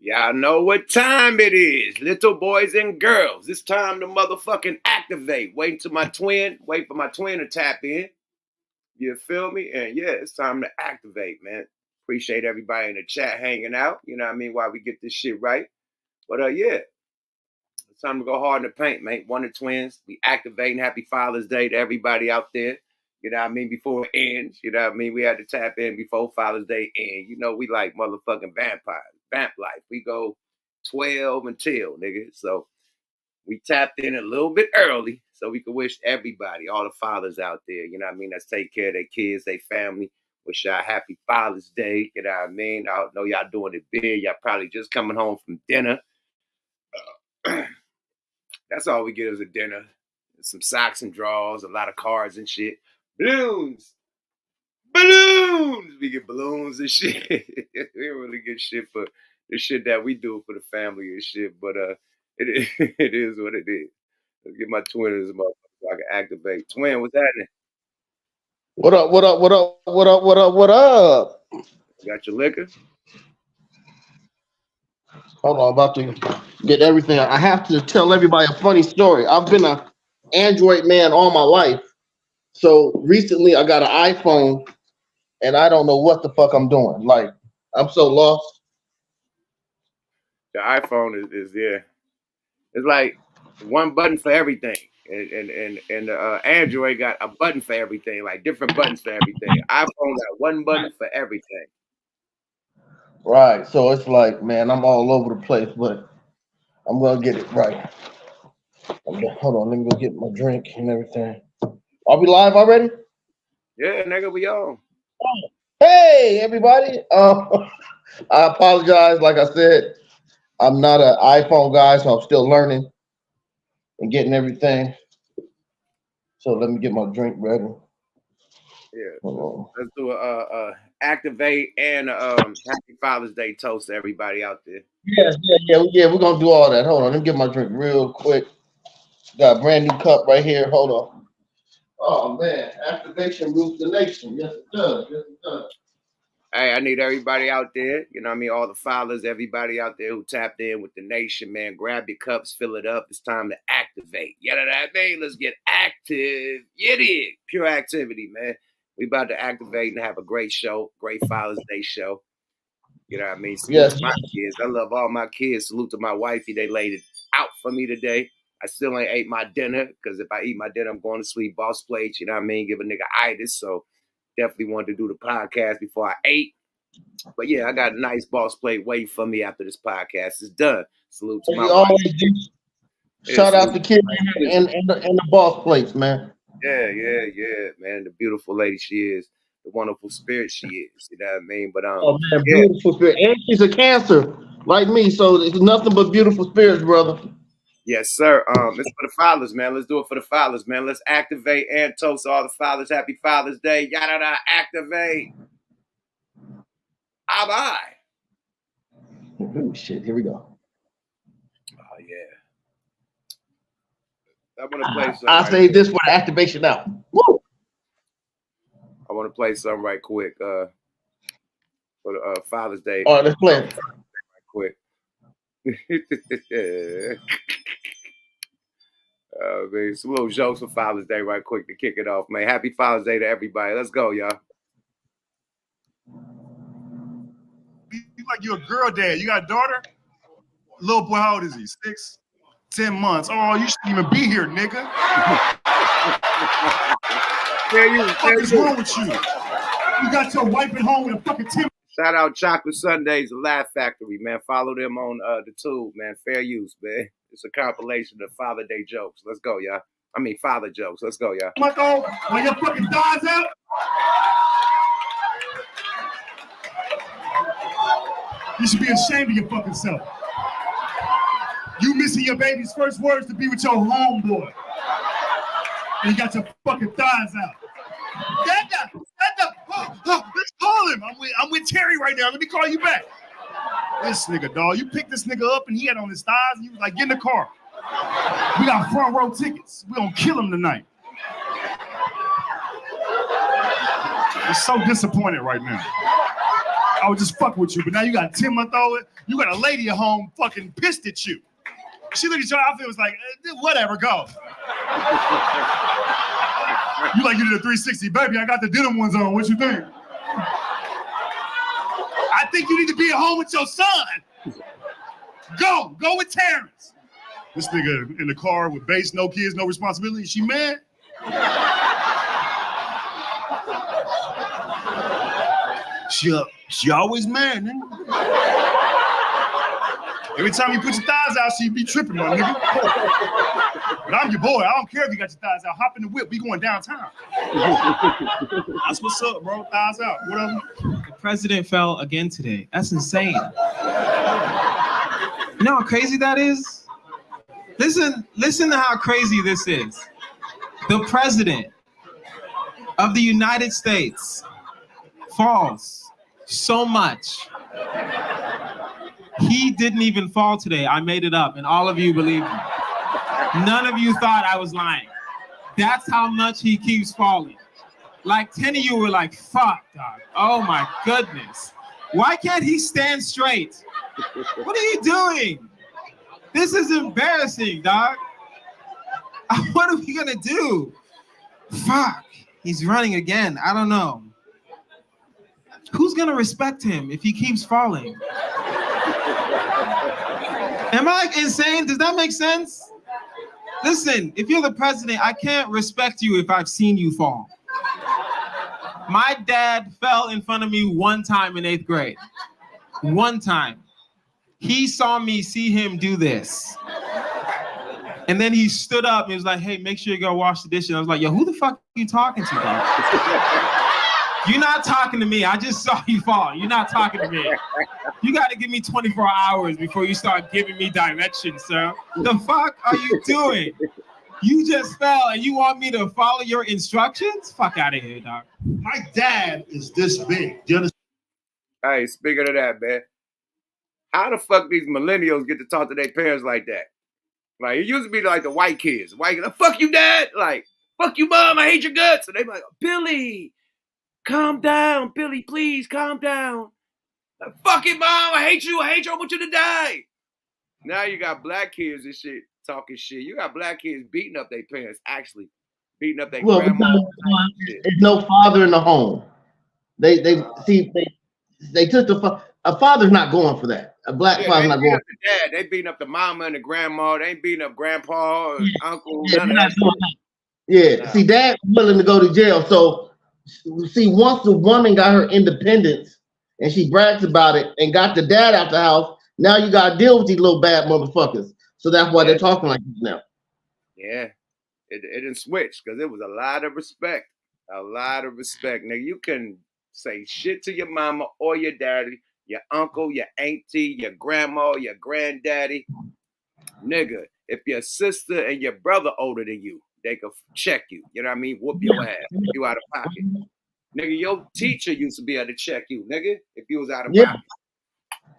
Y'all know what time it is, little boys and girls. It's time to motherfucking activate. Wait for my twin to tap in. You feel me? And yeah, it's time to activate, man. Appreciate everybody in the chat hanging out. You know what I mean? While we get this shit right. But yeah, it's time to go hard in the paint, mate. One of the twins. We activating. Happy Father's Day to everybody out there. You know what I mean? Before it ends. You know what I mean? We had to tap in before Father's Day ends. You know, we like motherfucking vampires. Vamp life. We go 12 until, nigga. So we tapped in a little bit early so we could wish everybody, all the fathers out there, you know what I mean, that's take care of their kids, their family. Wish y'all happy Father's Day, you know what I mean? I know y'all doing it big. Y'all probably just coming home from dinner. That's all we get is a dinner. Some socks and drawers, a lot of cards and shit. Balloons! We get balloons and shit. We don't really get shit for the shit that we do for the family and shit, but it is what it is. Let's get my twin as a motherfucker so I can activate. Twin, what's happening? What up? What up? What up? What up? What up? What up? You got your liquor? Hold on, I'm about to get everything. I have to tell everybody a funny story. I've been an Android man all my life. So recently I got an iPhone and I don't know what the fuck I'm doing. Like, I'm so lost. The iPhone is yeah. It's like one button for everything. And Android got a button for everything, like different buttons for everything. iPhone got one button for everything. Right. So it's like, man, I'm all over the place, but I'm gonna get it right. Hold on, let me go get my drink and everything. Are we live already? Yeah, nigga, we on. Hey, everybody. I apologize. Like I said, I'm not an iPhone guy, so I'm still learning and getting everything. So let me get my drink ready. Yeah, let's do a activate and happy Father's Day toast to everybody out there. Yeah. We're gonna do all that. Hold on, let me get my drink real quick. Got a brand new cup right here. Hold on. Oh man, activation rules the nation. Yes, it does. Yes, it does. Hey, I need everybody out there, you know what I mean? All the fathers, everybody out there who tapped in with the nation, man. Grab your cups, fill it up. It's time to activate. You know what I mean? Let's get active. Get it. Pure activity, man. We about to activate and have a great show, great Father's Day show. You know what I mean? Salute to my kids. I love all my kids. Salute to my wifey. They laid it out for me today. I still ain't ate my dinner because if I eat my dinner, I'm going to sleep. Boss plates, you know what I mean? Give a nigga itis. So definitely wanted to do the podcast before I ate. But yeah, I got a nice boss plate waiting for me after this podcast is done. Salute to my wife. Shout out to kids and the boss plates, man. Yeah, man. The beautiful lady she is. The wonderful spirit she is. You know what I mean? But oh man, beautiful spirit. And she's a Cancer like me, so it's nothing but beautiful spirits, brother. Yes, sir. It's for the fathers, man. Let's do it for the fathers, man. Let's activate and toast all the fathers. Happy Father's Day. Yada, activate. Bye. Oh, shit, here we go. Oh, yeah. I want to play something. I'll save this for the activation now. Woo! I want to play something right quick for the Father's Day. All right, let's play it. Right quick. Man, some little jokes for Father's Day right quick to kick it off, man. Happy Father's Day to everybody. Let's go, y'all. You like you're a girl dad. You got a daughter? Little boy, how old is he? 6, 10 months. Oh, you shouldn't even be here, nigga. What is wrong with you? You got your wife at home with a fucking Tim. Shout out Chocolate Sundays, the Laugh Factory, man. Follow them on the tube, man. Fair use, man. It's a compilation of Father Day jokes. Let's go, y'all. I mean, father jokes. Let's go, y'all. Michael, when your fucking dies out. You should be ashamed of your fucking self. You missing your baby's first words to be with your homeboy. And you got your fucking thighs out. Stand up. Let's call him. I'm with Terry right now. Let me call you back. This nigga, dog. You picked this nigga up and he had on his thighs and you was like, get in the car. We got front row tickets. We gonna kill him tonight. I'm so disappointed right now. I was just fucking with you, but now you got a 10-month-old. You got a lady at home fucking pissed at you. She looked at your outfit, was like, whatever, go. You like you did a 360, baby. I got the denim ones on. What you think? I think you need to be at home with your son. Go with Terrence. This nigga in the car with bass, no kids, no responsibility. She mad? She always mad, nigga. Every time you put your thighs out, she be tripping, my nigga. But I'm your boy. I don't care if you got your thighs out. Hop in the whip. We going downtown. That's what's up, bro. Thighs out. Whatever. The president fell again today. That's insane. You know how crazy that is? Listen to how crazy this is. The president of the United States falls so much. He didn't even fall today. I made it up, and all of you believe me. None of you thought I was lying. That's how much he keeps falling. Like 10 of you were like, fuck, dog. Oh my goodness. Why can't he stand straight? What are you doing? This is embarrassing, dog. What are we gonna do? Fuck, he's running again. I don't know. Who's gonna respect him if he keeps falling? Am I insane? Does that make sense? Listen, if you're the president, I can't respect you if I've seen you fall. My dad fell in front of me one time in 8th grade. One time. He saw me see him do this. And then he stood up and he was like, hey, make sure you go wash the dishes. I was like, yo, who the fuck are you talking to, dog? You're not talking to me. I just saw you fall. You're not talking to me. You got to give me 24 hours before you start giving me directions, sir. The fuck are you doing? You just fell and you want me to follow your instructions? Fuck out of here, dog. My dad is this big. Do you understand? Hey, speaking of that, man, how the fuck these millennials get to talk to their parents like that? Like, it used to be like the white kids. White kids, fuck you, dad. Like, fuck you, mom. I hate your guts. And they be like, Billy, calm down. Billy, please, calm down. Like, fuck it, mom. I hate you. I want you to die. Now you got black kids and shit talking shit. You got black kids beating up their parents, actually. Beating up their grandma. There's no father in the home. They took a father's not going for that. A black father's not going for that. They beating up the mama and the grandma. They ain't beating up grandpa or uncle. None of that. Yeah. See, dad's willing to go to jail. So, see, once the woman got her independence and she brags about it and got the dad out the house, now you got to deal with these little bad motherfuckers. So that's why they're talking like this now. Yeah. It didn't switch because it was a lot of respect. A lot of respect. Now, you can say shit to your mama or your daddy, your uncle, your auntie, your grandma, your granddaddy. Nigga, if your sister and your brother older than you, they could check you. You know what I mean? Whoop your ass if you out of pocket. Nigga, your teacher used to be able to check you, nigga, if you was out of pocket.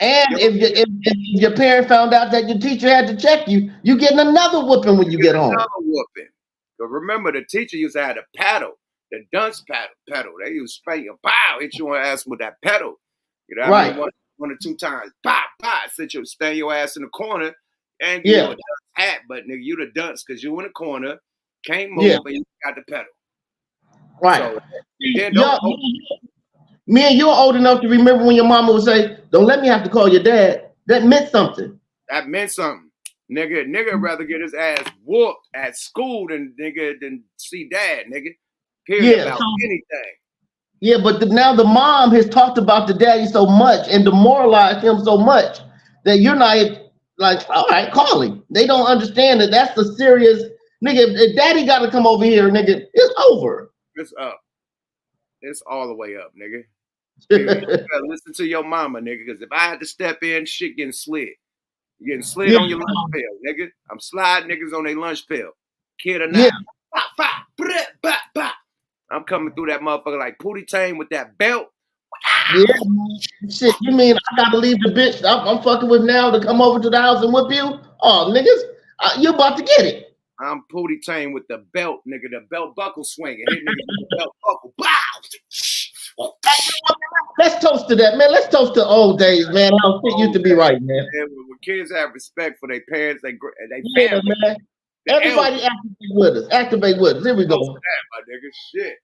And if your parent found out that your teacher had to check you, you getting another whooping when you get home. Another whooping. But remember, the teacher used to have the paddle, the dunce paddle. They used to spank you, pow, hit you on the ass with that pedal. You know what I mean? One or two times, pop, stand your ass in the corner and give you a dunce hat. But nigga, you the dunce because you in the corner, can't move, and you got the pedal. Right. So, me and you are old enough to remember when your mama would say, don't let me have to call your dad. That meant something. That meant something. Nigga rather get his ass whooped at school than see dad, nigga. Period about anything. Yeah, but now the mom has talked about the daddy so much and demoralized him so much that you're not like, all right, call him. They don't understand that that's the serious nigga. If daddy got to come over here, nigga, it's over. It's up. It's all the way up, nigga. You gotta listen to your mama, nigga, because if I had to step in, shit getting slid. You getting slid on your lunch pail, nigga. I'm sliding niggas on their lunch pail. Kid or not. I'm coming through that motherfucker like Pootie Tang with that belt. Yeah, shit, you mean I gotta leave the bitch I'm fucking with now to come over to the house and whip you? Oh, niggas, you about to get it. I'm Pootie Tang with the belt, nigga, the belt buckle swinging. Hit niggas with the belt buckle. Bow! Let's toast to that, man. Let's toast to old days, man. How shit used to be right, man. When kids have respect for their parents, they Yeah, family. man. Everybody activate with us. Activate with us. Here we go. That, my nigga, shit.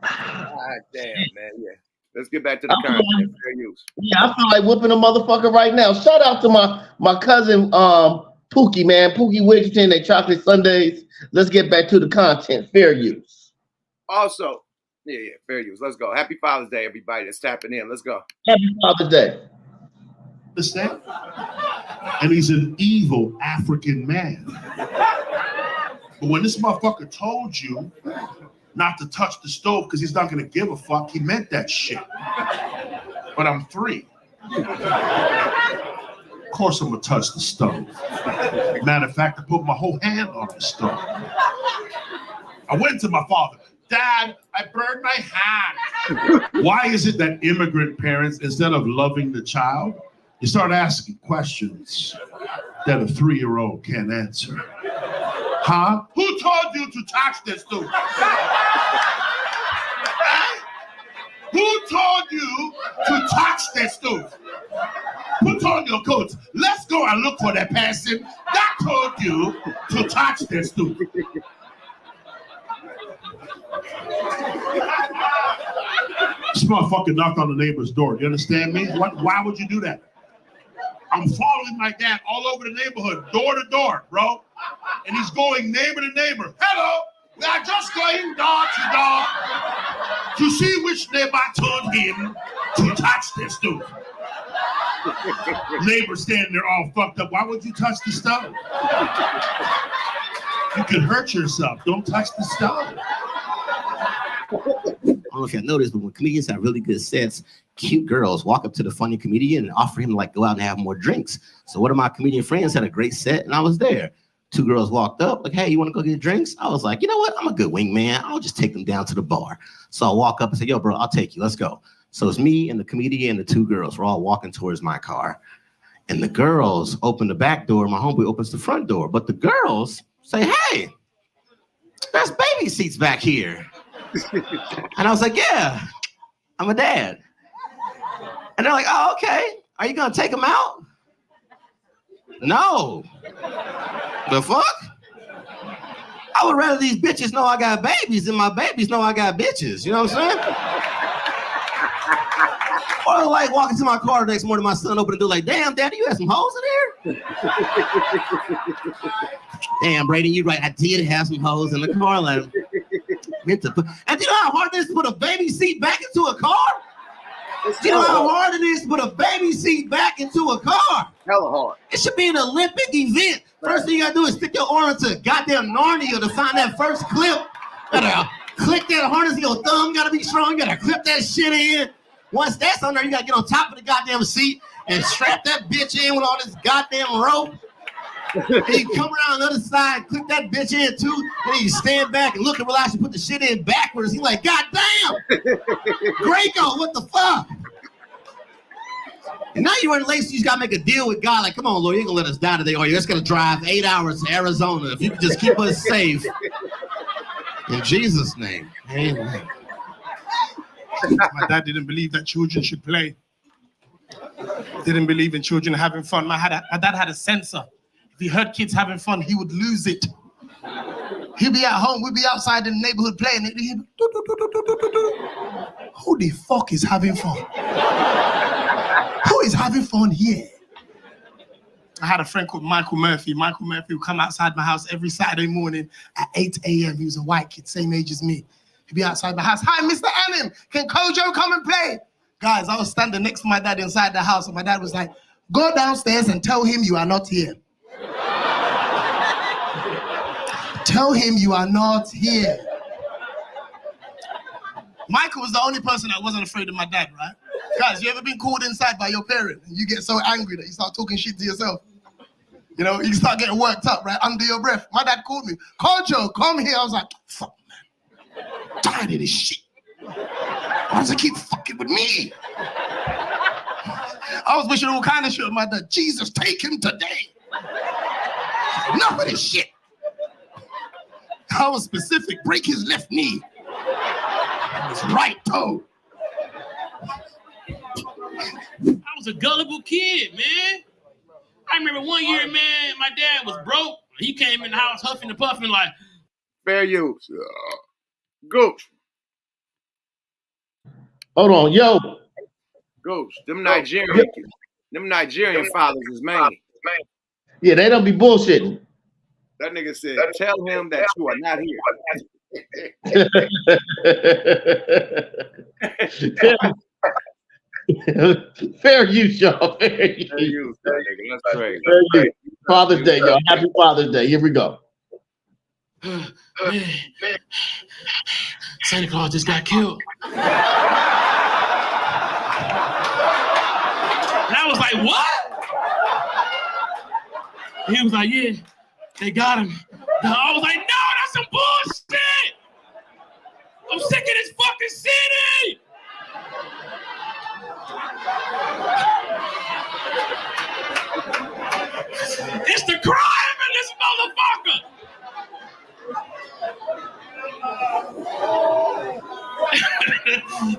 God damn, man. Yeah. Let's get back to the content. Fair use. Yeah, I feel like whipping a motherfucker right now. Shout out to my cousin Pookie, man. Pookie Wigington, they chocolate sundaes. Let's get back to the content. Fair use. Also, yeah, fair use. Let's go. Happy Father's Day, everybody that's tapping in. Let's go. Happy Father's Day. Understand? And he's an evil African man. But when this motherfucker told you not to touch the stove because he's not gonna give a fuck, he meant that shit. But I'm 3. Of course I'm gonna touch the stove. Matter of fact, I put my whole hand on the stove. I went to my father. Dad, I burned my hand. Why is it that immigrant parents, instead of loving the child, you start asking questions that a 3-year-old can't answer? Huh? Who told you to touch this dude? Who told you to touch this dude? Put on your coat. Let's go and look for that person that told you to touch this dude. This motherfucker knocked on the neighbor's door. You understand me? Why would you do that? I'm following my dad all over the neighborhood, door to door, bro. And he's going neighbor to neighbor. Hello, we are just going door to door to see which neighbor told him to touch this dude. Neighbor standing there all fucked up. Why would you touch the stove? You could hurt yourself. Don't touch the stove. I don't know if y'all noticed, but when comedians have really good sets, cute girls walk up to the funny comedian and offer him to like go out and have more drinks. So one of my comedian friends had a great set and I was there. 2 girls walked up like, hey, you want to go get drinks? I was like, you know what? I'm a good wingman. I'll just take them down to the bar. So I walk up and say, yo, bro, I'll take you. Let's go. So it's me and the comedian and the 2 girls. We're all walking towards my car. And the girls open the back door. My homeboy opens the front door. But the girls say, hey, there's baby seats back here. And I was like, yeah, I'm a dad. And they're like, oh, okay. Are you going to take them out? No. The fuck? I would rather these bitches know I got babies than my babies know I got bitches. You know what I'm saying? Or like walking to my car the next morning, my son opened the door like, damn, daddy, you had some hoes in here? Damn, Brady, you're right. I did have some hoes in the car. Like, and do you know how hard it is to put a baby seat back into a car? Do you know how hard it is to put a baby seat back into a car? Hella hard. It should be an Olympic event. First thing you gotta do is stick your arm into goddamn Narnia to find that first clip. You gotta click that harness, your thumb gotta be strong, you gotta clip that shit in. Once that's on there, you gotta get on top of the goddamn seat and strap that bitch in with all this goddamn rope. And you come around the other side, click that bitch in too, and then you stand back and look and relax and put the shit in backwards. He's like, God damn! Graco, what the fuck? And now you're in late, so you just gotta make a deal with God. Like, come on, Lord, you ain't gonna let us die today, or you're just gonna drive 8 hours to Arizona. If you could just keep us safe. In Jesus' name. Amen. My dad didn't believe that children should play. Didn't believe in children having fun. My dad had a sensor. If he heard kids having fun, he would lose it. He'd be at home, we'd be outside in the neighborhood playing. He'd be, who the fuck is having fun? Who is having fun here? I had a friend called Michael Murphy. Michael Murphy would come outside my house every Saturday morning at 8 a.m. He was a white kid, same age as me. He'd be outside my house. Hi, Mr. Anim, can Kojo come and play? Guys, I was standing next to my dad inside the house, and my dad was like, go downstairs and tell him you are not here. Tell him you are not here. Michael was the only person that wasn't afraid of my dad, right? Guys, you ever been called inside by your parent and you get so angry that you start talking shit to yourself? You know, you start getting worked up, right? Under your breath. My dad called me, Kojo, come here. I was like, fuck, man. I'm tired of this shit. Why does it keep fucking with me? I was wishing all kind of shit with my dad. Jesus, take him today. Enough of this shit. I was specific. Break his left knee. was right, though. I was a gullible kid, man. I remember one year, man, my dad was broke. He came in the house huffing and puffing like, fair use. Gooch. Hold on, yo. Gooch. Them Nigerian fathers is man. Yeah, they don't be bullshitting. That nigga said, tell him that you are not here. Fair use, y'all. Fair use. That's crazy. Fair use. Father's Day, y'all. Happy Father's Day. Here we go. man, Santa Claus just got killed. And I was like, what? He was like, yeah, they got him. I was like, no, that's some bullshit. I'm sick of this fucking city. It's the crime in this motherfucker.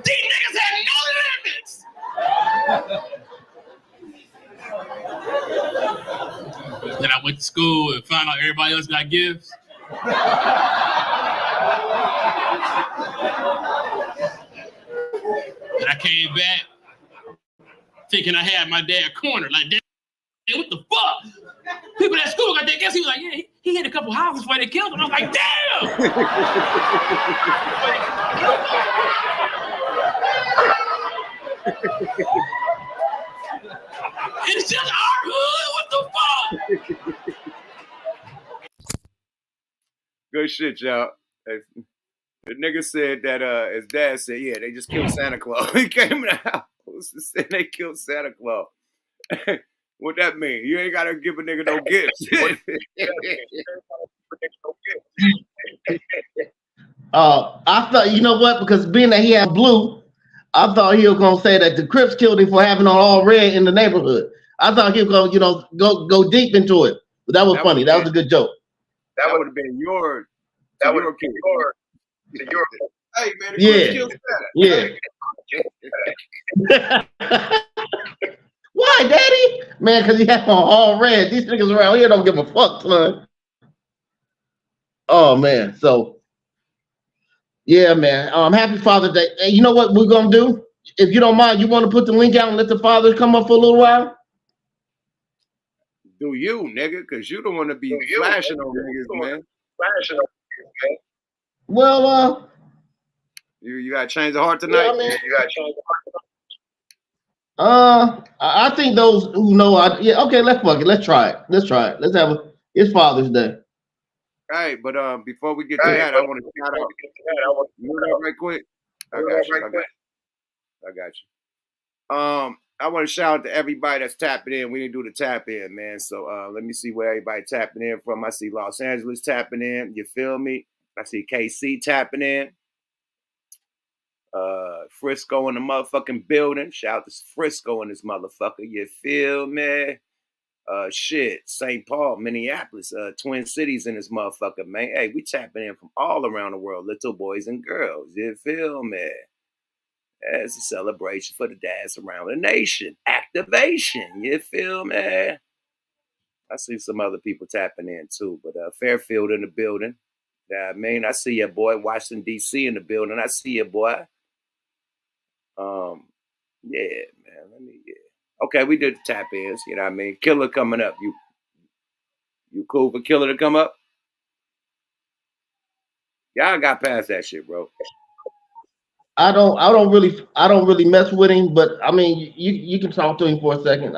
These niggas had no limits. Then I went to school and found out everybody else got gifts. And I came back thinking I had my dad cornered. Like, Dad, what the fuck? People at school got their gifts. He was like, yeah, he hit a couple houses before they killed him. I was like, damn! It's just our hood. What the fuck? Good shit, y'all. The nigga said that his dad said, yeah, they just killed Santa Claus. He came in the house and said they killed Santa Claus. What that mean? You ain't gotta give a nigga no gifts. I thought, you know what? Because being that he had blue, I thought he was gonna say that the Crips killed him for having on all red in the neighborhood. I thought he was gonna, go deep into it. But that was funny. That was a good joke. That would have been your. That would have been your. Hey man, the Crips killed Santa. Yeah. Why, Daddy? Man, because he had on all red. These niggas around here don't give a fuck, son. Oh man, so yeah, man. Happy Father's Day. Hey, you know what we're gonna do? If you don't mind, you want to put the link out and let the fathers come up for a little while? Do you, nigga? Because you don't want to be flashing on niggas, man. Well, you gotta change the heart tonight. Yeah, man. You gotta change the heart tonight. I think those who know, okay, let's fuck it. Let's try it. Let's have it's Father's Day. All right, but before we get to that, I want to shout out. You know right quick. I got you. I want to shout out to everybody that's tapping in. We didn't do the tap in, man. So let me see where everybody tapping in from. I see Los Angeles tapping in. You feel me? I see KC tapping in. Frisco in the motherfucking building. Shout out to Frisco in this motherfucker. You feel me? Shit, St. Paul, Minneapolis, Twin Cities in this motherfucker, man. Hey, we tapping in from all around the world, little boys and girls. You feel me? It's a celebration for the dads around the nation. Activation. You feel me? I see some other people tapping in too, but Fairfield in the building. I mean, I see your boy. Washington, D.C. in the building. I see your boy. Yeah, man. Okay, we did the tap ins. You know what I mean? Killer coming up. You cool for Killer to come up? Y'all got past that shit, bro. I don't really mess with him, but I mean, you can talk to him for a second.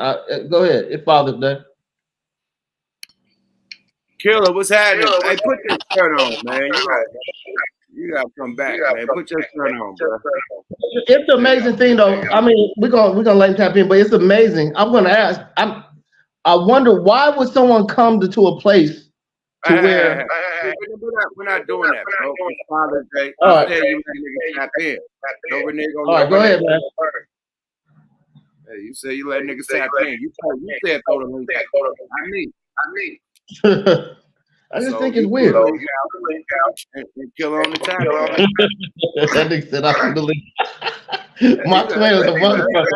Go ahead. It's Father's Day. Killer, what's happening? Hey, put your shirt on, man. You gotta come back, man. Put your shirt on, bro. It's an amazing thing, though. I mean, we're gonna let him tap in, but it's amazing. I'm gonna ask. I wonder why would someone come to a place to where we're not doing that, bro. It's Father's Day. All right. You let niggas tap in. All right, go ahead, man. Hey, you say you let niggas tap in. You said throw the link. I mean. I just So think it's you weird. and kill on the time. That nigga said I should believe. My twin was a motherfucker.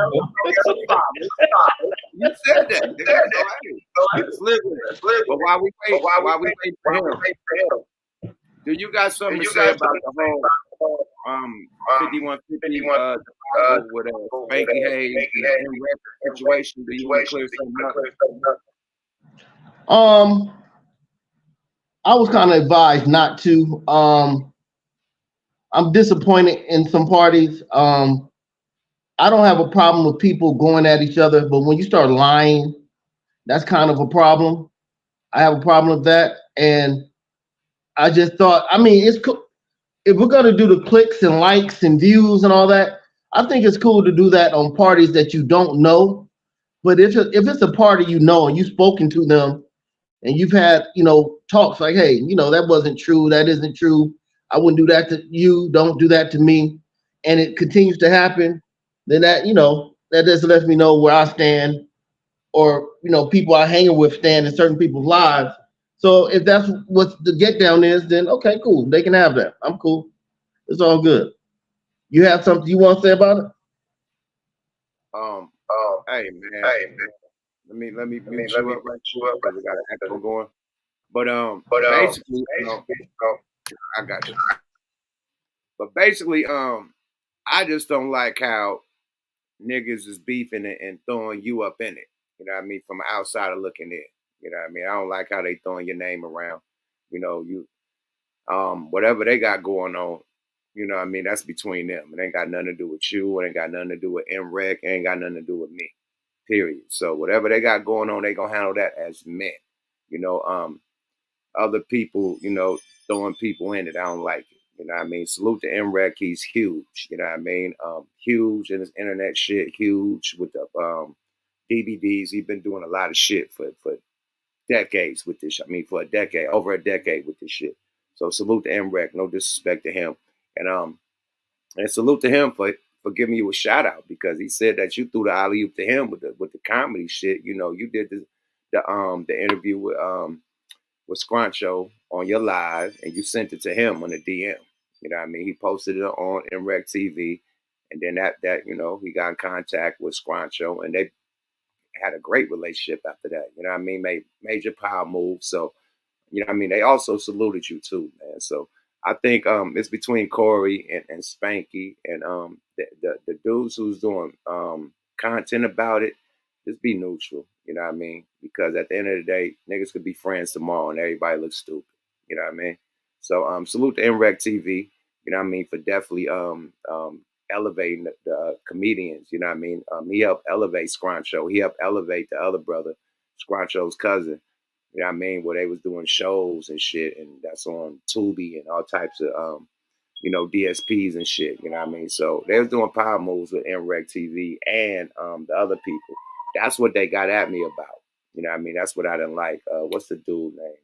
You said that. Nigga. So, hey, let's live with it. But while we wait for him, do you got something to say about the whole 5150 debacle with Spanky Hayes and the situation? Do you want to clear something up? I was kind of advised not to. I'm disappointed in some parties. I don't have a problem with people going at each other, but when you start lying, that's kind of a problem. I have a problem with that. And I just thought, I mean, it's cool. If we're going to do the clicks and likes and views and all that, I think it's cool to do that on parties that you don't know. But if it's a party you know and you've spoken to them and you've had, talks like, hey, that wasn't true, that isn't true, I wouldn't do that to you, don't do that to me, and it continues to happen, then that just lets me know where I stand, or people I hang with stand in certain people's lives. So if that's what the get down is, then okay, cool. They can have that. I'm cool. It's all good. You have something you want to say about it? Hey man. Let me mute you up right quick. We got an echo going. But basically, I got you. But basically, I just don't like how niggas is beefing and throwing you up in it. You know what I mean? From an outsider looking in. You know what I mean? I don't like how they throwing your name around. Whatever they got going on, you know what I mean? That's between them. It ain't got nothing to do with you. It ain't got nothing to do with MREC. It ain't got nothing to do with me. Period. So whatever they got going on, they gonna handle that as men. Other people, throwing people in it, I don't like it. You know what I mean? Salute to MREC, he's huge. You know what I mean? Huge in his internet shit, huge with the DVDs. He's been doing a lot of shit for decades with this. I mean, for over a decade with this shit. So salute to MREC, no disrespect to him. And salute to him for giving you a shout out, because he said that you threw the alley oop to him with the comedy shit. You did the interview with Scruncho on your live, and you sent it to him on the DM. You know what I mean? He posted it on MREC TV, and then that he got in contact with Scruncho, and they had a great relationship after that. You know what I mean? Made major power moves. So, you know what I mean? They also saluted you too, man. So I think it's between Corey and Spanky, and the dudes who's doing content about it. Just be neutral, you know what I mean? Because at the end of the day, niggas could be friends tomorrow and everybody looks stupid, you know what I mean? So salute to MREC TV, you know what I mean, for definitely elevating the comedians, you know what I mean? He helped elevate Scruncho. He helped elevate the other brother, Scruncho's cousin, you know what I mean, where they was doing shows and shit, and that's on Tubi and all types of DSPs and shit, you know what I mean? So they was doing power moves with MREC TV and the other people. That's what they got at me about. You know what I mean? That's what I didn't like. What's the dude name?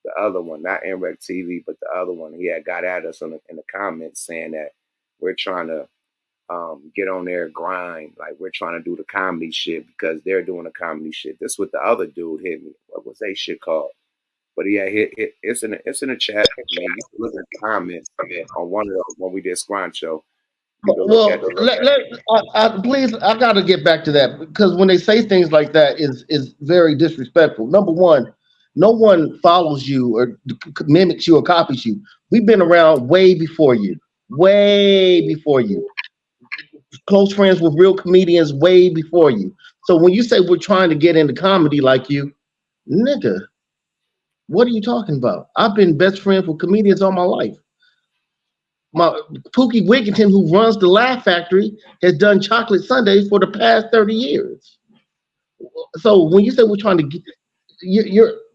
The other one, not MREC TV, but the other one. He had got at us in the comments saying that we're trying to get on their grind. Like we're trying to do the comedy shit because they're doing the comedy shit. That's what the other dude hit me. What was that shit called? But yeah, it's in the chat. Man, you can look at the comments on one of those when we did Scruncho. Well, please, I got to get back to that, because when they say things like that is very disrespectful. Number one, no one follows you or mimics you or copies you. We've been around way before you. Close friends with real comedians way before you. So when you say we're trying to get into comedy like you, nigga, what are you talking about? I've been best friends with comedians all my life. My Pookie Wigginton, who runs the Laugh Factory, has done Chocolate Sundays for the past 30 years. So when you say we're trying to get,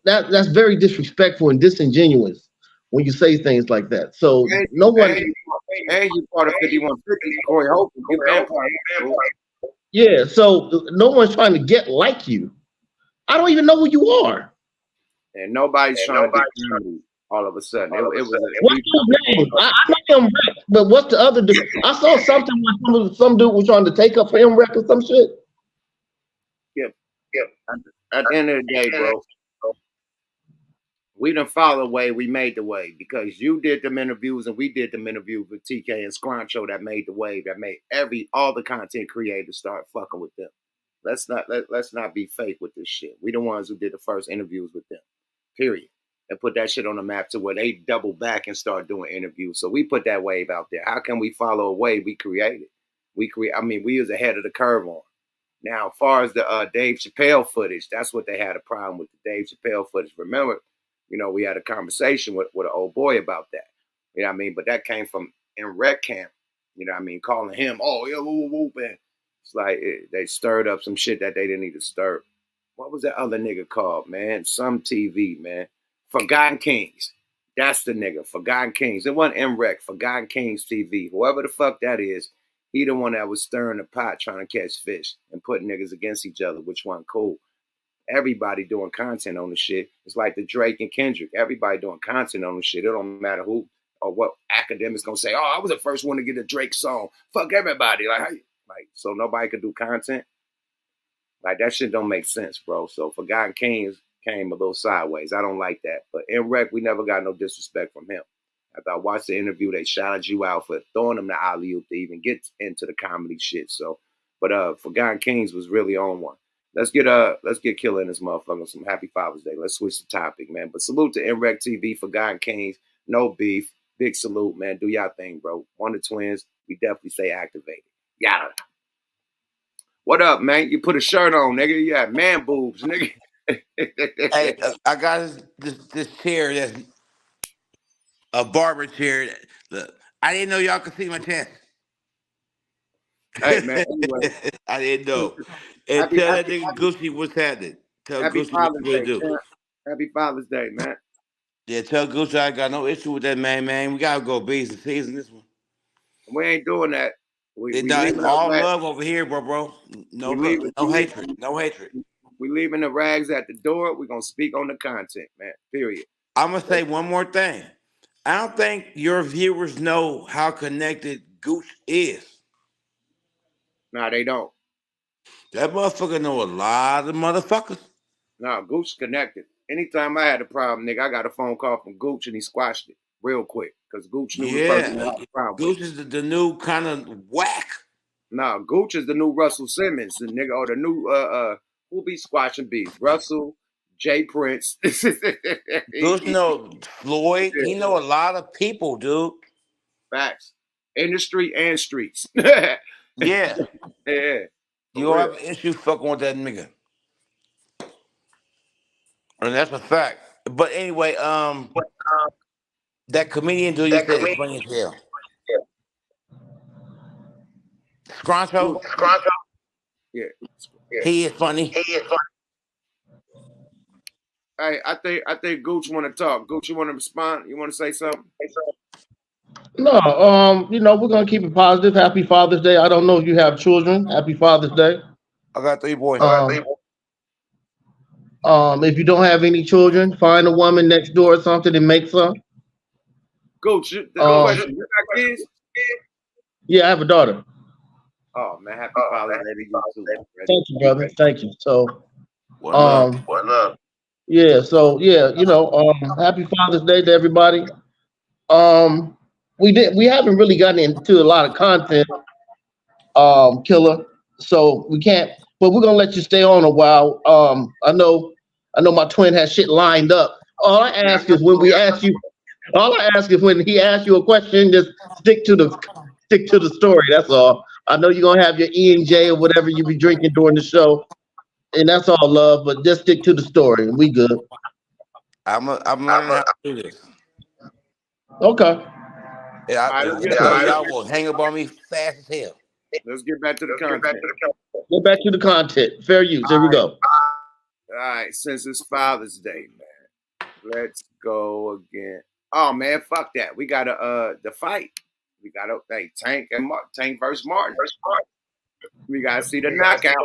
that's very disrespectful and disingenuous when you say things like that. So no one. And you part of 5150, Corey Hope. Yeah, so no one's trying to get like you. I don't even know who you are. And nobody's trying to get you. All of a sudden, it was. What's his name? I know him, but what's the other dude? I saw something where some dude was trying to take up for MREC or some shit. Yep. At the end of the day, bro, We done follow the way, we made the way because you did them interviews and we did them interviews with TK and Scroncho that made the wave, that made all the content creators start fucking with them. Let's not be fake with this shit. We the ones who did the first interviews with them, period. And put that shit on the map to where they double back and start doing interviews. So we put that wave out there. How can we follow a wave we created? We was ahead of the curve on. Now, as far as the Dave Chappelle footage, that's what they had a problem with, the Dave Chappelle footage. Remember, we had a conversation with an old boy about that. You know what I mean? But that came from in rec camp. You know what I mean? Calling him, oh, yeah, whoop, whoop, and it's like they stirred up some shit that they didn't need to stir. What was that other nigga called, man? Some TV, man. Forgotten Kings. That's the nigga. Forgotten Kings. It wasn't MREC. Forgotten Kings TV. Whoever the fuck that is, he the one that was stirring the pot trying to catch fish and putting niggas against each other, which one cool. Everybody doing content on the shit. It's like the Drake and Kendrick. Everybody doing content on the shit. It don't matter who or what academics gonna say, oh, I was the first one to get a Drake song. Fuck everybody. So nobody could do content. Like, that shit don't make sense, bro. So Forgotten Kings came a little sideways. I don't like that. But in rec, we never got no disrespect from him. After I watched the interview, they shouted you out for throwing him the alley-oop to even get into the comedy shit. So, but Forgotten Kings was really on one. Let's get Killer in this motherfucker. Some happy Father's Day. Let's switch the topic, man. But salute to NREC TV, Forgotten Kings, no beef, big salute, man. Do y'all thing, bro. One of the twins, we definitely stay activated. Yada. What up, man? You put a shirt on, nigga. You got man boobs, nigga. Hey, I got this chair that's a barber chair. Look, I didn't know y'all could see my chest. Hey, man. Anyway. I didn't know. And tell that nigga Gucci what's happening. Tell Gucci what you gonna do. Happy Father's Day, man. Yeah, tell Gucci I got no issue with that, man. We gotta go bees and season this one. We ain't doing that. It's all love over here, bro. No hatred. No hatred. We leaving the rags at the door. We're gonna speak on the content, man. Period. I'm gonna say one more thing. I don't think your viewers know how connected Gooch is. Nah, they don't. That motherfucker know a lot of motherfuckers. Nah, Gooch connected. Anytime I had a problem, nigga, I got a phone call from Gooch and he squashed it real quick because Gooch knew the person that had a problem. Gooch is the new kind of whack. Nah, Gooch is the new Russell Simmons, the nigga, or the new who be squashing beef? Russell, Jay Prince. Gooch know Floyd. He know a lot of people, dude. Facts. Industry and streets. Yeah. Yeah. You don't have an issue fucking with that nigga. And that's a fact. But anyway, that comedian dude you said is funny as hell. Scroncho? Yeah. He is funny. Hey, I think Gooch want to talk. Gooch, you want to respond? You want to say something? No, we're gonna keep it positive. Happy Father's Day. I don't know if you have children. Happy Father's Day. I got 3 boys. If you don't have any children, find a woman next door or something and make some. Gooch, you got kids? Yeah, I have a daughter. Oh man, happy Father's Day to you too. Thank you, brother. Thank you. So, What up? Yeah. So yeah, happy Father's Day to everybody. We haven't really gotten into a lot of content, Killer. So we can't. But we're gonna let you stay on a while. I know my twin has shit lined up. All I ask is when he asks you a question, just stick to the story. That's all. I know you're gonna have your E&J or whatever you be drinking during the show, and that's all love. But just stick to the story, and we good. I'm learning how to do this. Okay. Y'all will hang up on me fast as hell. Let's get back to the content. Get back to the content. Fair use. Here we go. All right, since it's Father's Day, man, let's go again. Oh man, fuck that. We got the fight. We got Tank versus Martin. We gotta see the knockout.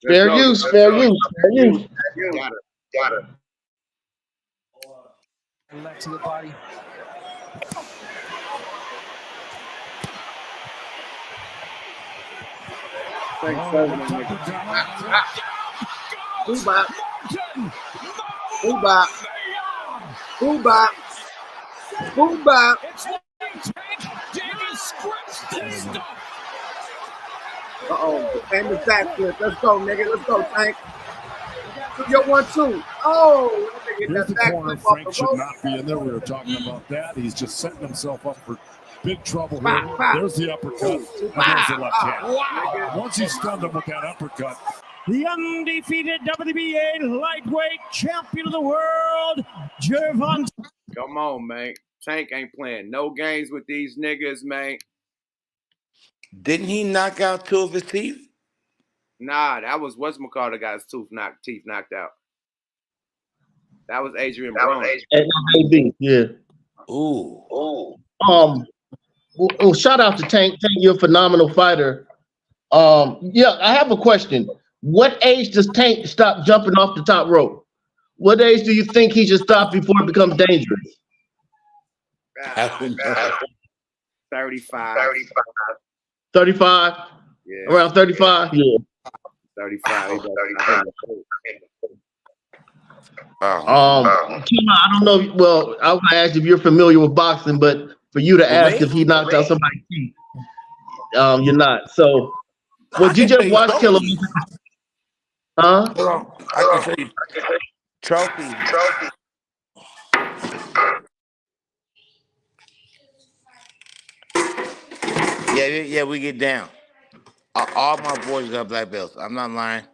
Fair use. Got it. Left to the body. Boo bop. Boo bop. Uh-oh. The famous backflip. Let's go, nigga. Let's go, Tank. Do your 1-2. Oh, that nigga Here's that the corner. backflip off Frank the should rope. not be in there. We were talking about that. He's just setting himself up for big trouble here. Bop, bop. There's the uppercut. Ooh, And there's the left hand. wow. Once he stunned him with that uppercut. The undefeated WNBA lightweight champion of the world, Gervonta. Come on, man. Tank ain't playing no games with these niggas, man. Didn't he knock out 2 of his teeth? Nah, that was whatchamacallit got his teeth knocked out. That was Adrian Brown. AB, yeah. Ooh. Well, shout out to Tank. Tank, you're a phenomenal fighter. Yeah, I have a question. What age does Tank stop jumping off the top rope? What age do you think he should stop before it becomes dangerous? 35. 35? Yeah. Around 35? Yeah. 35. Kima, I don't know. Well, I was gonna ask if you're familiar with boxing, but for you to ask if he knocked out somebody's teeth, you're not. So, would you just watch Killer? Huh? Hold on. I can show you. Trophy. Yeah, we get down. All my boys got black belts. I'm not lying.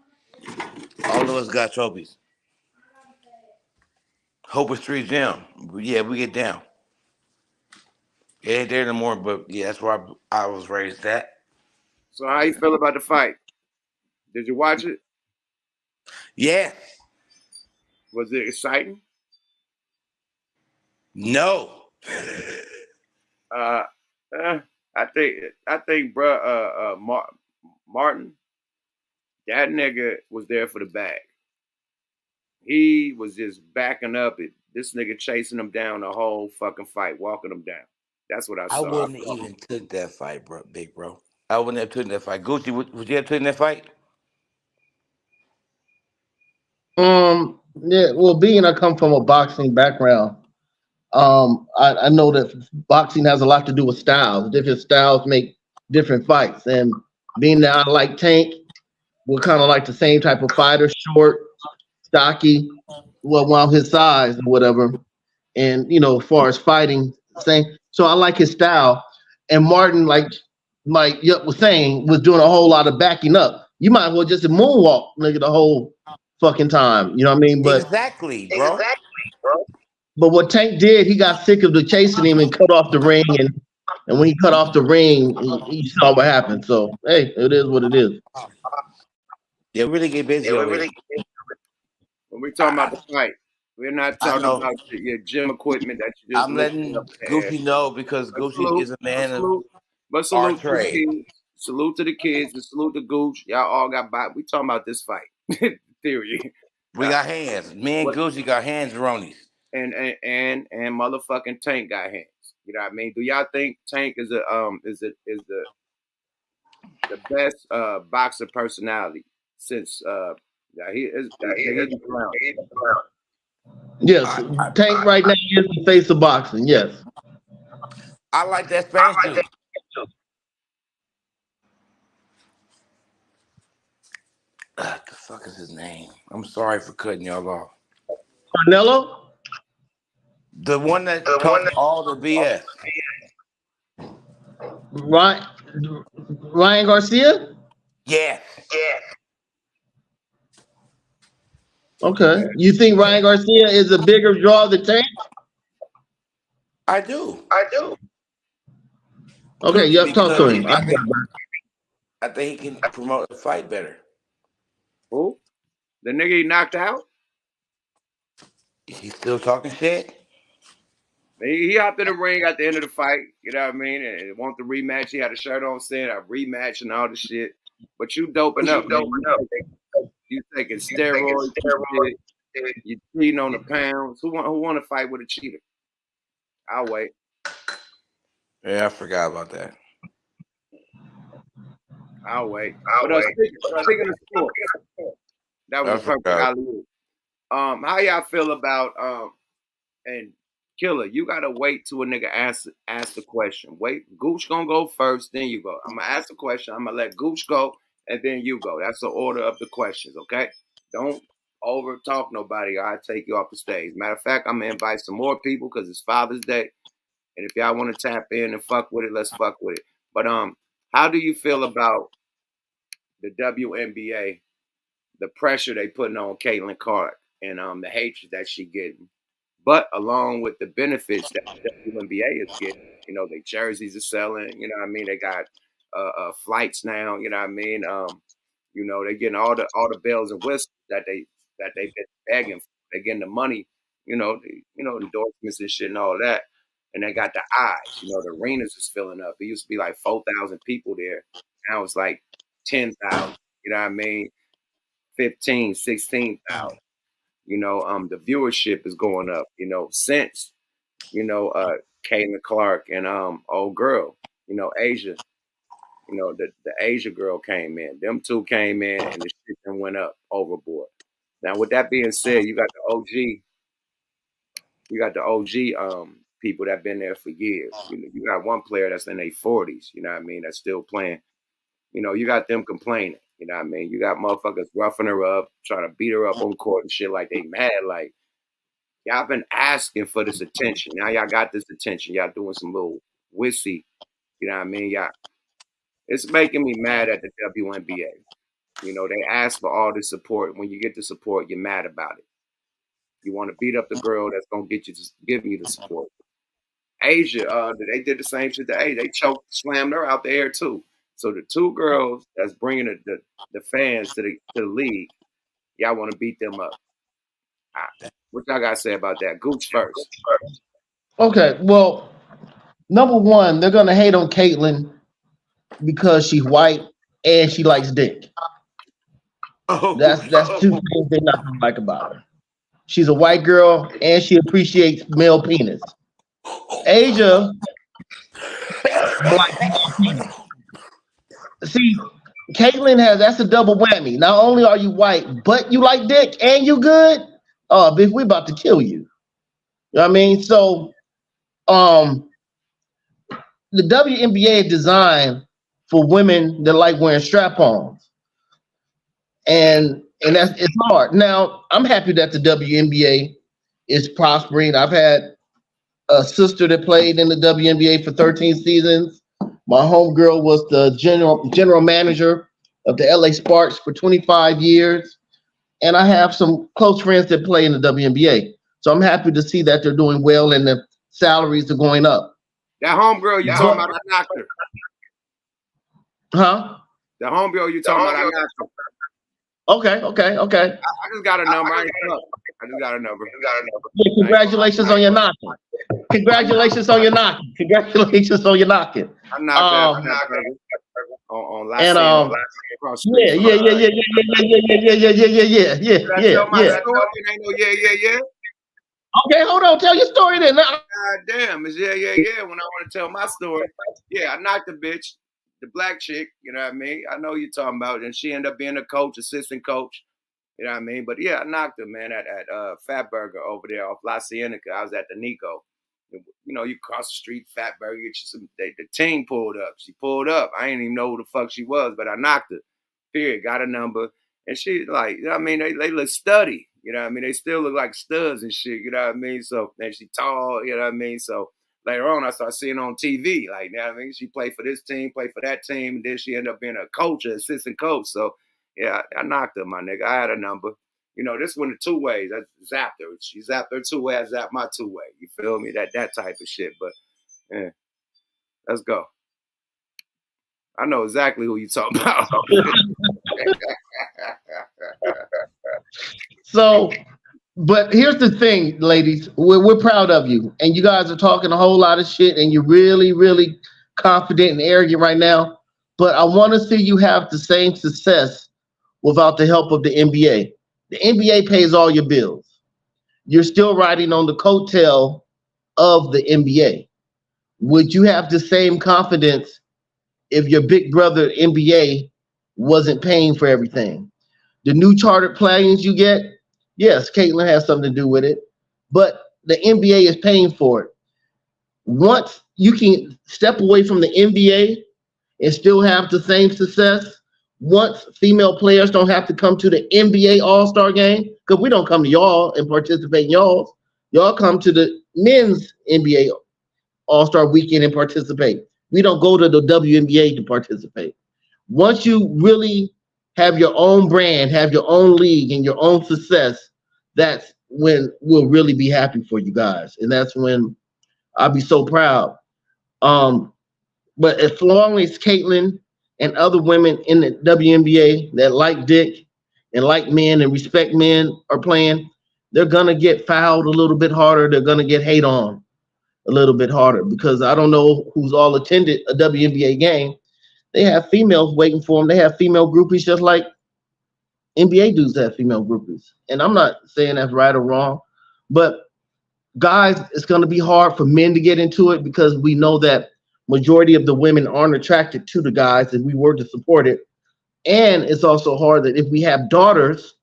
All of us got trophies. Hope Street Gym. Yeah, we get down. It ain't there no more, but yeah, that's where I was raised at. So how you feel about the fight? Did you watch it? Yeah. Was it exciting? No. I think, bro, Martin, that nigga was there for the bag. He was just backing up it. This nigga chasing him down the whole fucking fight, walking him down. That's what I saw. I wouldn't even took that fight, bro, big bro. I wouldn't have taken that fight. Gucci, would you have taken that fight? Yeah. Well, being I come from a boxing background, I know that boxing has a lot to do with styles. Different styles make different fights, and being that I like Tank, we're kind of like the same type of fighter, short, stocky, well, his size or whatever, and as far as fighting, same. So I like his style. And Martin, like Yup was saying, was doing a whole lot of backing up. You might as well just moonwalk, nigga, the whole fucking time. You know what I mean? But Exactly, bro. But what Tank did, he got sick of the chasing him and cut off the ring. And when he cut off the ring, he saw what happened. So, hey, it is what it is. Yeah, really get busy over here. When we're talking about the fight, we're not talking about your gym equipment that you just. I'm letting Gucci know because Gucci is a man of salute to the kids. Salute to the kids and salute to Gucci. Y'all all got by. We talking about this fight. Theory. We got hands. Me and Gucci got hands, Ronies. And motherfucking Tank got hands. You know what I mean? Do y'all think Tank is the best boxer personality since he is around? Yes, Tank right now is the face of boxing. Yes, I like that Spanish dude. What the fuck is his name? I'm sorry for cutting y'all off. Carnelo? The one that talked all the BS. Ryan Garcia? Yeah. Okay. You think Ryan Garcia is a bigger draw than Tank? I do. Okay, yep, talk to him. I think he can promote the fight better. Who? The nigga he knocked out? He's still talking shit? He hopped in the ring at the end of the fight, you know what I mean? And want the rematch. He had a shirt on saying a rematch and all the shit. But you doping up. You taking steroids. You cheating on the pounds. Who want to fight with a cheater? I'll wait. Yeah, I forgot about that. I'll wait. Speaking of sports, that was a perfect alley-oop. How y'all feel about And Killer, you gotta wait till a nigga ask the question. Wait, Gooch gonna go first, then you go. I'm gonna ask the question. I'm gonna let Gooch go, and then you go. That's the order of the questions, okay? Don't over talk nobody, or I take you off the stage. Matter of fact, I'm gonna invite some more people because it's Father's Day, and if y'all want to tap in and fuck with it, let's fuck with it. But how do you feel about the WNBA, the pressure they putting on Caitlin Clark, and the hatred that she getting? But along with the benefits that the WNBA is getting, you know, their jerseys are selling, you know what I mean? They got flights now, you know what I mean? You know, they're getting all the bells and whistles that they've been begging for. They're getting the money, you know, endorsements and shit and all that. And they got the eyes, you know, the arenas is filling up. It used to be like 4,000 people there. Now it's like 10,000, you know what I mean? 15, 16,000. You know, the viewership is going up, you know, since, you know, Caitlin Clark and old girl, you know, Asia, you know, the Asia girl came in. Them two came in and the shit then went up overboard. Now, with that being said, you got the OG people that been there for years. You know, you got one player that's in their 40s, you know what I mean, that's still playing. You know, you got them complaining. You know what I mean? You got motherfuckers roughing her up, trying to beat her up on court and shit like they mad. Like, y'all been asking for this attention. Now y'all got this attention. Y'all doing some little wissy. You know what I mean? Y'all, it's making me mad at the WNBA. You know, they ask for all this support. When you get the support, you're mad about it. You want to beat up the girl that's going to give you the support. Asia, they did the same shit to A. They choked, slammed her out the air too. So the two girls that's bringing the fans to the league, y'all want to beat them up. What y'all got to say about that? Gooch first. Okay, well, number one, they're gonna hate on Caitlyn because she's white and she likes dick. That's two things they're not gonna like about her. She's a white girl and she appreciates male penis. Asia, black penis. See, Caitlyn that's a double whammy. Not only are you white, but you like dick and you good. Oh, bitch, we about to kill you. You know what I mean? So, the WNBA is designed for women that like wearing strap-ons, and it's hard. Now, I'm happy that the WNBA is prospering. I've had a sister that played in the WNBA for 13 seasons. My homegirl was the general manager of the LA Sparks for 25 years. And I have some close friends that play in the WNBA. So I'm happy to see that they're doing well and the salaries are going up. That homegirl you talking about, I knocked her. Huh? The homegirl you talking about, I knocked her. Okay. I just got a number. I just got a number. Yeah, congratulations on your knocking. Congratulations on your knocking. I knocked her on last and yeah. Okay, hold on. Tell your story then. God damn, it's yeah. When I want to tell my story, yeah, I knocked the bitch, the black chick. You know what I mean? I know you're talking about, and she ended up being a coach, assistant coach. You know what I mean? But yeah, I knocked her, man, at Fat Burger over there off La Cienega. I was at the Nico. You know, you cross the street, Fat Burger, get you some. The team pulled up. She pulled up. I didn't even know who the fuck she was, but I knocked her. Period. Got a number, and she like, you know what I mean? They look studdy. You know what I mean? They still look like studs and shit. You know what I mean? So and she tall. You know what I mean? So later on, I started seeing her on TV. Like, you know what I mean? She played for this team, played for that team, and then she ended up being a coach, an assistant coach. So yeah, I knocked her, my nigga. I had a number. You know, this went two ways. I zapped her. She zapped her two way. I zapped my two way. You feel me? That type of shit. But yeah, let's go. I know exactly who you talking about. So, but here's the thing, ladies. We're proud of you, and you guys are talking a whole lot of shit, and you're really, really confident and arrogant right now. But I want to see you have the same success without the help of the NBA. The NBA pays all your bills. You're still riding on the coattail of the NBA. Would you have the same confidence if your big brother NBA wasn't paying for everything? The new chartered planes you get, yes, Caitlyn has something to do with it, but the NBA is paying for it. Once you can step away from the NBA and still have the same success, once female players don't have to come to the NBA All-Star game, because we don't come to y'all and participate in y'all come to the men's NBA All-Star weekend and participate. We don't go to the WNBA to participate. Once you really have your own brand, have your own league and your own success, that's when we'll really be happy for you guys. And that's when I'll be so proud. But as long as Caitlin and other women in the WNBA that like dick and like men and respect men are playing, they're going to get fouled a little bit harder. They're going to get hate on a little bit harder, because I don't know who's all attended a WNBA game. They have females waiting for them. They have female groupies just like NBA dudes have female groupies. And I'm not saying that's right or wrong, but guys, it's going to be hard for men to get into it, because we know that majority of the women aren't attracted to the guys if we were to support it. And it's also hard that if we have daughters,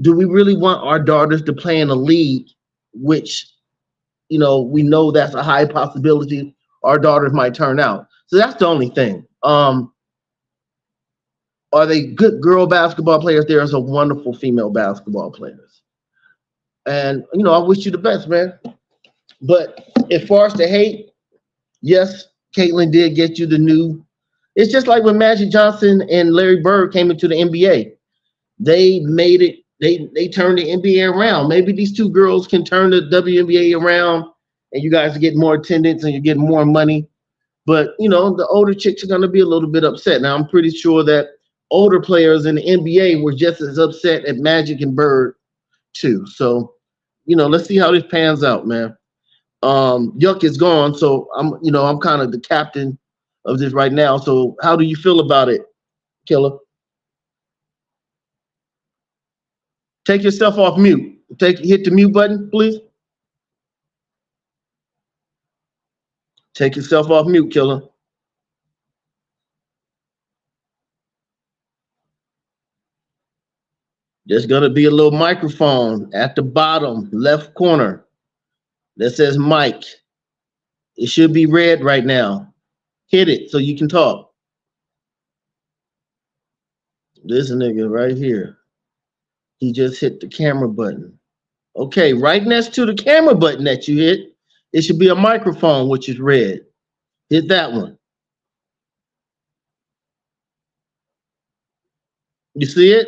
do we really want our daughters to play in a league, which, you know, we know that's a high possibility our daughters might turn out. So that's the only thing. Are they good girl basketball players? There are some wonderful female basketball players. And, you know, I wish you the best, man. But as far as the hate, yes, Caitlin did get you the new. It's just like when Magic Johnson and Larry Bird came into the NBA. They made it, they turned the NBA around. Maybe these two girls can turn the WNBA around and you guys get more attendance and you get more money. But, you know, the older chicks are going to be a little bit upset. Now, I'm pretty sure that older players in the NBA were just as upset at Magic and Bird, too. So, you know, let's see how this pans out, man. Yuck is gone, so I'm kind of the captain of this right now. So how do you feel about it, Killer? Take yourself off mute. Hit the mute button, please. Take yourself off mute, Killer. There's gonna be a little microphone at the bottom left corner that says mic. It should be red right now. Hit it so you can talk. This nigga right here. He just hit the camera button. Okay, right next to the camera button that you hit, it should be a microphone, which is red. Hit that one. You see it?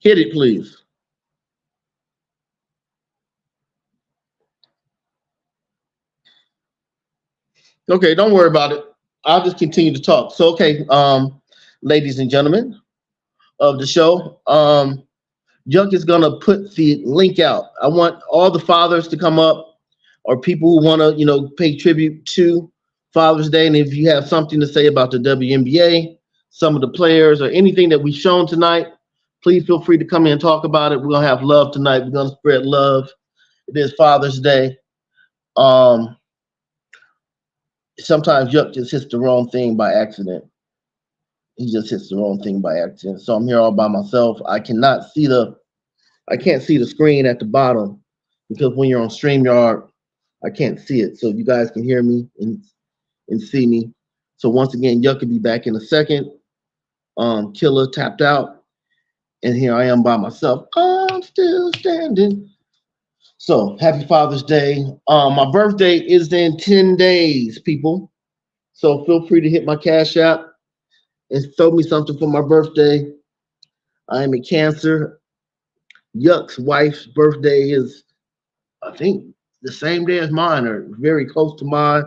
Hit it, please. Okay, don't worry about it. I'll just continue to talk. So, okay, ladies and gentlemen of the show, Yuck is gonna put the link out. I want all the fathers to come up, or people who want to, you know, pay tribute to Father's Day. And if you have something to say about the WNBA, some of the players, or anything that we've shown tonight, please feel free to come in and talk about it. We're gonna have love tonight. We're gonna spread love. It is Father's Day. Sometimes Yuck just hits the wrong thing by accident. He just hits the wrong thing by accident. So I'm here all by myself. I can't see the screen at the bottom, because when you're on StreamYard, I can't see it. So you guys can hear me and see me. So once again, Yuck will be back in a second. Killer tapped out, and here I am by myself. I'm still standing. So happy Father's Day. My birthday is in 10 days, people. So feel free to hit my Cash App and throw me something for my birthday. I am a Cancer. Yuck's wife's birthday is, I think, the same day as mine, or very close to mine.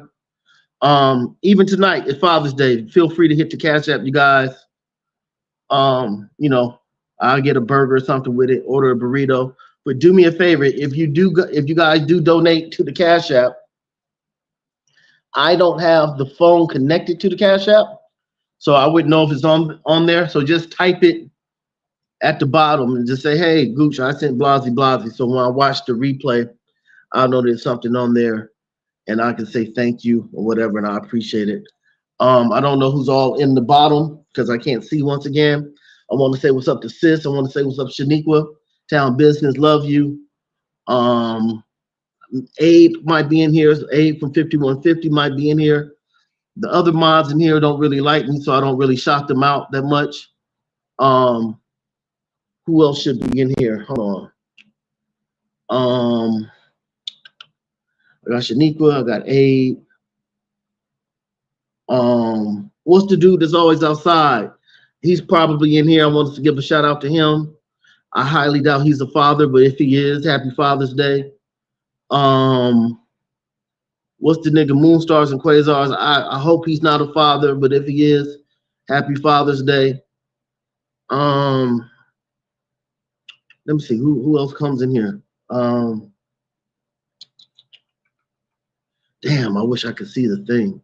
Even tonight is Father's Day. Feel free to hit the Cash App, you guys. You know, I'll get a burger or something with it, order a burrito. But do me a favor, if you guys do donate to the Cash App, I don't have the phone connected to the Cash App, so I wouldn't know if it's on there. So just type it at the bottom and just say, hey, Gooch, I sent Blasey Blasey. So when I watch the replay, I'll know there's something on there and I can say thank you or whatever, and I appreciate it. I don't know who's all in the bottom because I can't see once again. I want to say what's up to Sis. I want to say what's up, Shaniqua. Town Business, love you. Abe might be in here. Abe from 5150 might be in here. The other mods in here don't really like me, so I don't really shout them out that much. Who else should be in here? Hold on. I got Shaniqua, I got Abe. What's the dude that's always outside? He's probably in here. I want to give a shout out to him. I highly doubt he's a father, but if he is, happy Father's Day. What's the nigga Moonstars and Quasars? I hope he's not a father, but if he is, happy Father's Day. Let me see who else comes in here. Damn, I wish I could see the thing.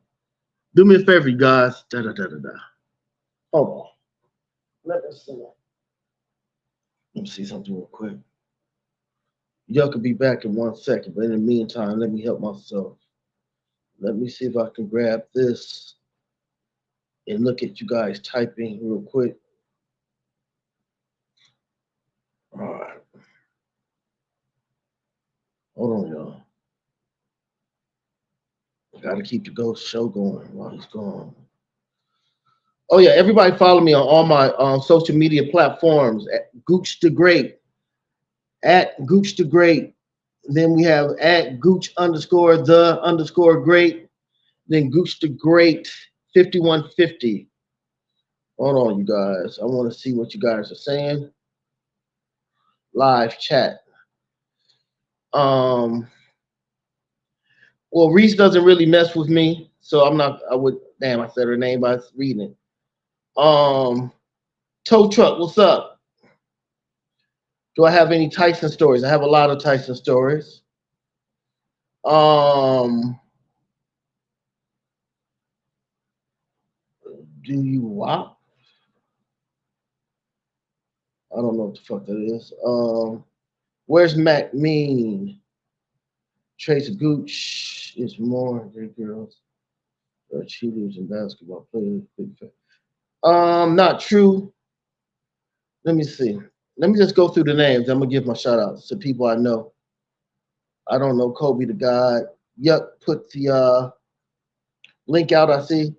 Do me a favor, you guys. Hold on. Let me see something real quick. Y'all could be back in 1 second, but in the meantime, let me help myself. Let me see if I can grab this and look at you guys typing real quick. All right. Hold on, y'all. I gotta keep the ghost show going while he's gone. Oh yeah, everybody follow me on all my social media platforms at Gooch the Great, at Gooch the Great. Then we have at Gooch_the_great. Then Gooch the Great 5150. Hold on, you guys. I want to see what you guys are saying. Live chat. Well, Reese doesn't really mess with me, so damn, I said her name by reading it. Tow Truck, what's up? Do I have any Tyson stories? I have a lot of Tyson stories. Do you WAP? I don't know what the fuck that is. Where's Mac Mean? Tracy Gooch is more great girls. Cheerleaders and basketball players. Not true. Let me see. Let me just go through the names. I'm gonna give my shout outs to people I know. I don't know Kobe the God. Yuck put the link out, I see.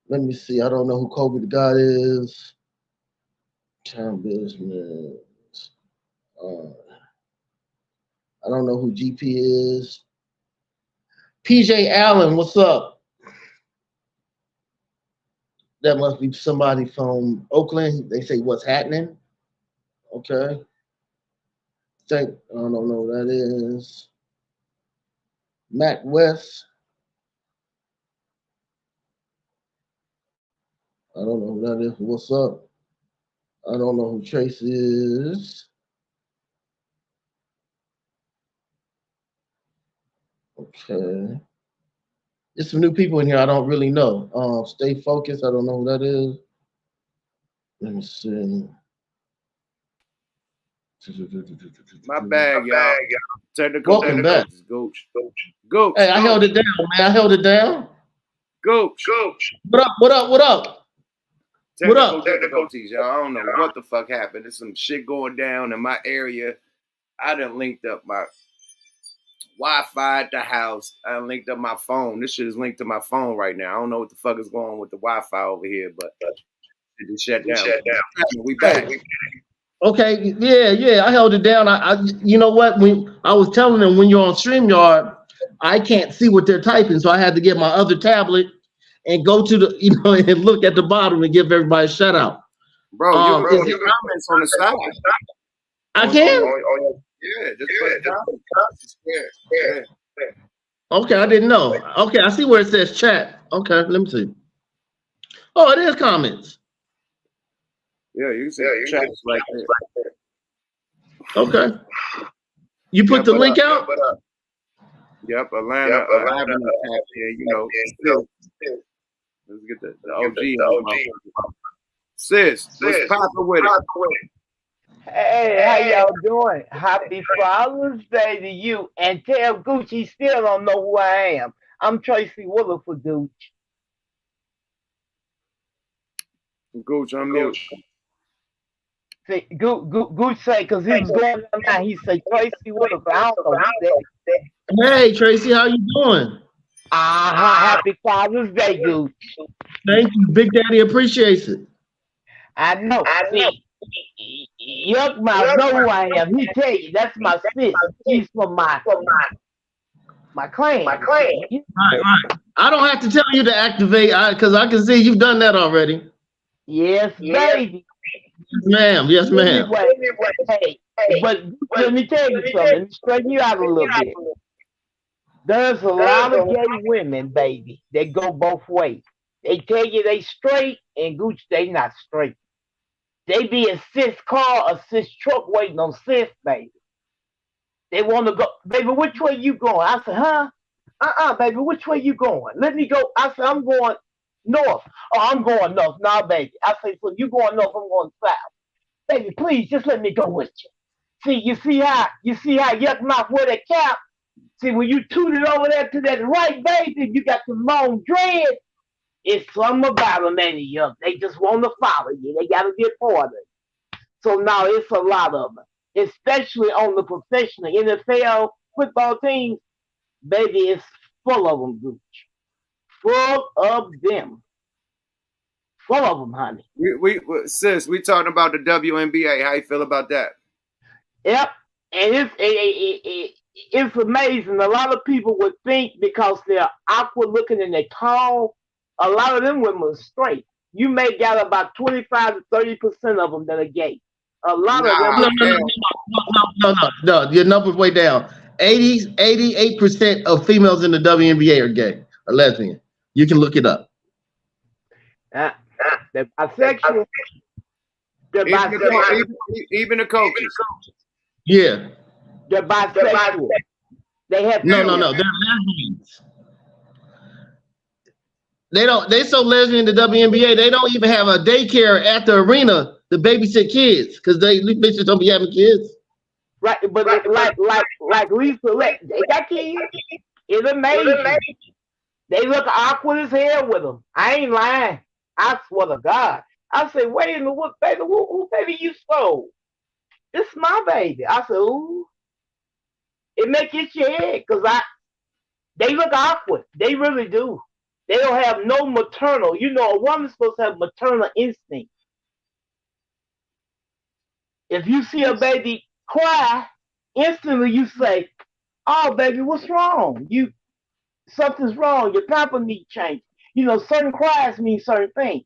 Let me see. I don't know who Kobe the God is. Town Business. I don't know who GP is. PJ Allen, what's up? That must be somebody from Oakland. They say, what's happening? Okay. I don't know who that is. Mac West. I don't know who that is. What's up? I don't know who Trace is. Okay. There's some new people in here I don't really know. Stay Focused. I don't know who that is. Let me see. My bad, y'all. Technical Welcome back. Gooch. Hey, I held it down, man. I held it down. Gooch. What up? Technical difficulties, y'all. I don't know what the fuck happened. There's some shit going down in my area. I done linked up my Wi-Fi at the house. I done linked up my phone. This shit is linked to my phone right now. I don't know what the fuck is going on with the Wi-Fi over here, but it just shut down. We back. Okay, yeah, I held it down. I you know what? When I was telling them when you're on StreamYard, I can't see what they're typing, so I had to get my other tablet and go to the, and look at the bottom and give everybody a shout out. Bro, you can put comments on the side. I can? Yeah, just put comments. Yeah. Okay, I didn't know. Okay, I see where it says chat. Okay, let me see. Oh, it is comments. Yeah, you can see chat right there. Okay. You put the link out? Yep, Atlanta tap here, still. Let's get the OG. Sis, what's poppin' with it? Hey, how y'all doing? Happy Father's Day to you. And tell Gooch he still don't know who I am. I'm Tracy Willer for Gooch. Gooch, I'm mute. See, Gooch say, because he was going on now, he said, Tracy Willis, I don't know who that. Hey, Tracy, how you doing? Happy Father's Day, Gooch. Thank you. Big Daddy appreciates it. I know. See, Yuck Mouth know who I am. He tell you, that's my sis. She's from my clan. Right. I don't have to tell you to activate, because I can see you've done that already. Yes, baby. Yes, ma'am. Yes, ma'am. Hey, but let me tell you something. Let me straighten you out a little bit. There's a lot of gay women, baby, that go both ways. They tell you they straight, and Gooch, they not straight. They be a cis car, a cis truck waiting on cis, baby. They want to go, baby, which way you going? I said, huh? Baby, which way you going? Let me go. I said, I'm going north. Oh, I'm going north. Nah, baby. I said, so you going north, I'm going south. Baby, please, just let me go with you. See, you see how Yuck Mouth wear that cap? See, when you toot it over there to that right, baby, you got the long dread. It's something about them, ain't it, Yuck? They just want to follow you. They got to get part of it. So now it's a lot of them, especially on the professional NFL football teams. Baby, it's full of them, Gooch. Full of them. Full of them, honey. Sis, we talking about the WNBA. How you feel about that? Yep, and it's amazing. A lot of people would think because they're awkward looking and they're tall, a lot of them women are straight. You may got about 25 to 30% of them that are gay. A lot of them. No. Your number's way down. 88% of females in the WNBA are gay or lesbian. You can look it up. They're bisexual. Even the coaches. Yeah. They're bisexual. They have no. They're lesbians. They so lesbian in the WNBA, they don't even have a daycare at the arena to babysit kids because these bitches don't be having kids. Right, but like Lisa, they got kids. It's amazing. They look awkward as hell with them. I ain't lying. I swear to God. I say, wait a minute, what baby? Who baby you stole? This is my baby. I said, ooh. It make you itch your head because they look awkward. They really do. They don't have no maternal. You know, a woman's supposed to have maternal instinct. If you see a baby cry, instantly you say, oh, baby, what's wrong? Something's wrong. Your pamper need change. You know, certain cries mean certain things.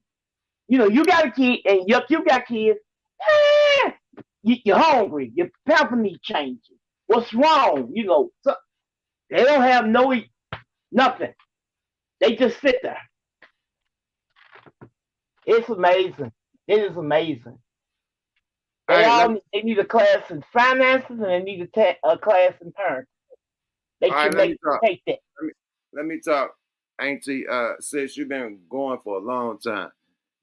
You know, you got a kid, and Yuck, you got kids. You're hungry. Your pamper need changing. What's wrong? You know, they don't have nothing. They just sit there. It's amazing. It is amazing. They need a class in finances and they need a class in parenting. They should take that. Let me talk. Auntie, sis, you've been going for a long time.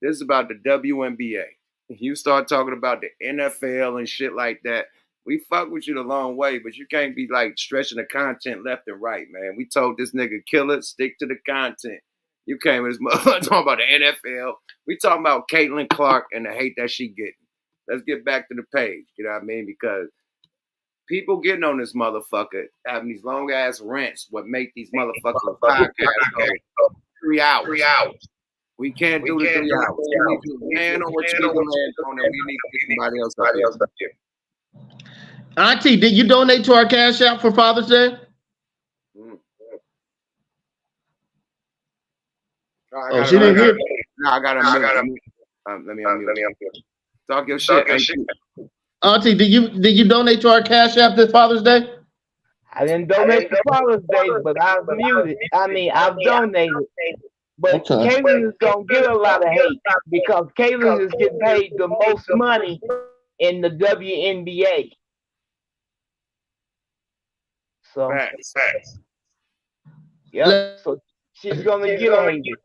This is about the WNBA. If you start talking about the NFL and shit like that, we fuck with you the long way, but you can't be like stretching the content left and right, man. We told this nigga, kill it, stick to the content. You came with this motherfucker talking about the NFL. We talking about Caitlin Clark and the hate that she getting. Let's get back to the page, you know what I mean? Because people getting on this motherfucker, having these long ass rants, what make these motherfuckers podcasts go 3 hours. 3 hours. We can't do the 3 hours. We need to land on what you need to land on, and we need to get somebody else up here. Auntie, did you donate to our Cash App for Father's Day? She didn't hear. No, I got a minute. Let me unmute. Talk your shit. Auntie, did you donate to our Cash App this Father's Day? I didn't donate to Father's Day, but I've muted. I've donated. But Caitlin is gonna get a lot of hate because Caitlin is getting paid the most money in the WNBA. So, yeah, so she's gonna get on you.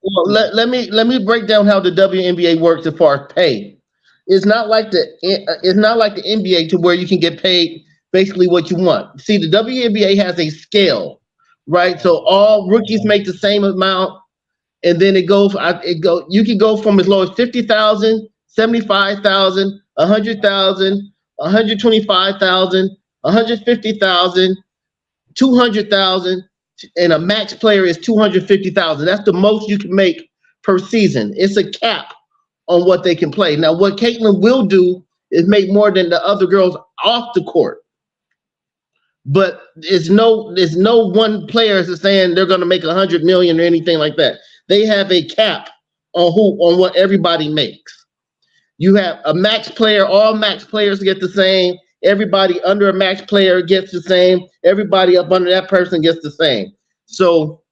Well, let me break down how the WNBA works as far as pay. It's not like the NBA to where you can get paid basically what you want. See, the WNBA has a scale, right? So all rookies make the same amount, and then you can go from as low as $50,000, $75,000, $100,000, $125,000, $150,000, $200,000, and a max player is $250,000. That's the most you can make per season. It's a cap on what they can play. Now, what Caitlin will do is make more than the other girls off the court. But there's no one player is saying they're going to make 100 million or anything like that. They have a cap on what everybody makes. You have a max player. All max players get the same. Everybody under a max player gets the same. Everybody up under that person gets the same. So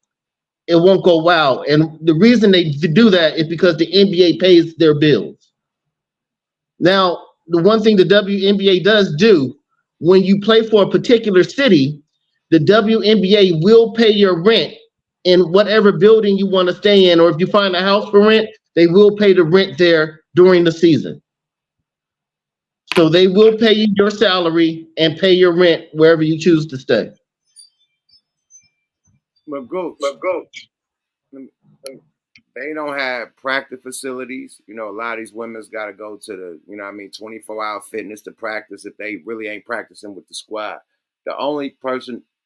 it won't go wild. And the reason they do that is because the NBA pays their bills. Now, the one thing the WNBA does do, when you play for a particular city, the WNBA will pay your rent in whatever building you want to stay in, or if you find a house for rent, they will pay the rent there during the season. So they will pay you your salary and pay your rent wherever you choose to stay. But go. They don't have practice facilities. You know, a lot of these women's got to go to the, 24-hour fitness to practice if they really ain't practicing with the squad. The only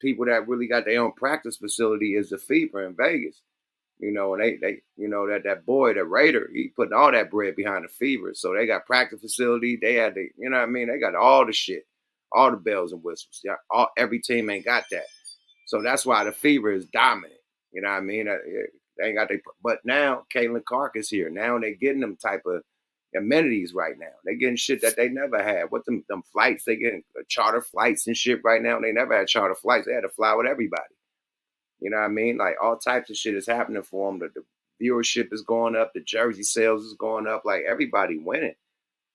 people that really got their own practice facility is the Fever in Vegas. You know, and they that boy, the Raider, he putting all that bread behind the Fever. So they got practice facility. They had they got all the shit, all the bells and whistles. Yeah, every team ain't got that. So that's why the Fever is dominant. You know what I mean? They ain't got but now Caitlin Clark is here. Now they're getting them type of amenities right now. They're getting shit that they never had. What them flights? They getting charter flights and shit right now. They never had charter flights. They had to fly with everybody. You know what I mean? Like all types of shit is happening for them. The viewership is going up. The jersey sales is going up. Like everybody winning.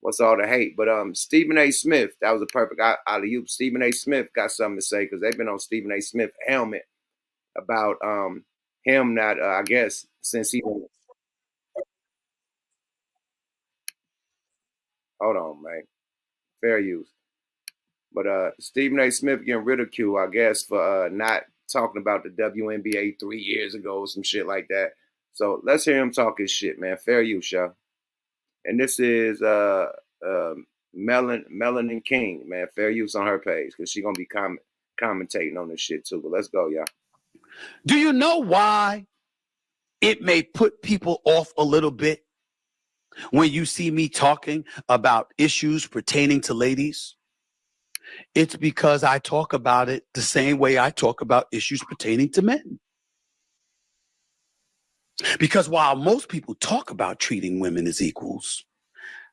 What's all the hate? But Stephen A. Smith, that was a perfect alley-oop. Stephen A. Smith got something to say because they've been on Stephen A. Smith helmet about him not, I guess, since he. Hold on, man. Fair use. But Stephen A. Smith getting ridiculed, I guess, for not talking about the WNBA 3 years ago or some shit like that. So let's hear him talk his shit, man. Fair use, y'all. And this is Melanin King, man. Fair use on her page because she's going to be commentating on this shit too. But let's go, y'all. Do you know why it may put people off a little bit when you see me talking about issues pertaining to ladies? It's because I talk about it the same way I talk about issues pertaining to men. Because while most people talk about treating women as equals,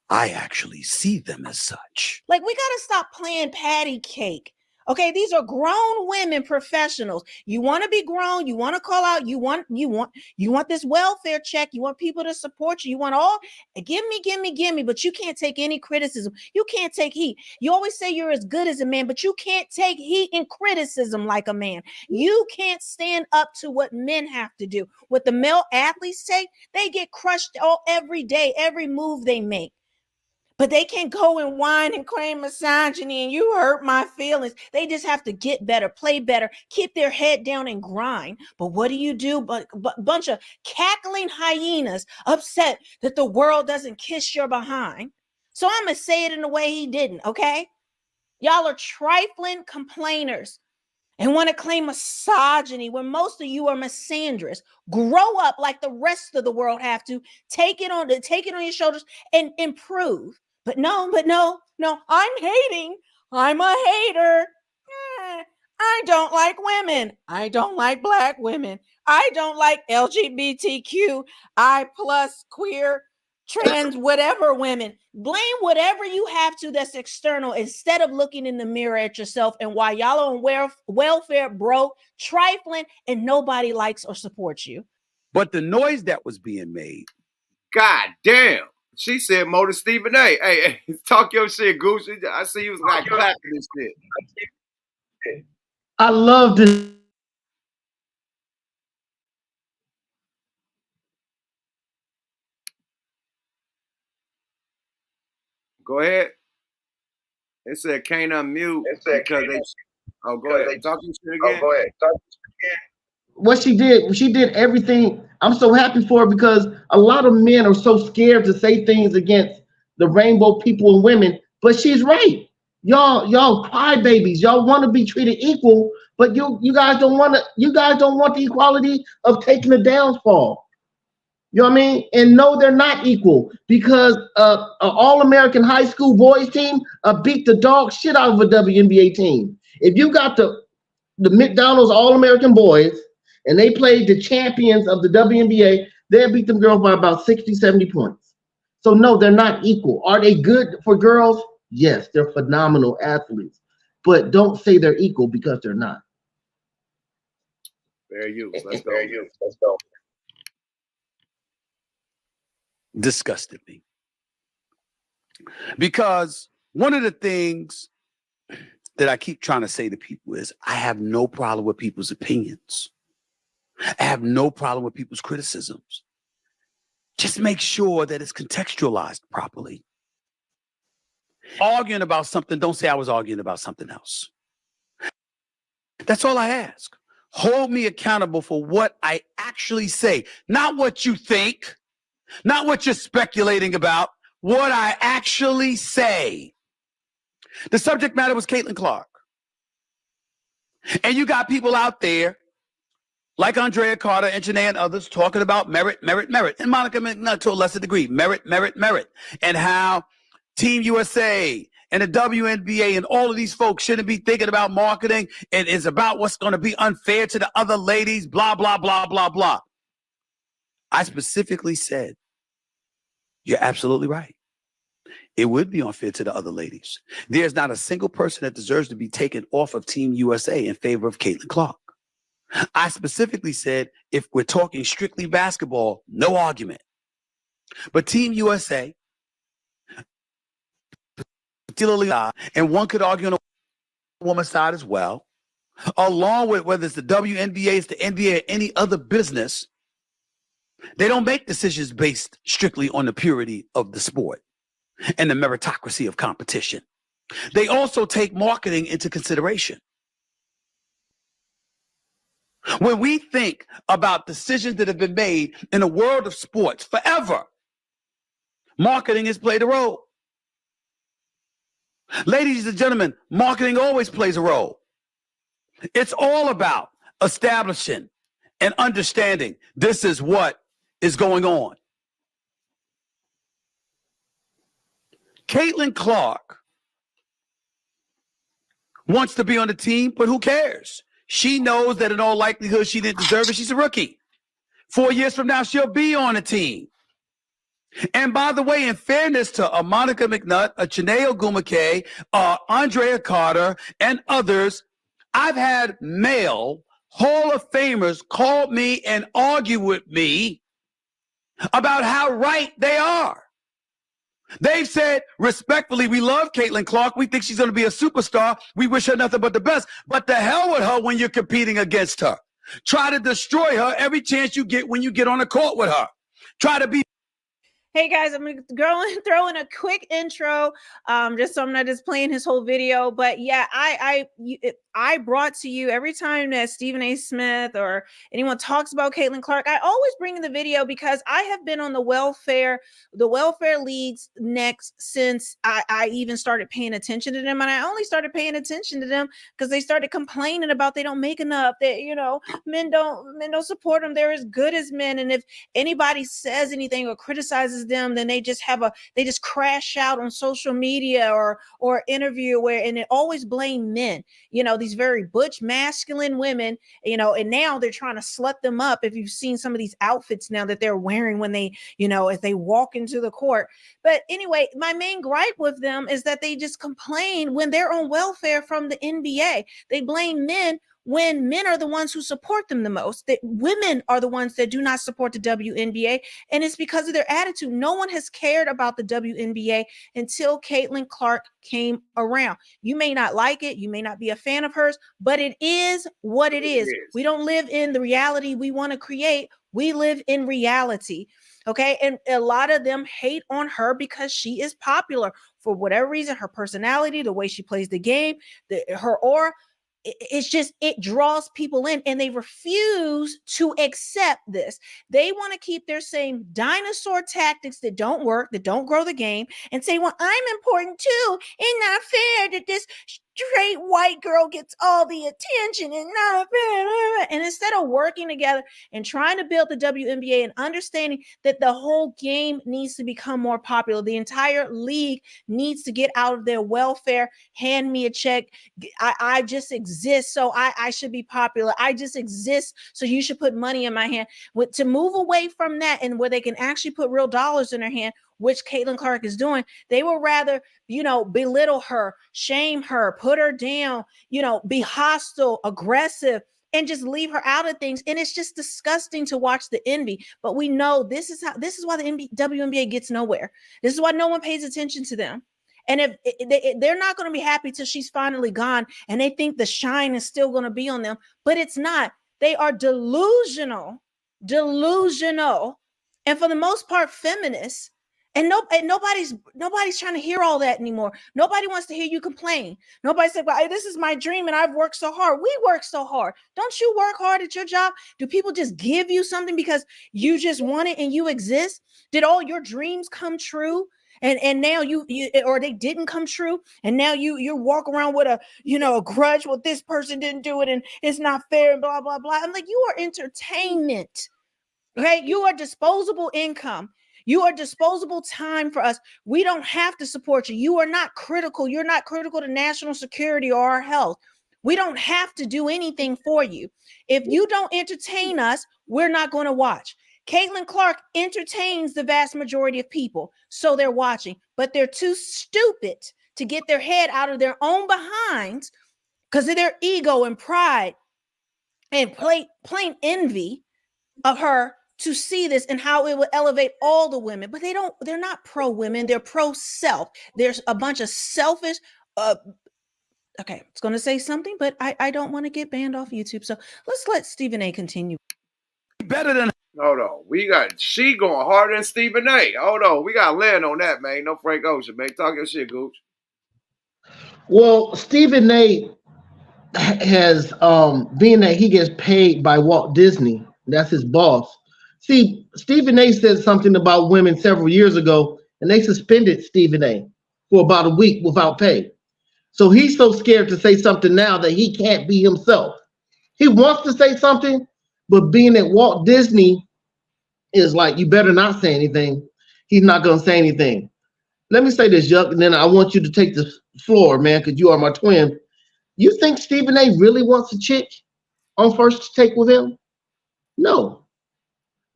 I actually see them as such. Like, we got to stop playing patty cake. Okay, these are grown women professionals. You want to be grown, you want to call out, you want this welfare check, you want people to support you, you want all, give me, but you can't take any criticism. You can't take heat. You always say you're as good as a man, but you can't take heat and criticism like a man. You can't stand up to what men have to do. What the male athletes take, they get crushed every day, every move they make. But they can't go and whine and claim misogyny and you hurt my feelings. They just have to get better, play better, keep their head down and grind. But what do? But bunch of cackling hyenas upset that the world doesn't kiss your behind. So I'm going to say it in a way he didn't, okay? Y'all are trifling complainers and want to claim misogyny when most of you are misandrous. Grow up like the rest of the world have to. Take it on your shoulders and improve. But no, I'm hating. I'm a hater. I don't like women. I don't like Black women. I don't like LGBTQI plus queer, trans, whatever women. Blame whatever you have to that's external instead of looking in the mirror at yourself and why y'all are on welfare, broke, trifling, and nobody likes or supports you. But the noise that was being made. God damn. She said more to Stephen A. Hey, talk your shit, Goose. I see you was like clapping this shit. I love this. Go ahead. It said can't unmute. Because they. Oh, go ahead. Talk your shit again. Go ahead. What she did everything. I'm so happy for her because a lot of men are so scared to say things against the rainbow people and women, but she's right. Y'all crybabies. Y'all want to be treated equal, but you guys don't want to. You guys don't want the equality of taking the downfall. You know what I mean? And no, they're not equal because an all-American high school boys team beat the dog shit out of a WNBA team. If you got the McDonald's all-American boys and they played the champions of the WNBA, they'll beat them girls by about 60, 70 points. So no, they're not equal. Are they good for girls? Yes, they're phenomenal athletes. But don't say they're equal because they're not. Fair use. Let's go. Let's go. Disgusted me. Because one of the things that I keep trying to say to people is I have no problem with people's opinions. I have no problem with people's criticisms. Just make sure that it's contextualized properly. Arguing about something, don't say I was arguing about something else. That's all I ask. Hold me accountable for what I actually say, not what you think. Not what you're speculating about, what I actually say. The subject matter was Caitlin Clark. And you got people out there like Andrea Carter and Janae and others talking about merit. And Monica McNutt to a lesser degree, merit. And how Team USA and the WNBA and all of these folks shouldn't be thinking about marketing and is about what's going to be unfair to the other ladies, blah, blah, blah, blah, blah. I specifically said, you're absolutely right. It would be unfair to the other ladies. There's not a single person that deserves to be taken off of Team USA in favor of Caitlin Clark. I specifically said, if we're talking strictly basketball, no argument. But Team USA, particularly, and one could argue on the woman's side as well, along with whether it's the WNBA, it's the NBA, or any other business, they don't make decisions based strictly on the purity of the sport and the meritocracy of competition. They also take marketing into consideration. When we think about decisions that have been made in the world of sports forever, marketing has played a role. Ladies and gentlemen, marketing always plays a role. It's all about establishing and understanding this is what is going on. Caitlin Clark wants to be on the team, but who cares? She knows that in all likelihood she didn't deserve it. She's a rookie. 4 years from now, she'll be on a team. And by the way, in fairness to Monica McNutt, Chiney Ogwumike, Andrea Carter, and others, I've had male Hall of Famers call me and argue with me about how right they are. They've said, respectfully, we love Caitlin Clark. We think she's going to be a superstar. We wish her nothing but the best. But the hell with her when you're competing against her. Try to destroy her every chance you get when you get on the court with her. Try to be. Hey guys, I'm gonna throw in a quick intro, just so I'm not just playing his whole video. But yeah, I brought to you every time that Stephen A. Smith or anyone talks about Caitlin Clark, I always bring in the video because I have been on the welfare leagues next since I even started paying attention to them, and I only started paying attention to them because they started complaining about they don't make enough, that men don't support them. They're as good as men, and if anybody says anything or criticizes them, then they just crash out on social media or interview and they always blame men, these very butch masculine women, and now they're trying to slut them up. If you've seen some of these outfits now that they're wearing when they, if they walk into the court. But anyway, my main gripe with them is that they just complain when they're on welfare from the NBA. They blame men when men are the ones who support them the most. That women are the ones that do not support the WNBA, and it's because of their attitude. No one has cared about the WNBA until Caitlin Clark came around. You may not like it, you may not be a fan of hers, but it is what it is. We don't live in the reality we want to create. We live in reality. Okay. And a lot of them hate on her because she is popular for whatever reason, her personality, the way she plays the game, her aura. it's just, it draws people in, and they refuse to accept this. They want to keep their same dinosaur tactics that don't work, that don't grow the game, and say, well, I'm important too. It's not fair that this straight white girl gets all the attention, and not fair. And instead of working together and trying to build the WNBA and understanding that the whole game needs to become more popular, the entire league needs to get out of their welfare, hand me a check, I just exist, so I should be popular, I just exist, so you should put money in my hand. To move away from that, and where they can actually put real dollars in their hand, which Caitlin Clark is doing, they will rather, belittle her, shame her, put her down, be hostile, aggressive, and just leave her out of things. And it's just disgusting to watch the envy. But we know this is why the WNBA gets nowhere. This is why no one pays attention to them. And if they're not going to be happy till she's finally gone, and they think the shine is still going to be on them, but it's not. They are delusional, and for the most part, feminists. And nobody's trying to hear all that anymore. Nobody wants to hear you complain. Nobody said, well, this is my dream and I've worked so hard. We work so hard. Don't you work hard at your job? Do people just give you something because you just want it and you exist? Did all your dreams come true? And now you or they didn't come true, and now you walk around with a grudge. Well, this person didn't do it, and it's not fair, and blah blah blah. I'm like, you are entertainment, okay? You are disposable income. You are disposable time for us. We don't have to support you. You are not critical. You're not critical to national security or our health. We don't have to do anything for you. If you don't entertain us, we're not going to watch. Caitlin Clark entertains the vast majority of people, so they're watching, but they're too stupid to get their head out of their own behinds because of their ego and pride and plain envy of her to see this and how it would elevate all the women. But they're not pro women, they're pro self. There's a bunch of selfish, okay, it's going to say something, but I don't want to get banned off YouTube. So let's let Stephen A continue. Better than. Hold on. She going harder than Stephen A. Hold on. We got to land on that, man. No Frank Ocean, man. Talk your shit, Gooch. Well, Stephen A has, being that he gets paid by Walt Disney, that's his boss. See, Stephen A said something about women several years ago, and they suspended Stephen A for about a week without pay. So he's so scared to say something now that he can't be himself. He wants to say something, but being at Walt Disney is like, you better not say anything. He's not going to say anything. Let me say this, Yuck, and then I want you to take the floor, man, because you are my twin. You think Stephen A really wants a chick on First Take with him? No.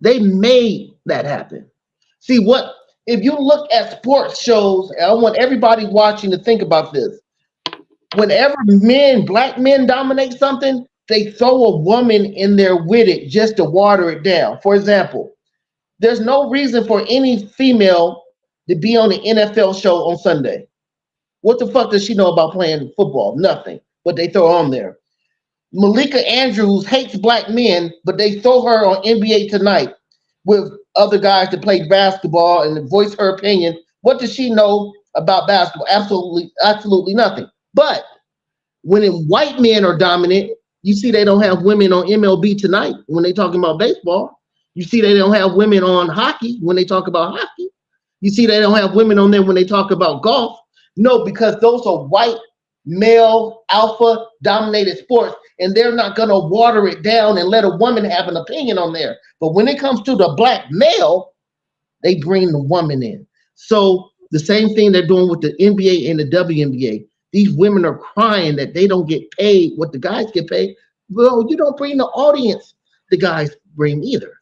They made that happen. See, if you look at sports shows, and I want everybody watching to think about this. Whenever black men dominate something, they throw a woman in there with it just to water it down. For example, there's no reason for any female to be on an NFL show on Sunday. What the fuck does she know about playing football? Nothing, but they throw her on there. Malika Andrews hates black men, but they throw her on NBA Tonight with other guys that play basketball and voice her opinion. What does she know about basketball? Absolutely nothing. But when white men are dominant, you see they don't have women on MLB Tonight when they talking about baseball. You see they don't have women on hockey when they talk about hockey. You see they don't have women on there when they talk about golf. No, because those are white, male, alpha dominated sports, and they're not going to water it down and let a woman have an opinion on there. But when it comes to the black male, they bring the woman in. So the same thing they're doing with the NBA and the WNBA. These women are crying that they don't get paid what the guys get paid. Well, you don't bring the audience the guys bring either.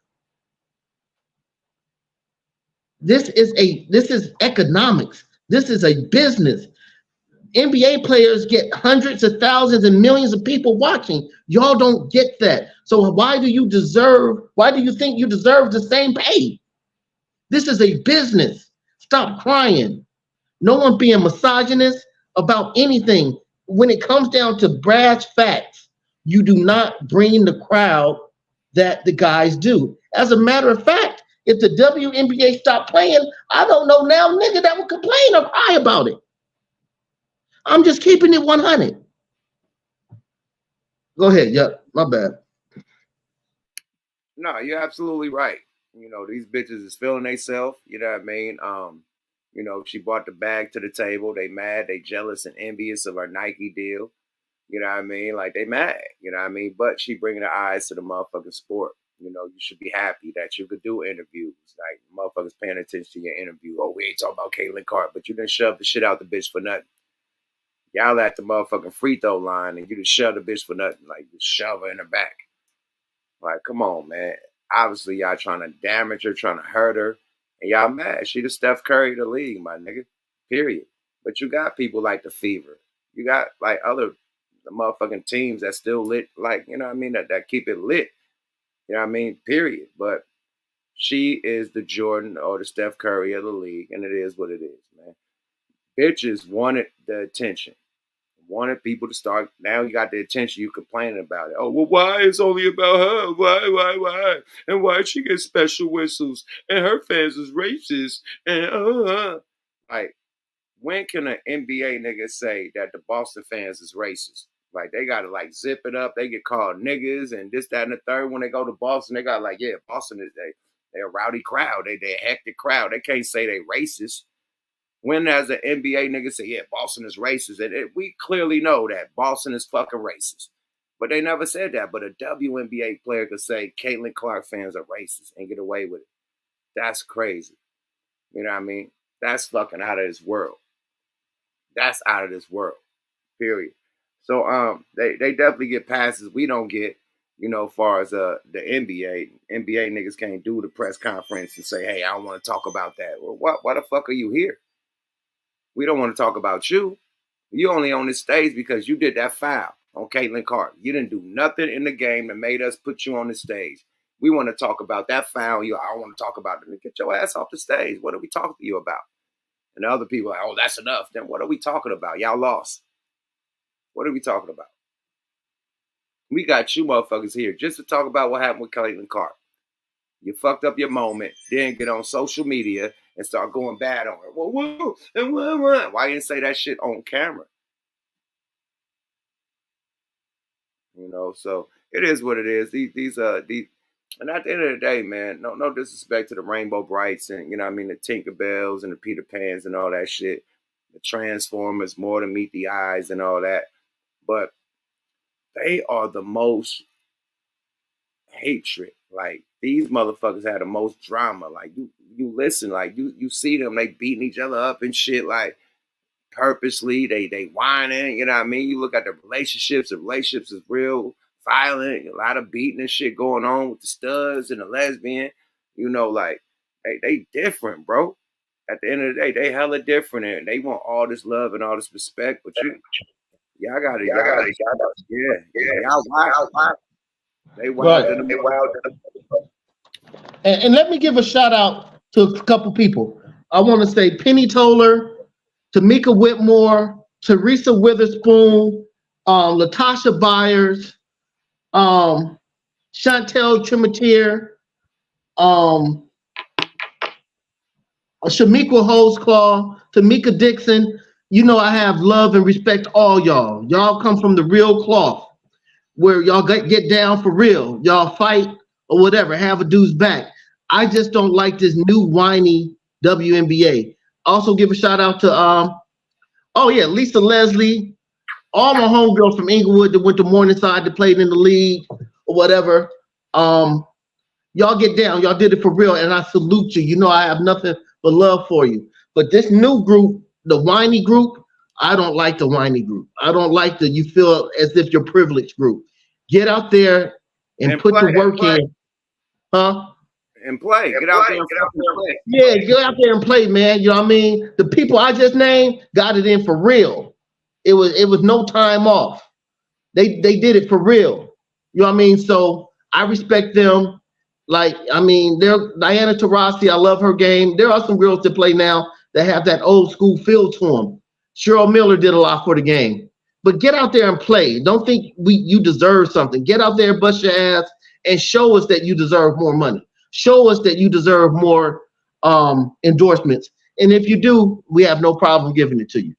This is economics. This is a business. NBA players get hundreds of thousands and millions of people watching. Y'all don't get that. So why do you think you deserve the same pay? This is a business. Stop crying. No one being misogynist about anything. When it comes down to brass facts, you do not bring the crowd that the guys do. As a matter of fact, if the WNBA stopped playing, I don't know now nigga that would complain or cry about it. I'm just keeping it 100. Go ahead. Yep, my bad. No, you're absolutely right. You know, these bitches is feeling themselves. You know what I mean? You know, she brought the bag to the table. They mad, they jealous and envious of her Nike deal. You know what I mean? Like they mad. You know what I mean? But she bringing her eyes to the motherfucking sport. You know, you should be happy that you could do interviews. Like motherfuckers paying attention to your interview. Oh, we ain't talking about Caitlin Clark, but you done shoved the shit out the bitch for nothing. Y'all at the motherfucking free throw line and you just shove the bitch for nothing. Like just shove her in the back. Like, come on, man. Obviously, y'all trying to damage her, trying to hurt her. And y'all mad. She the Steph Curry of the league, my nigga. Period. But you got people like the Fever. You got like other the motherfucking teams that still lit, like, you know what I mean, that keep it lit. You know what I mean? Period. But she is the Jordan or the Steph Curry of the league, and it is what it is, man. Bitches wanted the attention. Wanted people to start. Now you got the attention. You complaining about it. Oh, well, why it's only about her? Why? And why she get special whistles? And her fans is racist. And like, when can an NBA nigga say that the Boston fans is racist? Like they gotta like zip it up. They get called niggas and this, that, and the third. When they go to Boston, they got like, yeah, Boston is they a rowdy crowd. They a hectic crowd. They can't say they racist. When as an NBA nigga say, yeah, Boston is racist, and we clearly know that Boston is fucking racist. But they never said that. But a WNBA player could say Caitlin Clark fans are racist and get away with it. That's crazy. You know what I mean? That's fucking out of this world. That's out of this world. Period. So they definitely get passes we don't get, you know, as far as the NBA. NBA niggas can't do the press conference and say, hey, I don't want to talk about that. Well, why the fuck are you here? We don't want to talk about you. You only on this stage because you did that foul on Caitlin Clark. You didn't do nothing in the game that made us put you on the stage. We want to talk about that foul. I don't want to talk about it. Get your ass off the stage. What are we talking to you about? And the other people are like, oh, that's enough. Then what are we talking about? Y'all lost. What are we talking about? We got you motherfuckers here just to talk about what happened with Caitlin Clark. You fucked up your moment, then get on social media and start going bad on her. Whoa, and what? Why you didn't say that shit on camera? You know, so it is what it is. These and at the end of the day, man, no disrespect to the Rainbow Brights and, you know what I mean, the Tinkerbells and the Peter Pans and all that shit. The Transformers, more to meet the eyes and all that. But they are the most hatred. Like, these motherfuckers had the most drama. Like, you listen, like, you see them, they beating each other up and shit, like, purposely. They whining, you know what I mean? You look at the relationships is real violent, a lot of beating and shit going on with the studs and the lesbian. You know, like, they different, bro. At the end of the day, they hella different, and they want all this love and all this respect, but y'all got it. Y'all wild. They wild. Right. They wild. And let me give a shout out to a couple people. I want to say Penny Toller, Tamika Whitmore, Teresa Witherspoon, Latasha Byers, Chantel Tremitiere, Shamiqua Holesclaw, Tamika Dixon. You know I have love and respect all y'all. Y'all come from the real cloth where y'all get down for real. Y'all fight or whatever, have a dude's back. I just don't like this new whiny WNBA. Also give a shout out to Lisa Leslie, all my homegirls from Inglewood that went to Morningside that played in the league or whatever. Y'all get down. Y'all did it for real, and I salute you. You know I have nothing but love for you. But this new group, the whiny group, I don't like the whiny group. I don't like the you feel as if you're privileged group. Get out there and put the work in. Huh? And play. Get out there and play. Yeah, get out there and play, man. You know what I mean? The people I just named got it in for real. It was no time off. They did it for real. You know what I mean? So I respect them. Like, I mean, Diana Taurasi, I love her game. There are some girls that play now that have that old school feel to them. Cheryl Miller did a lot for the game. But get out there and play. Don't think you deserve something. Get out there, bust your ass, and show us that you deserve more money. Show us that you deserve more endorsements. And if you do, we have no problem giving it to you.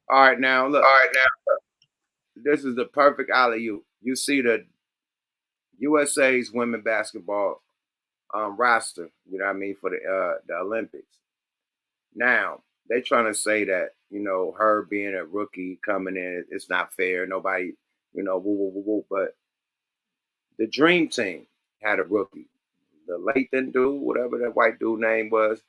All right, now, look. this is the perfect alley-oop. You see the USA's women basketball roster, you know what I mean, for the Olympics. Now, they trying to say that, you know, her being a rookie coming in, it's not fair. Nobody, you know, woo, woo, woo, woo. But the Dream Team had a rookie. The Lathan dude, whatever that white dude name was,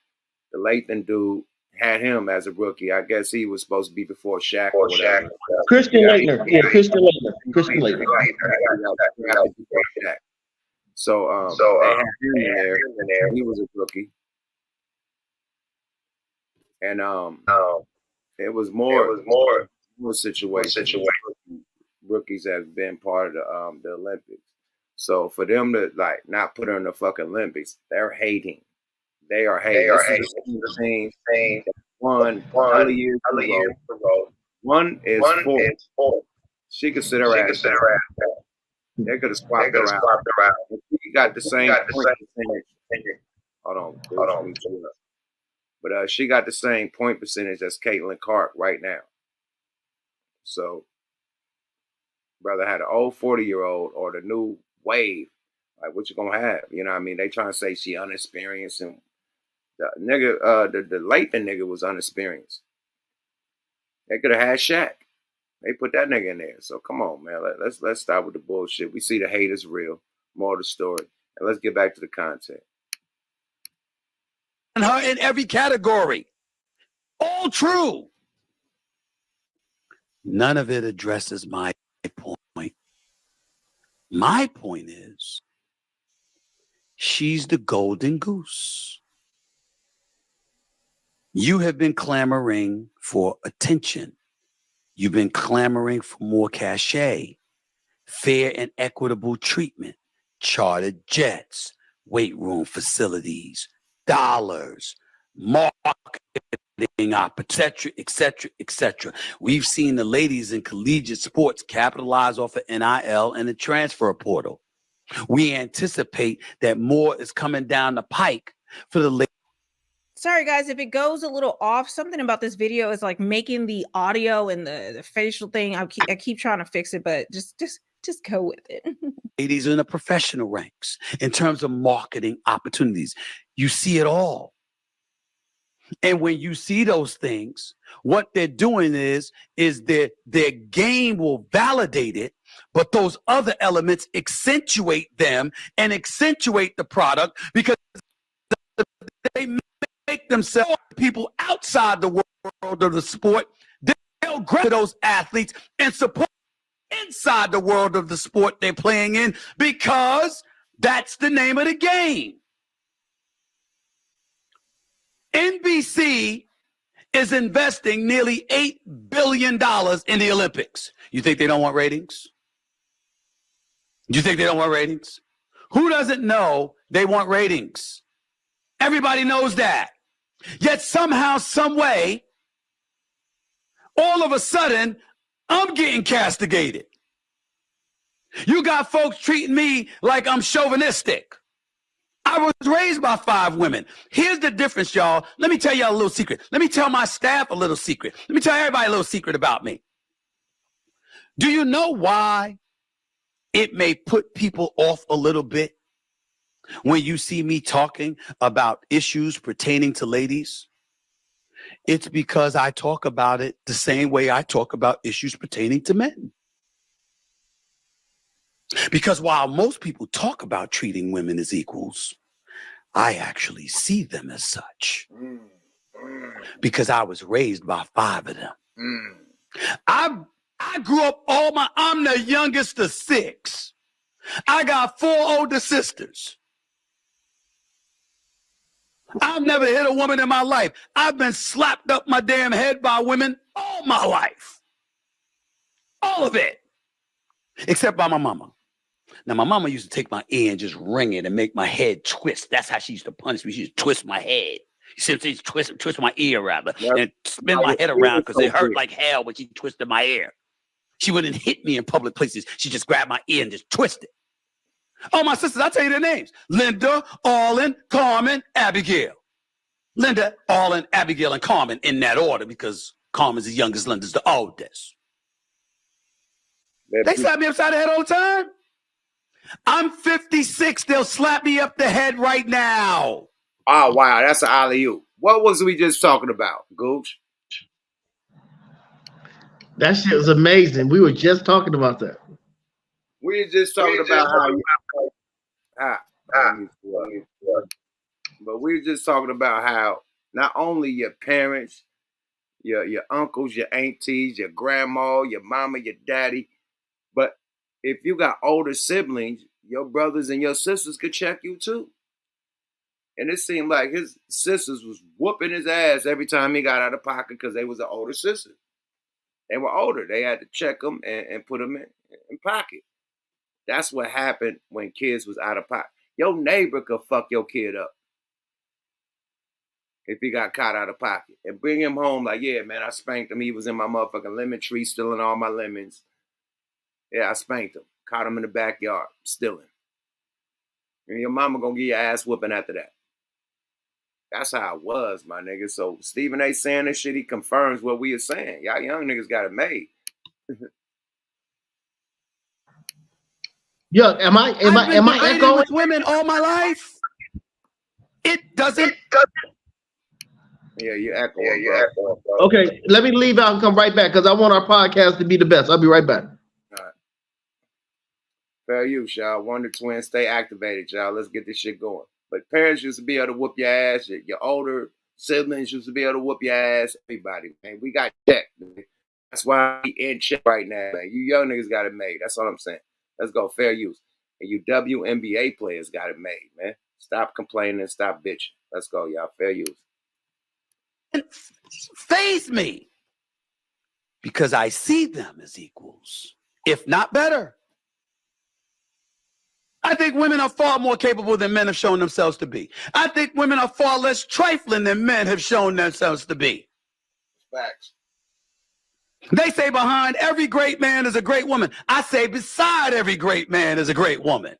the Lathan dude had him as a rookie. I guess he was supposed to be before Shaq or whatever. Christian Laettner. Yeah, Christian Laettner. Christian Laettner. So they had him in there. He was a rookie. And it was more situations. Rookies have been part of the Olympics. So for them to like not put her in the fucking Olympics, they're hating. They are hating. This is the same one hella years ago. One is four. She could sit her ass down. They could have swapped her out. She got the same point percentage. Hold on. But she got the same point percentage as Caitlin Clark right now. So, brother had an old 40-year-old or the new wave. Like, what you gonna have? You know what I mean? They trying to say she unexperienced, and the nigga, the Lathan nigga was unexperienced. They could have had Shaq. They put that nigga in there. So come on, man. Let's stop with the bullshit. We see the hate is real. More of the story. And let's get back to the content. And her in every category. All true. None of it addresses my point. My point is, she's the golden goose. You have been clamoring for attention. You've been clamoring for more cachet, fair and equitable treatment, chartered jets, weight room facilities, dollars, marketing, etc. We've seen the ladies in collegiate sports capitalize off of NIL and the transfer portal. We anticipate that more is coming down the pike for the ladies. Sorry, guys, if it goes a little off, something about this video is like making the audio and the facial thing. I keep trying to fix it, but just go with it. Ladies in the professional ranks, in terms of marketing opportunities, you see it all. And when you see those things, what they're doing is their game will validate it, but those other elements accentuate them and accentuate the product because they make themselves people outside the world of the sport. They'll grab those athletes and support inside the world of the sport they're playing in because that's the name of the game. NBC is investing nearly $8 billion in the Olympics. You think they don't want ratings? You think they don't want ratings? Who doesn't know they want ratings? Everybody knows that. Yet somehow, some way, all of a sudden, I'm getting castigated. You got folks treating me like I'm chauvinistic. I was raised by 5 women. Here's the difference, y'all. Let me tell y'all a little secret. Let me tell my staff a little secret. Let me tell everybody a little secret about me. Do you know why it may put people off a little bit when you see me talking about issues pertaining to ladies? It's because I talk about it the same way I talk about issues pertaining to men. Because while most people talk about treating women as equals, I actually see them as such. Because I was raised by 5 of them. I grew up I'm the youngest of 6. I got 4 older sisters. I've never hit a woman in my life. I've been slapped up my damn head by women all my life. All of it. Except by my mama. Now, my mama used to take my ear and just ring it and make my head twist. That's how she used to punish me. She used to twist my head. She used to twist my ear rather, and spin my head around because it hurt like hell when she twisted my ear. She wouldn't hit me in public places. She just grabbed my ear and just twisted. Oh, my sisters, I'll tell you their names. Linda, Arlen, Carmen, Abigail. Linda, Arlen, Abigail, and Carmen in that order because Carmen's the youngest, Linda's the oldest. They slap me upside the head all the time. I'm 56. They'll slap me up the head right now. Oh, wow. That's an alley-oop. What was we just talking about, Gooch? That shit was amazing. We were just talking about that. We were just talking about but we were just talking about how not only your parents, your uncles, your aunties, your grandma, your mama, your daddy, but if you got older siblings, your brothers and your sisters could check you too. And it seemed like his sisters was whooping his ass every time he got out of pocket because they was an older sister. They were older. They had to check him and put him in pocket. That's what happened when kids was out of pocket. Your neighbor could fuck your kid up if he got caught out of pocket. And bring him home like, yeah, man, I spanked him. He was in my motherfucking lemon tree stealing all my lemons. Yeah, I spanked him. Caught him in the backyard stealing. And your mama gonna get your ass whooping after that. That's how it was, my nigga. So Stephen A. saying this shit, he confirms what we are saying. Y'all young niggas got it made. Yo, am I echoing with women all my life? It doesn't. Yeah, you're echoing. Bro. Okay, let me leave out and come right back because I want our podcast to be the best. I'll be right back. All right. Fair use, y'all. Wonder Twins, stay activated, y'all. Let's get this shit going. But parents used to be able to whoop your ass. Your older siblings used to be able to whoop your ass. Everybody, man. We got checked, man. That's why we in check right now, man. You young niggas got it made. That's all I'm saying. Let's go. Fair use. And you WNBA players got it made, man. Stop complaining. Stop bitching. Let's go, y'all. Fair use. Faze me. Because I see them as equals, if not better. I think women are far more capable than men have shown themselves to be. I think women are far less trifling than men have shown themselves to be. Facts. They say behind every great man is a great woman. I say beside every great man is a great woman.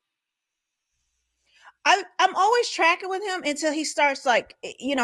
I'm always tracking with him until he starts like,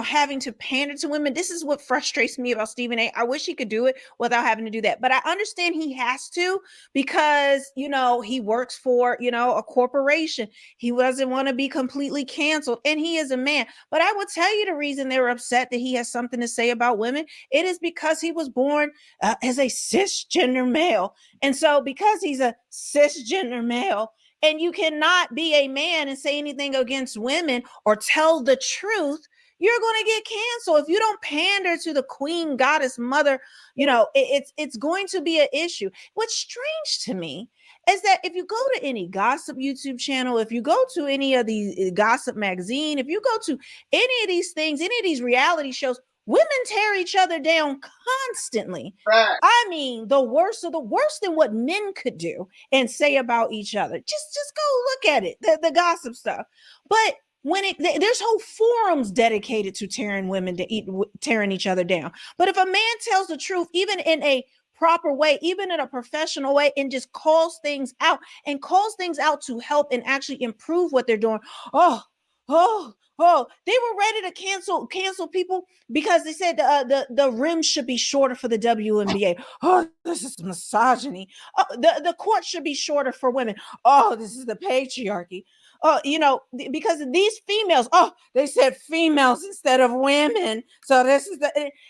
having to pander to women. This is what frustrates me about Stephen A. I wish he could do it without having to do that. But I understand he has to because, he works for, a corporation. He doesn't want to be completely canceled. And he is a man. But I will tell you the reason they were upset that he has something to say about women. It is because he was born as a cisgender male. And so because he's a cisgender male, and you cannot be a man and say anything against women or tell the truth, you're going to get canceled. If you don't pander to the queen, goddess, mother, it's going to be an issue. What's strange to me is that if you go to any gossip YouTube channel, if you go to any of the gossip magazine, if you go to any of these things, any of these reality shows, women tear each other down constantly. Right. I mean, the worst of the worst than what men could do and say about each other. Just go look at it, the gossip stuff. But when there's whole forums dedicated to tearing each other down. But if a man tells the truth, even in a proper way, even in a professional way, and just calls things out to help and actually improve what they're doing. They were ready to cancel people because they said the rim should be shorter for the WNBA. Oh, this is misogyny. The court should be shorter for women. Oh, this is the patriarchy. Because these females, they said females instead of women. So this is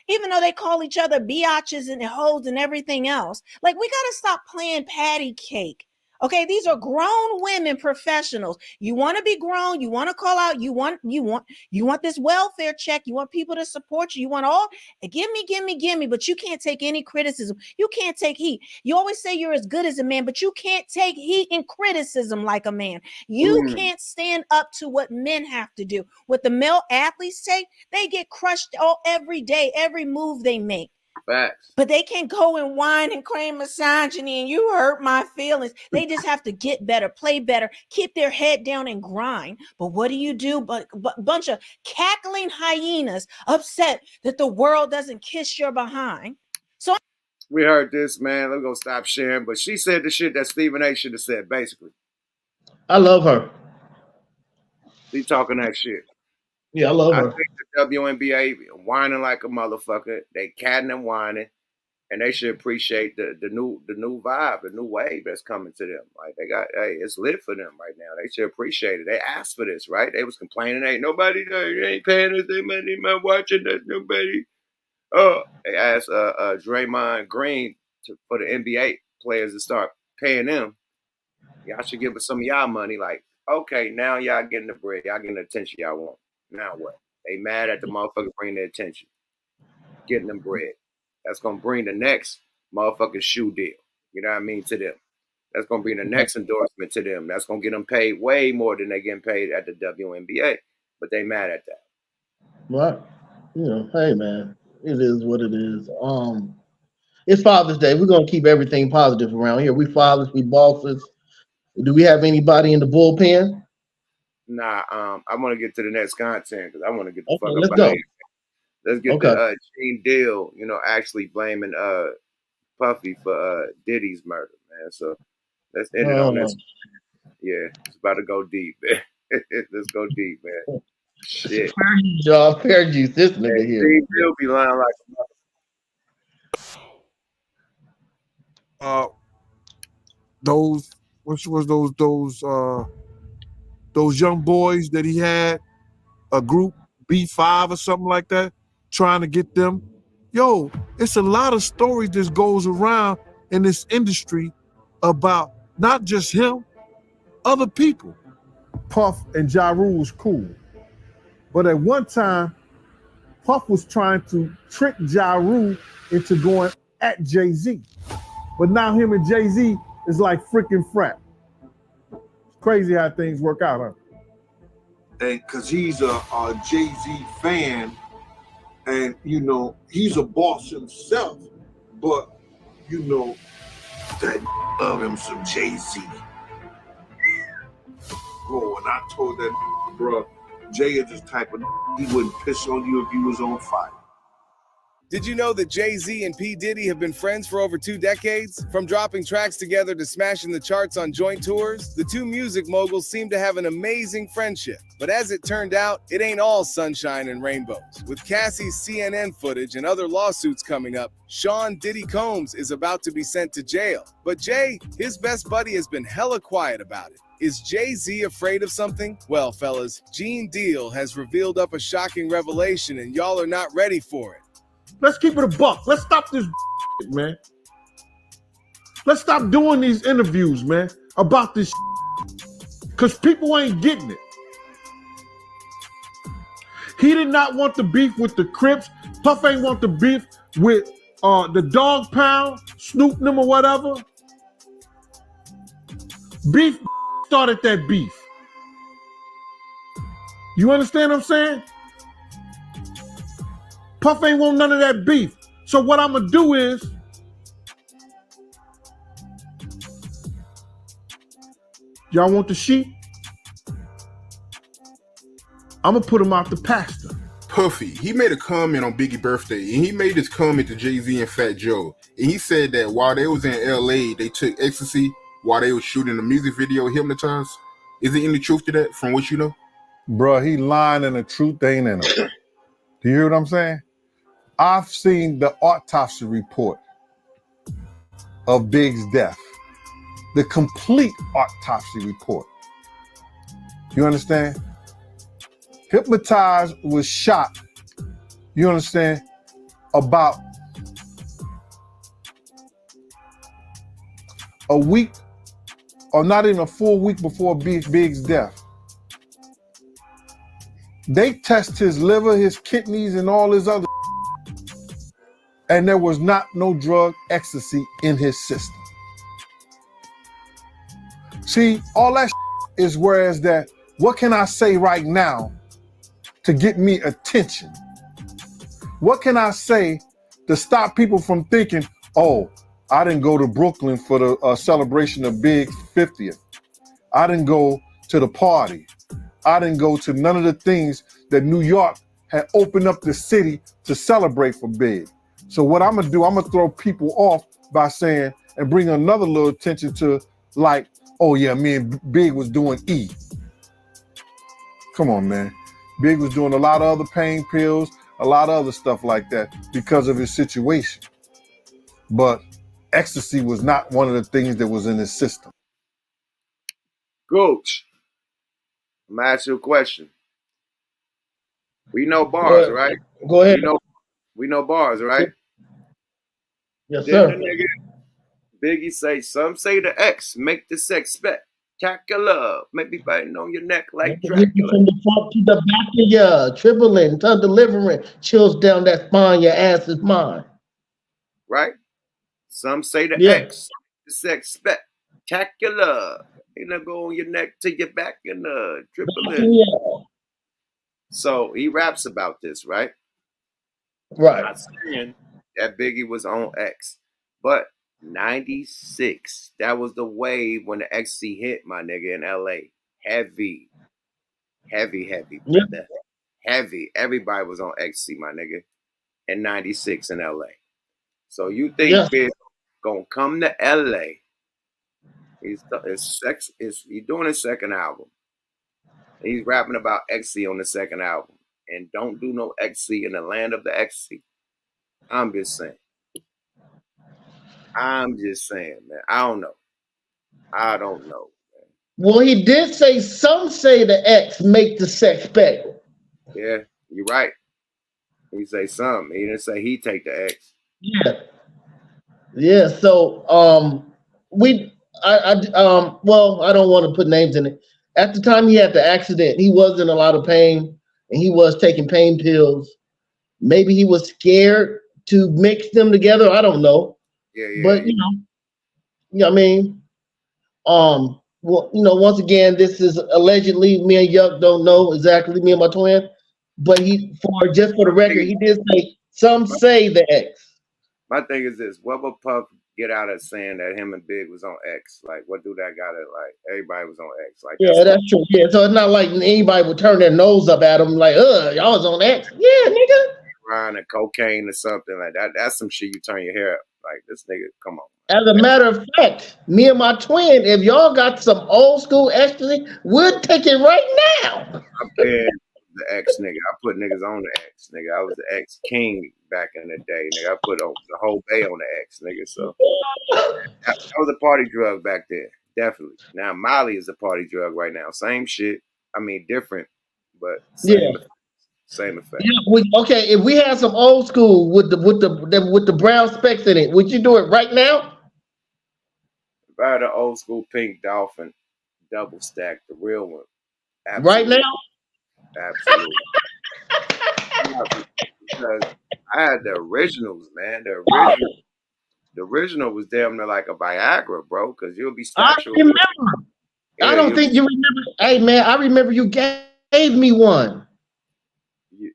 even though they call each other biatches and hoes and everything else. Like, we got to stop playing patty cake. Okay, these are grown women professionals. You want to be grown, you want to call out, you want this welfare check, you want people to support you, you want all, give me, but you can't take any criticism. You can't take heat. You always say you're as good as a man, but you can't take heat and criticism like a man. You can't stand up to what men have to do. What the male athletes take, they get crushed every day, every move they make. Facts. But they can't go and whine and claim misogyny and you hurt my feelings. They just have to get better, play better, keep their head down and grind. But what do? But bunch of cackling hyenas upset that the world doesn't kiss your behind. So we heard this, man. Let's go stop sharing. But she said the shit that Stephen A. should have said, basically. I love her. She talking that shit. Yeah, I love her. I think the WNBA whining like a motherfucker. They catting and whining. And they should appreciate the new vibe, the new wave that's coming to them. Like they got, hey, it's lit for them right now. They should appreciate it. They asked for this, right? They was complaining, ain't nobody, they ain't paying us their money, man, watching us, nobody. They asked Draymond Green for the NBA players to start paying them. Y'all should give us some of y'all money. Like, okay, now y'all getting the bread, y'all getting the attention y'all want. Now what? They mad at the motherfucker bringing their attention, getting them bread. That's gonna bring the next motherfucking shoe deal. You know what I mean, to them. That's gonna bring the next endorsement to them. That's gonna get them paid way more than they getting paid at the WNBA. But they mad at that. Right. You know, hey man, it is what it is. It's Father's Day. We're gonna keep everything positive around here. We fathers, we bosses. Do we have anybody in the bullpen? Nah, I want to get to the next content because I want to get the Okay, fuck let's up go. out of here. Let's get to Gene Deal, you know, actually blaming Puffy for Diddy's murder, man. So let's end it on this. Yeah, it's about to go deep, man. Let's go deep, man. Shit. Fair juice, this nigga here. Gene Deal be lying like a those young boys that he had, a group B5 or something like that, trying to get them. Yo, it's a lot of stories that goes around in this industry about not just him, other people. Puff and Ja Rule was cool. But at one time, Puff was trying to trick Ja Rule into going at Jay-Z. But now him and Jay-Z is like freaking frat. It's crazy how things work out, huh? And because he's a Jay-Z fan, and you know he's a boss himself, but you know that love him some Jay-Z. Bro, and I told that bro, Jay is this type of he wouldn't piss on you if you was on fire. Did you know that Jay-Z and P. Diddy have been friends for over 2 decades? From dropping tracks together to smashing the charts on joint tours, the two music moguls seem to have an amazing friendship. But as it turned out, it ain't all sunshine and rainbows. With Cassie's CNN footage and other lawsuits coming up, Sean Diddy Combs is about to be sent to jail. But Jay, his best buddy, has been hella quiet about it. Is Jay-Z afraid of something? Well, fellas, Gene Deal has revealed up a shocking revelation and y'all are not ready for it. Let's keep it a buck. Let's stop this man. Let's stop doing these interviews, man, about this because people ain't getting it. He did not want the beef with the Crips. Puff ain't want the beef with the Dog Pound, Snoop them or whatever. Beef started that beef. You understand what I'm saying? Puff ain't want none of that beef. So what I'm gonna do is y'all want the sheep? I'm gonna put him out the pasture. Puffy, he made a comment on Biggie's birthday, and he made this comment to Jay-Z and Fat Joe. And he said that while they was in LA, they took ecstasy while they was shooting the music video Hypnotized. Is there any truth to that from what you know? Bruh, he lying and the truth ain't in him. Do you hear what I'm saying? I've seen the autopsy report of Big's death. The complete autopsy report. You understand? Hypnotized was shot, you understand, about a week or not even a full week before Big's death. They test his liver, his kidneys, and all his other and there was not no drug ecstasy in his system. See, all that is whereas that, what can I say right now to get me attention? What can I say to stop people from thinking, oh, I didn't go to Brooklyn for the celebration of Big's 50th. I didn't go to the party. I didn't go to none of the things that New York had opened up the city to celebrate for Big. So what I'm gonna do, I'm gonna throw people off by saying and bring another little attention to like, oh yeah, me and Big was doing E. Come on, man. Big was doing a lot of other pain pills, a lot of other stuff like that because of his situation. but ecstasy was not one of the things that was in his system. Gooch, I'm gonna ask you a question. We know bars, right? Go ahead. We know bars, right? Yes, Didn't sir. the nigga Biggie say, some say the X make the sex spectacular, make me biting on your neck like From Dracula, the front to the back of ya, tripling, tongue delivering, chills down that spine, your ass is mine. right? Some say the Yeah. X, the sex spectacular. And I go on your neck to your back and tripling. Yeah. So he raps about this, right? Right. Not saying that Biggie was on X, but 96, that was the wave when the XC hit, my nigga, in LA. Heavy, brother. Heavy. Everybody was on XC, my nigga, in 96 in LA. So you think Big gonna come to LA? He's doing his second album. He's rapping about XC on the second album. And don't do no XC in the land of the XC. I'm just saying, man. I don't know. Well, he did say some say the X make the sex better. Yeah, you're right. He say some. He didn't say he take the X. Yeah. Yeah. So well, I don't want to put names in it. At the time he had the accident, he was in a lot of pain and he was taking pain pills. Maybe he was scared to mix them together. I don't know. Yeah. But you know, I mean, well, once again, this is allegedly, me and Yuck don't know exactly, me and my twin, but for the record, he did say some say the X. My thing is this: what will Puff get out of saying that him and Big was on X? Like, what do that got to like? Everybody was on X. Like, Yeah, that's true. Yeah, so it's not like anybody would turn their nose up at him like, y'all was on X. Yeah, nigga. Ron and cocaine or something like that. That's some shit you turn your hair up. Like, this nigga, come on. As a matter of fact, me and my twin, if y'all got some old school ecstasy, we'll take it right now. I'm paying the X nigga. I put niggas on the X nigga. I was the X king back in the day, nigga. I put the whole bay on the X nigga. So that was a party drug back there, definitely. Now Molly is a party drug right now. Same shit. I mean, different, but same effect. Yeah, okay. If we had some old school with the brown specks in it, would you do it right now? If I had an old school pink dolphin, double stack, the real one. Absolutely. Right now? Absolutely. Because I had the originals, man. The original was damn near like a Viagra, bro. Because you'll be statue. I remember. Yeah, I don't think you remember. Hey, man, I remember you gave me one.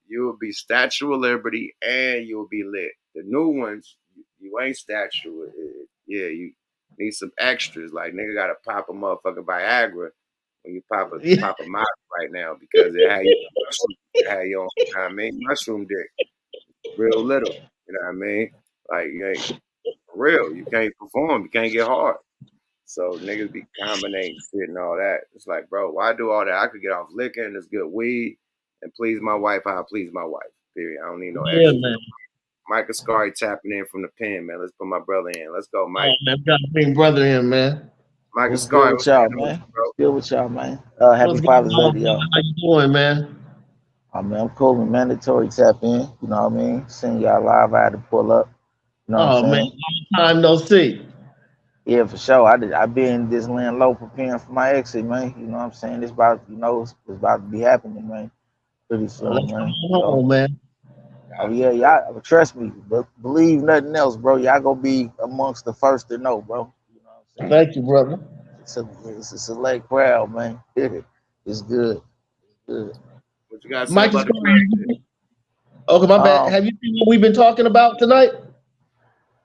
You will be Statue of Liberty and you'll be lit. The new ones, you ain't Statue. You need some extras. Like, nigga gotta pop a motherfucking Viagra when you pop a model right now because it had you on, you know what I mean? Mushroom dick. Real little. You know what I mean? Like, you ain't for real. You can't perform. You can't get hard. So niggas be combinating shit and all that. It's like, bro, why do all that? I could get off liquor and it's good weed and please my wife how I please my wife. Period. I don't need no extra. Man. Mike Ascari tapping in from the pen, man. Let's put my brother in. Let's go, Mike. Oh, man, gotta bring brother in, man. Mike What's Ascari, good with y'all, man? What's good with y'all, man? Happy Father's Day to y'all. How you doing, man? I mean, I'm cool and mandatory tap in. You know what I mean? Seeing y'all live, I had to pull up. You know what I'm saying? Man, long time no see. Yeah, for sure. I been this land low preparing for my exit, man. You know what I'm saying? It's about, it's about to be happening, man. Pretty soon, man. Man. Oh yeah, y'all trust me, but believe nothing else, bro. Y'all gonna be amongst the first to know, bro. You know what I'm saying? Thank you, brother. It's a select crowd, man. It's good. It's good. What you guys say Mike, about the okay, my bad. Have you seen what we've been talking about tonight?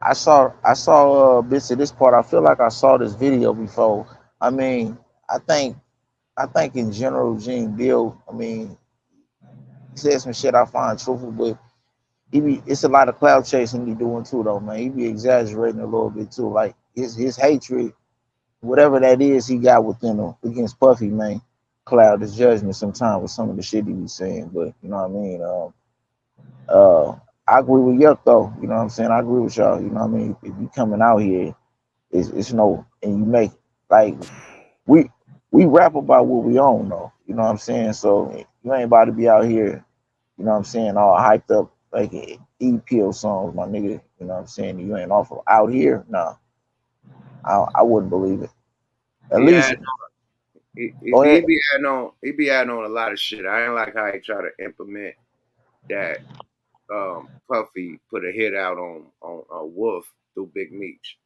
I saw bits of this part. I feel like I saw this video before. I mean, I think in general, Gene Bill, I mean, he said some shit I find truthful, but it's a lot of cloud chasing he doing too, though, man. He be exaggerating a little bit too. Like his hatred, whatever that is he got within him against Puffy, man, cloud his judgment sometimes with some of the shit he be saying. But you know what I mean? I agree with Yuck though. You know what I'm saying? I agree with y'all. You know what I mean? If you coming out here, it's no, and you make like we rap about what we own though. You know what I'm saying? So you ain't about to be out here, you know what I'm saying, all hyped up like E-Pill songs, my nigga. You know what I'm saying? You ain't awful out here. No, I wouldn't believe it. At He least had he go ahead. he be adding on a lot of shit. I ain't like how he try to implement that. Puffy put a hit out on Wolf through Big Meech.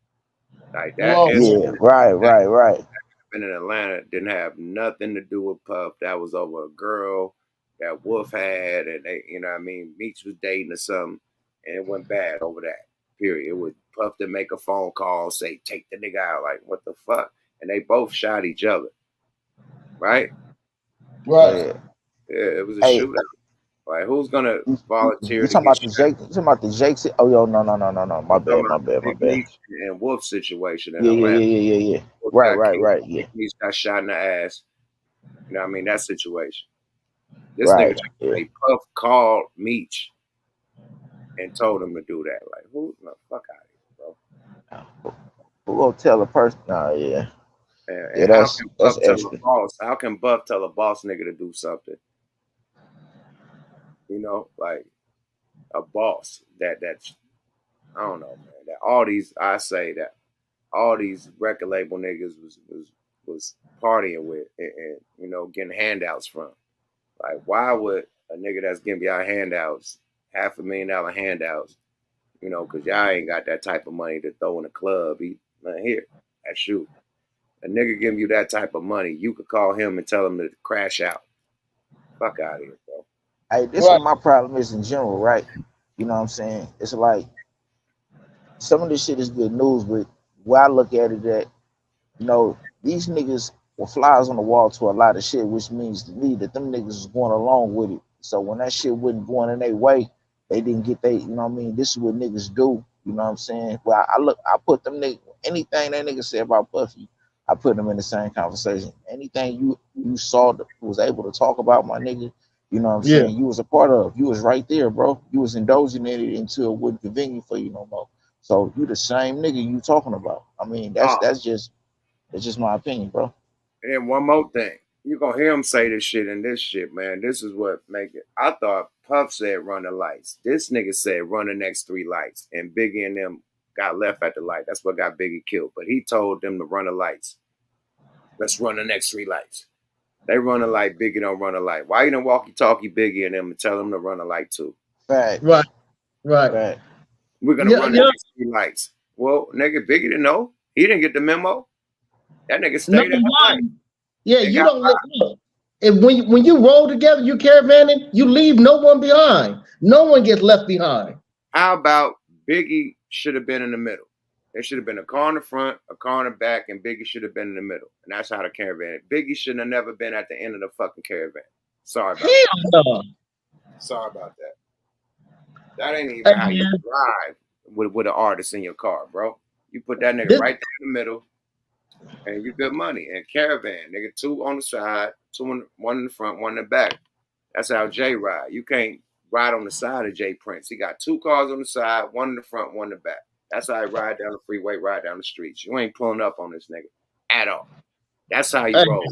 Like that Yeah, incident right. been in Atlanta didn't have nothing to do with Puff. That was over a girl that Wolf had, and they, you know what I mean, Meech was dating or something, and it went bad over that. Period. It was Puff to make a phone call, say, take the nigga out, like what the fuck? And they both shot each other. Right? Right. Yeah, it was a Hey, shootout. Like who's gonna volunteer you to talking get about the shot? Jake? You talking about the Jake? Oh, yo, no. My I'm talking bad. about the Big Meech and Wolf situation in Yeah. Atlanta. Wolf got Right. killed. Yeah. Big Meech got shot in the ass. You know what I mean? That situation. This nigga Right. trying Yeah. to say Puff called Meech and told him to do that. Like, who the fuck out of here, bro? Who gonna tell a person? Nah, yeah. And Yeah, how that's can Puff tell a extra. boss? How can Buff tell a boss nigga to do something? You know, like a boss that's I don't know, man. That all these I say that all these record label niggas was partying with and you know getting handouts from. Like, why would a nigga that's giving y'all handouts, $500,000 handouts, you know, because y'all ain't got that type of money to throw in a club? Here, that's you. A nigga giving you that type of money, you could call him and tell him to crash out. Fuck out of here, bro. Hey, this is what my problem is in general, right? You know what I'm saying? It's like some of this shit is good news, but where I look at it that, you know, these niggas were flies on the wall to a lot of shit, which means to me that them niggas was going along with it. So when that shit wasn't going in their way, they didn't get they, you know what I mean? This is what niggas do. You know what I'm saying? Well, I put them niggas, anything that nigga said about Puffy, I put them in the same conversation. Anything you saw that was able to talk about, my nigga, you know what I'm Yeah. saying? You was a part of. You was right there, bro. You was indulging in it until it wasn't convenient for you no more. So you the same nigga you talking about. I mean, that's just my opinion, bro. And then one more thing. You gonna hear him say this shit and this shit, man. This is what make it. I thought Puff said run the lights. This nigga said run the next 3 lights. And Biggie and them got left at the light. That's what got Biggie killed. But he told them to run the lights. Let's run the next 3 lights. They run a light, Biggie don't run a light. Why you don't walkie-talkie Biggie and them and tell them to run a light too? Fact. Right. Fact. We're gonna run the next 3 lights. Well, nigga, Biggie didn't know. He didn't get the memo. That nigga stayed Number at the light. one, yeah, And you got don't look. And when you roll together, you caravanning, you leave no one behind. No one gets left behind. How about Biggie should have been in the middle? There should have been a car in the front, a car in the back, and Biggie should have been in the middle. And that's how the caravan. Biggie shouldn't have never been at the end of the fucking caravan. Sorry about that. No. Sorry about that. That ain't even how you drive with an artist in your car, bro. You put that nigga right there in the middle, and you good money. And caravan, nigga, 2 on the side, 1 in the front, 1 in the back. That's how Jay ride. You can't ride on the side of Jay Prince. He got 2 cars on the side, 1 in the front, 1 in the back. That's how he ride down the freeway, ride down the streets. You ain't pulling up on this nigga at all. That's how he roll.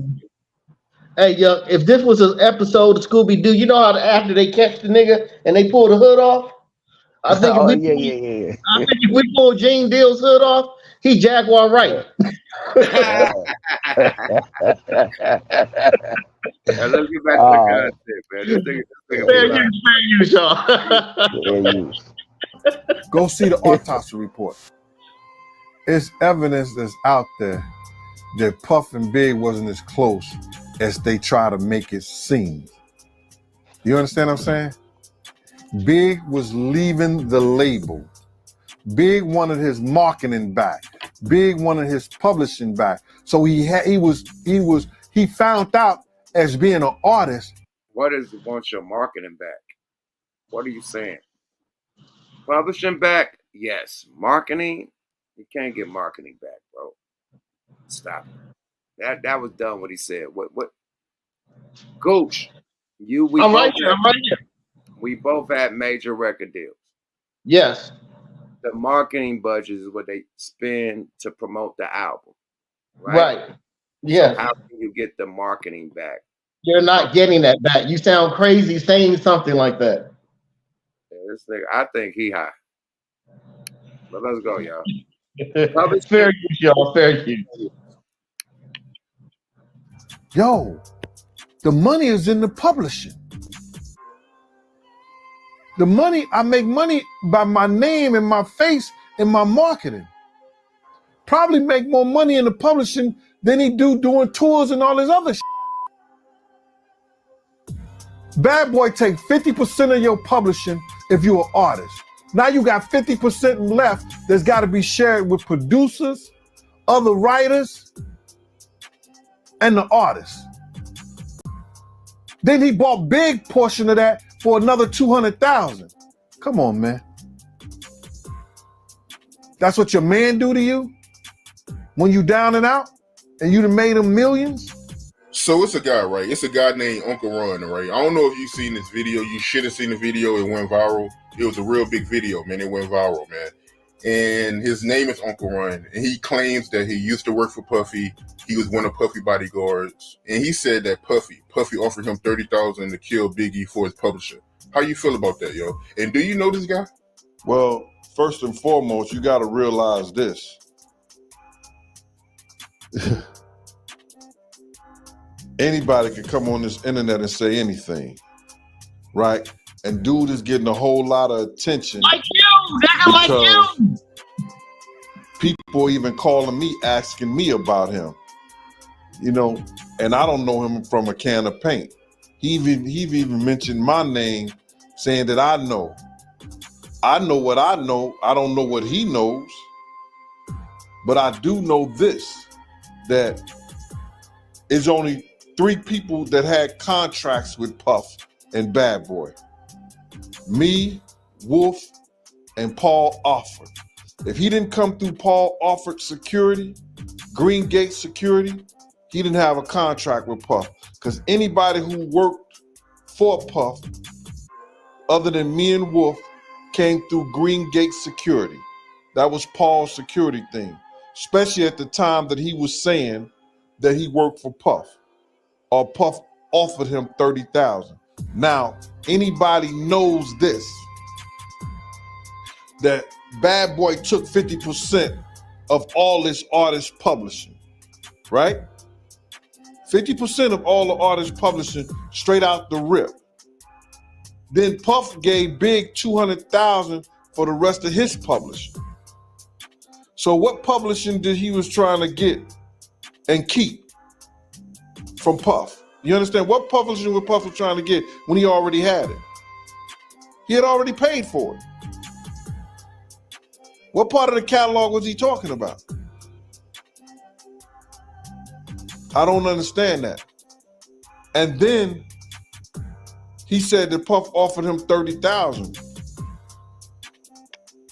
Hey, yo, if this was an episode of Scooby Doo, you know how after they catch the nigga and they pull the hood off? I think Oh, I think if we pull Gene Deal's hood off, he Jaguar right. Let's get back to the content, man. This nigga Go see the autopsy report. It's evidence that's out there that Puff and Big wasn't as close as they try to make it seem. You understand what I'm saying? Big was leaving the label. Big wanted his marketing back. Big wanted his publishing back. So he found out as being an artist. What is want your marketing back? What are you saying? Publishing back? Yes. Marketing? You can't get marketing back, bro. Stop it. That was done what he said. What Gooch, we I'm right both here. I'm right here. we both had major record deals. Yes. The marketing budget is what they spend to promote the album, right? Right. Yes. So how can you get the marketing back? You're not getting that back. You sound crazy saying something like that. Yeah, this nigga, I think he high. But let's go, y'all. Fair use, y'all. Fair use. Yo, the money is in the publishing. The money, I make money by my name and my face and my marketing. Probably make more money in the publishing than he do doing tours and all this other shit. Bad Boy take 50% of your publishing if you're an artist. Now you got 50% left that's got to be shared with producers, other writers, and the artists. Then he bought big portion of that for another 200,000. Come on, man. That's what your man do to you when you down and out and you done made him millions? So it's a guy, right? It's a guy named Uncle Ron, right? I don't know if you've seen this video. You should have seen the video. It went viral. It was a real big video, man. It went viral, man. And his name is Uncle Ron. And he claims that he used to work for Puffy. He was one of Puffy bodyguards. And he said that Puffy offered him $30,000 to kill Biggie for his publisher. How you feel about that, yo? And do you know this guy? Well, first and foremost, you got to realize this. Anybody can come on this internet and say anything, right? And dude is getting a whole lot of attention. Like you, nigga, like you. People even calling me, asking me about him, you know, and I don't know him from a can of paint. He even mentioned my name, saying that I know. I know what I know. I don't know what he knows, but I do know this, that it's only 3 people that had contracts with Puff and Bad Boy. Me, Wolf, and Paul Alford. If he didn't come through Paul Alford security, Green Gate security, he didn't have a contract with Puff. Because anybody who worked for Puff, other than me and Wolf, came through Green Gate security. That was Paul's security thing. Especially at the time that he was saying that he worked for Puff. Or Puff offered him $30,000. Now, anybody knows this, that Bad Boy took 50% of all this artist publishing, right? 50% of all the artist publishing straight out the rip. Then Puff gave Big $200,000 for the rest of his publishing. So what publishing did he was trying to get and keep from Puff? You understand? What publishing was Puff was trying to get when he already had it? He had already paid for it. What part of the catalog was he talking about? I don't understand that. And then he said that Puff offered him $30,000.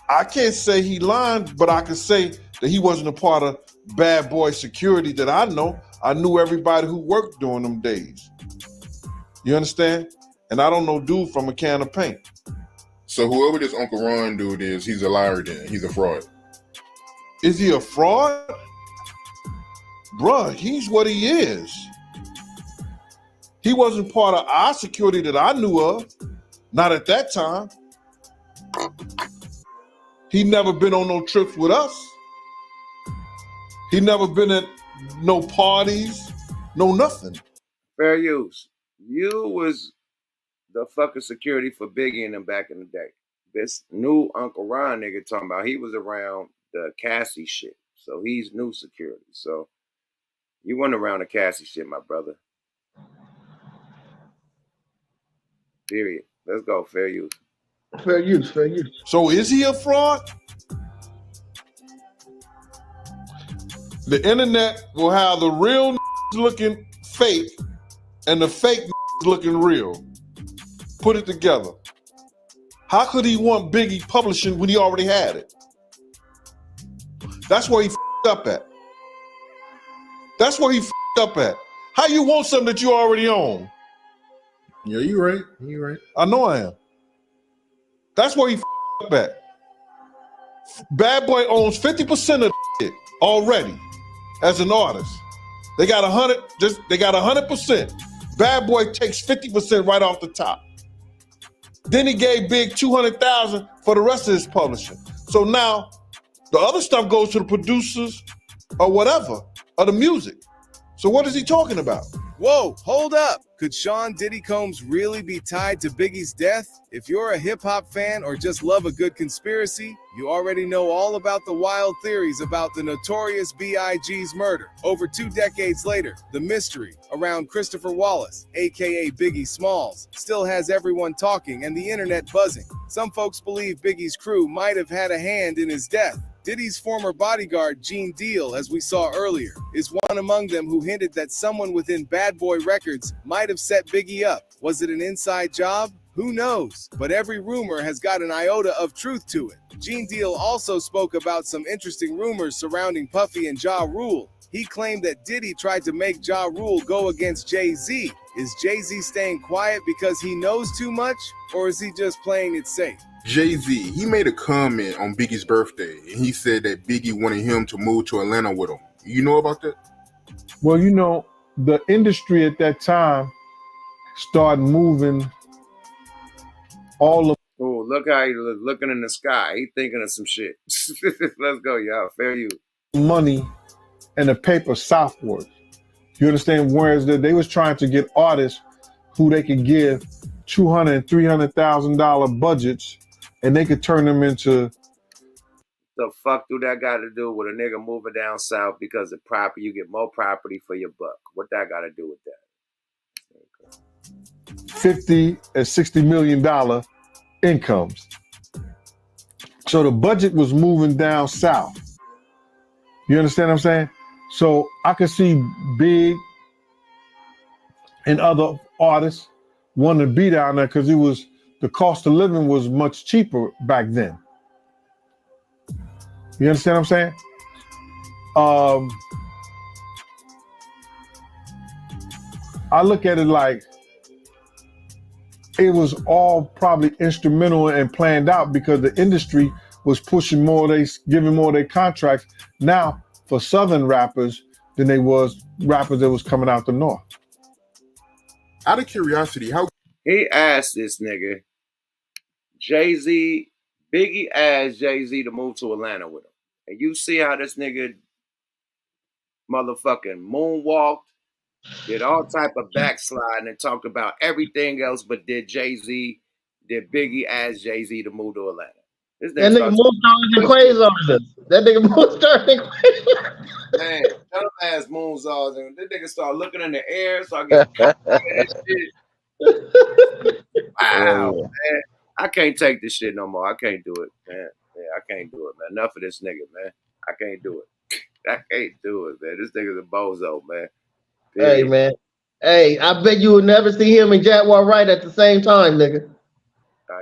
I can't say he lied, but I can say that he wasn't a part of Bad Boy security that I know. I knew everybody who worked during them days. You understand? And I don't know dude from a can of paint. So whoever this Uncle Ron dude is, he's a liar then. He's a fraud. Is he a fraud? Bruh, he's what he is. He wasn't part of our security that I knew of. Not at that time. He never been on no trips with us. He never been at no parties, no nothing. Fair use. You was the fucking security for Biggie and them back in the day. This new Uncle Ron nigga talking about he was around the Cassie shit. So he's new security. So you weren't around the Cassie shit, my brother. Period. Let's go. Fair use. Fair use, fair use. So is he a fraud? The internet will have the real looking fake and the fake looking real. Put it together. How could he want Biggie publishing when he already had it? That's where he up at. That's where he up at. How you want something that you already own? Yeah, you right. You right. I know I am. That's where he up at. Bad Boy owns 50% of it already as an artist. They got 100%. Bad Boy takes 50% right off the top. Then he gave Big $200,000 for the rest of his publishing. So now the other stuff goes to the producers or whatever, or the music. So what is he talking about? Whoa, hold up. Could Sean Diddy Combs really be tied to Biggie's death? If you're a hip-hop fan or just love a good conspiracy, you already know all about the wild theories about the notorious B.I.G.'s murder. Over 2 decades later, the mystery around Christopher Wallace, aka Biggie Smalls, still has everyone talking and the internet buzzing. Some folks believe Biggie's crew might have had a hand in his death. Diddy's former bodyguard, Gene Deal, as we saw earlier, is one among them who hinted that someone within Bad Boy Records might have set Biggie up. Was it an inside job? Who knows? But every rumor has got an iota of truth to it. Gene Deal also spoke about some interesting rumors surrounding Puffy and Ja Rule. He claimed that Diddy tried to make Ja Rule go against Jay-Z. Is Jay-Z staying quiet because he knows too much, or is he just playing it safe? Jay-Z, he made a comment on Biggie's birthday, and he said that Biggie wanted him to move to Atlanta with him. You know about that? Well, you know, the industry at that time started moving all of. Oh, look how he looking in the sky. He thinking of some shit. Let's go, y'all. Fair you. Money and the paper southward. You understand? Whereas they was trying to get artists who they could give $200,000 and $300,000 budgets, and they could turn them into. The fuck do that got to do with a nigga moving down south because of property? You get more property for your buck. What that got to do with that? $50 and $60 million incomes. So the budget was moving down south. You understand what I'm saying? So I could see Big and other artists wanting to be down there because the cost of living was much cheaper back then. You understand what I'm saying? I look at it like it was all probably instrumental and planned out because the industry was pushing more, giving more of their contracts now for Southern rappers than they was rappers that was coming out the North. Out of curiosity, how he asked this nigga, Jay-Z, Biggie asked Jay-Z to move to Atlanta with him. And you see how this nigga motherfucking moonwalked, did all type of backsliding and talked about everything else, but did Biggie ask Jay-Z to move to Atlanta? That nigga moved started crazy on this. That nigga moved started crazy. Man, tell him ass moonsaws, and this nigga start looking in the air, start getting this shit. Wow, man. I can't take this shit no more. I can't do it, man. Yeah, I can't do it, man. Enough of this nigga, man. I can't do it. I can't do it, man. This nigga's a bozo, man. Hey, man. Hey, I bet you would never see him and Jaguar Wright at the same time, nigga.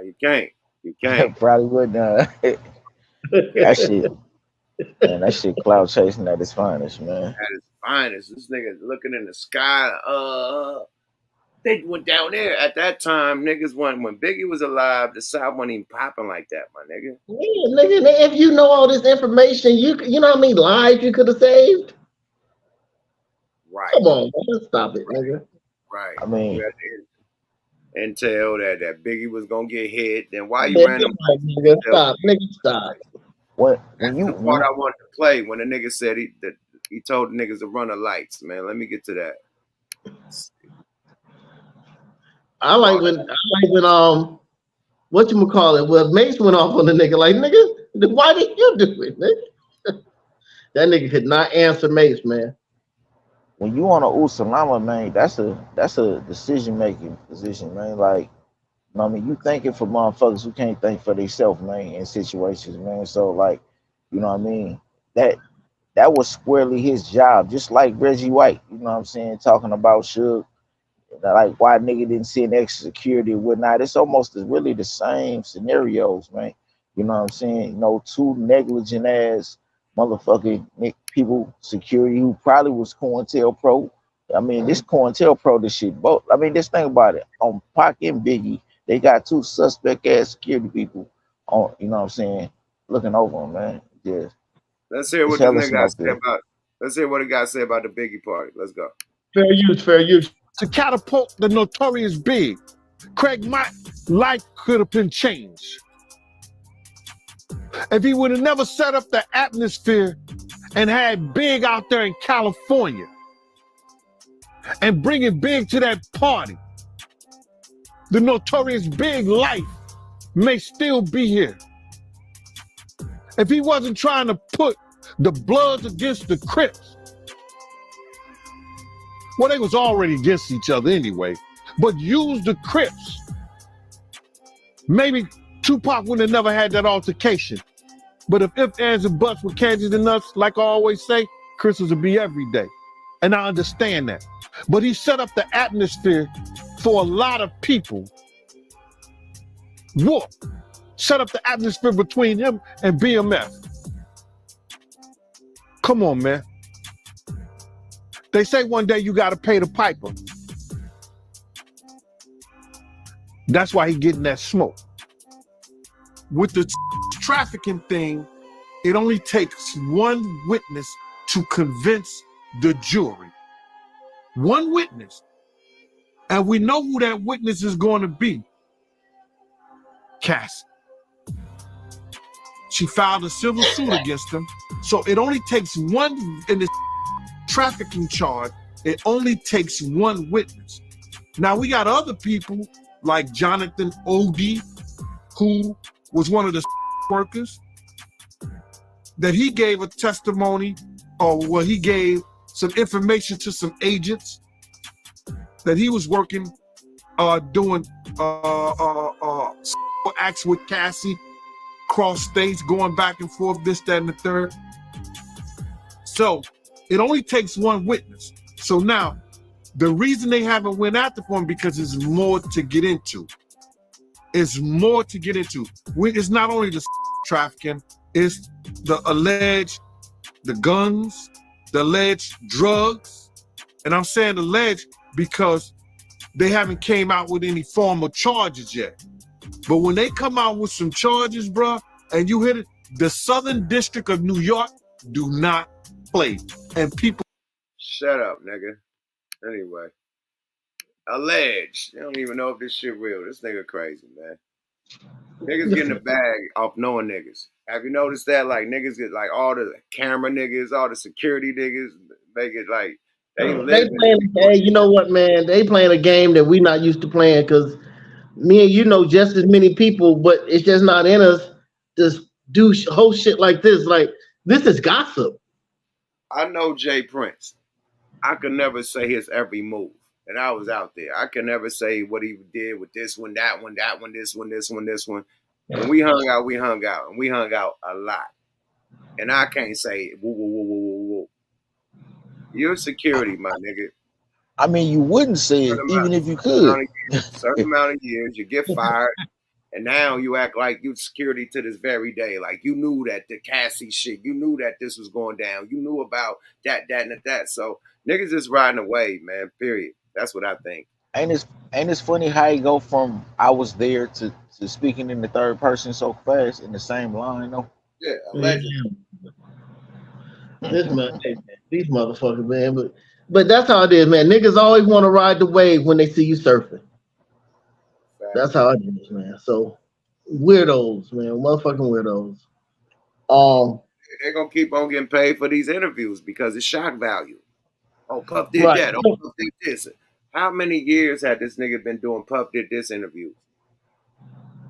You can't. You can't. Probably wouldn't. That shit. Man, that shit cloud chasing at its finest, man. At its finest. This nigga looking in the sky. They went down there at that time. Niggas when Biggie was alive, the South wasn't even popping like that, my nigga. Yeah, nigga, if you know all this information, you know how many lives you could have saved? Right. Come on, man. Stop it, nigga. Right. I mean, intel that Biggie was gonna get hit. Then why you ran him? Nigga, stop, nigga, stop. What? That's the part I wanted to play when the nigga said he told the niggas to run the lights, man. Let me get to that. I like when whatchamacallit, well, Mace went off on the nigga, like, nigga, why did you do it, nigga? That nigga could not answer Mace, man. When you on a Usalama, man, that's a decision-making position, man. Like, you know what I mean? You thinking for motherfuckers who can't think for themselves, man, in situations, man. So, like, you know what I mean? That was squarely his job, just like Reggie White, you know what I'm saying, talking about Suge, like why nigga didn't send extra security and whatnot. It's almost really the same scenarios, man. You know what I'm saying? You know, two negligent ass motherfucking people, security, who probably was COINTELPRO. I mean, this COINTELPRO, this shit, both. I mean, just think about it. On Pac and Biggie, they got two suspect ass security people on, you know what I'm saying, looking over him, man. Yeah. Let's hear It's what this hella nigga got to smoke say there. about. Let's hear what he got to say about the Biggie party. Let's go. Fair use, fair use. To catapult the notorious Big, Craig, my life could have been changed if he would have never set up the atmosphere and had Big out there in California and bringing Big to that party. The notorious Big life may still be here. If he wasn't trying to put the Bloods against the Crips, well, they was already against each other anyway, but use the Crips. Maybe Tupac wouldn't have never had that altercation. But if ands, and buts were candies and nuts, like I always say, Christmas would be every day. And I understand that. But he set up the atmosphere for a lot of people. War. Set up the atmosphere between him and BMF. Come on, man. They say one day you got to pay the piper. That's why he getting that smoke. With the trafficking thing, it only takes one witness to convince the jury. One witness. And we know who that witness is going to be. Cassie. She filed a civil suit against him. So it only takes one, in this trafficking charge, it only takes one witness. Now we got other people like Jonathan Odie, who was one of the workers, that he gave a testimony, or well, he gave some information to some agents that he was working, doing acts with Cassie, cross states, going back and forth, this, that, and the third. So it only takes one witness. So now, the reason they haven't went after him because there's more to get into. It's more to get into. It's not only the trafficking, it's the alleged, the guns, the alleged drugs. And I'm saying alleged because they haven't came out with any formal charges yet. But when they come out with some charges, bruh, and you hit it, the Southern District of New York do not play. And people... Shut up, nigga. Anyway. Alleged. You don't even know if this shit real. This nigga crazy, man. Niggas getting a bag off knowing niggas. Have you noticed that? Like, niggas get, like, all the camera niggas, all the security niggas, they get, like, they playing, hey, you know what, man? They playing a game that we not used to playing because me and you know just as many people, but it's just not in us to do whole shit like this. Like, this is gossip. I know Jay Prince. I could never say his every move. And I was out there. I could never say what he did with this one, that one, that one, this one, this one, this one. When we hung out, we hung out. And we hung out a lot. And I can't say, woo, woo, woo, woo, woo, woo. You're security, my nigga. I mean, you wouldn't say it even if you could. Certain amount of years, you get fired. And now you act like you security to this very day. Like you knew that the Cassie shit, you knew that this was going down. You knew about that, and that. So niggas just riding away, man, period. That's what I think. Ain't it's funny how you go from I was there to speaking in the third person so fast in the same line though? Yeah, allegedly. These motherfuckers, man. But that's how it is, man. Niggas always want to ride the wave when they see you surfing. That's how it is, man. So weirdos, man. Motherfucking weirdos. They're gonna keep on getting paid for these interviews because it's shock value. Oh, Puff did that. Oh, Puff did this. How many years had this nigga been doing Puff did this interviews?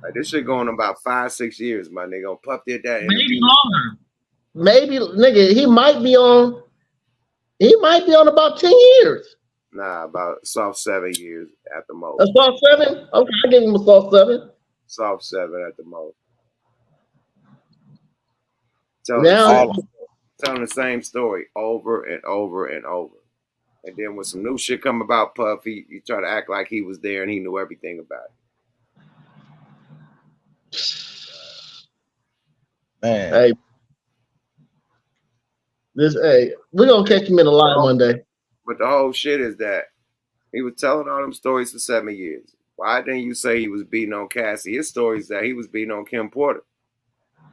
Like this shit going about 5-6 years, my nigga. Oh, Puff did that interview. Maybe longer. Maybe, nigga, he might be on about 10 years. Nah, about soft 7 years at the most. A soft 7? Okay, I give him a soft 7. Soft 7 at the most. Telling the same story over and over and over. And then when some new shit come about Puff, he try to act like he was there and he knew everything about it. Man. We're gonna catch him in a line one day. But the whole shit is that he was telling all them stories for 7 years. Why didn't you say he was beating on Cassie? His story is that he was beating on Kim Porter.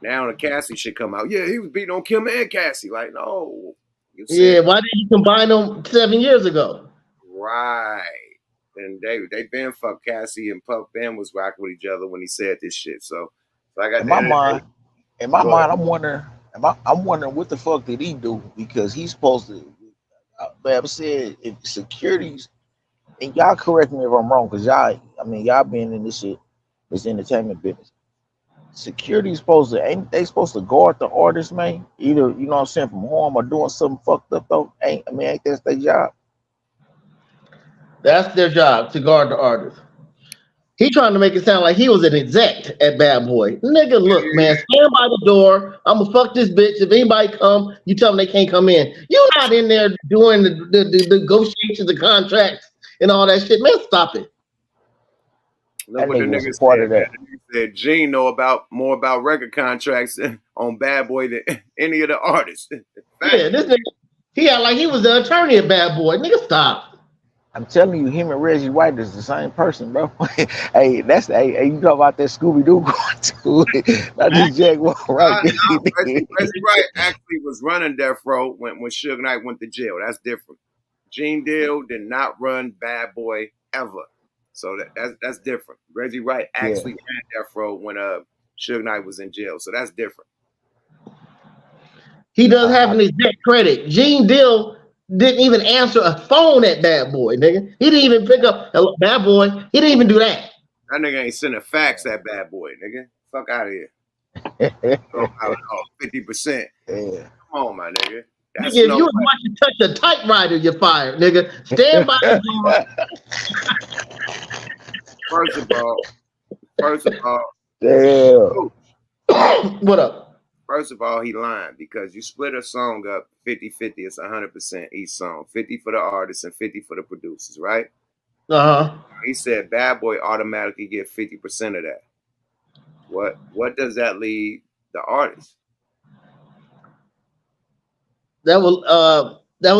Now the Cassie shit come out. Yeah, he was beating on Kim and Cassie. Like, no. You said, Yeah, why didn't you combine them 7 years ago? right. And they been fucked. Cassie and Puff Ben was rocking with each other when he said this shit. So I got In the my end of the mind, day, I'm wondering what the fuck did he do? Because he's supposed to. But I said if securities, and y'all correct me if I'm wrong, because y'all been in this shit, this entertainment business. Security's ain't they supposed to guard the artists, man? Either, you know what I'm saying, from harm or doing something fucked up though. Ain't that their job? That's their job, to guard the artist. He trying to make it sound like he was an exec at Bad Boy. Nigga, look, man, stand by the door. I'ma fuck this bitch. If anybody come, you tell them they can't come in. You not in there doing the negotiations, the contracts, and all that shit. Man, stop it. look what the nigga said. The nigga said Gene know more about record contracts on Bad Boy than any of the artists. Yeah, this nigga, he act like he was the attorney at Bad Boy. Nigga, stop. I'm telling you, him and Reggie White is the same person, bro. Hey, you talk about that Scooby Doo going to it. That's this Jaguar right there. Reggie Wright actually was running Death Row when Suge Knight went to jail. That's different. Gene Deal did not run Bad Boy ever. So that's different. Reggie Wright actually ran Death Row when Suge Knight was in jail. So that's different. He does have an exec credit. Gene Deal didn't even answer a phone at Bad Boy, nigga. He didn't even pick up Bad Boy. He didn't even do that. That nigga ain't sending fax at Bad Boy, nigga. Fuck out of here. 50%. Yeah. Come on, my nigga. That's Nigga, if you as much as touch a typewriter, you're fired, nigga. Stand by the door. First of all, damn. What up? First of all, he lying because you split a song up 50-50. It's 100% each song. 50 for the artists and 50 for the producers, right? Uh-huh. He said Bad Boy automatically get 50% of that. What does that leave the artist? That will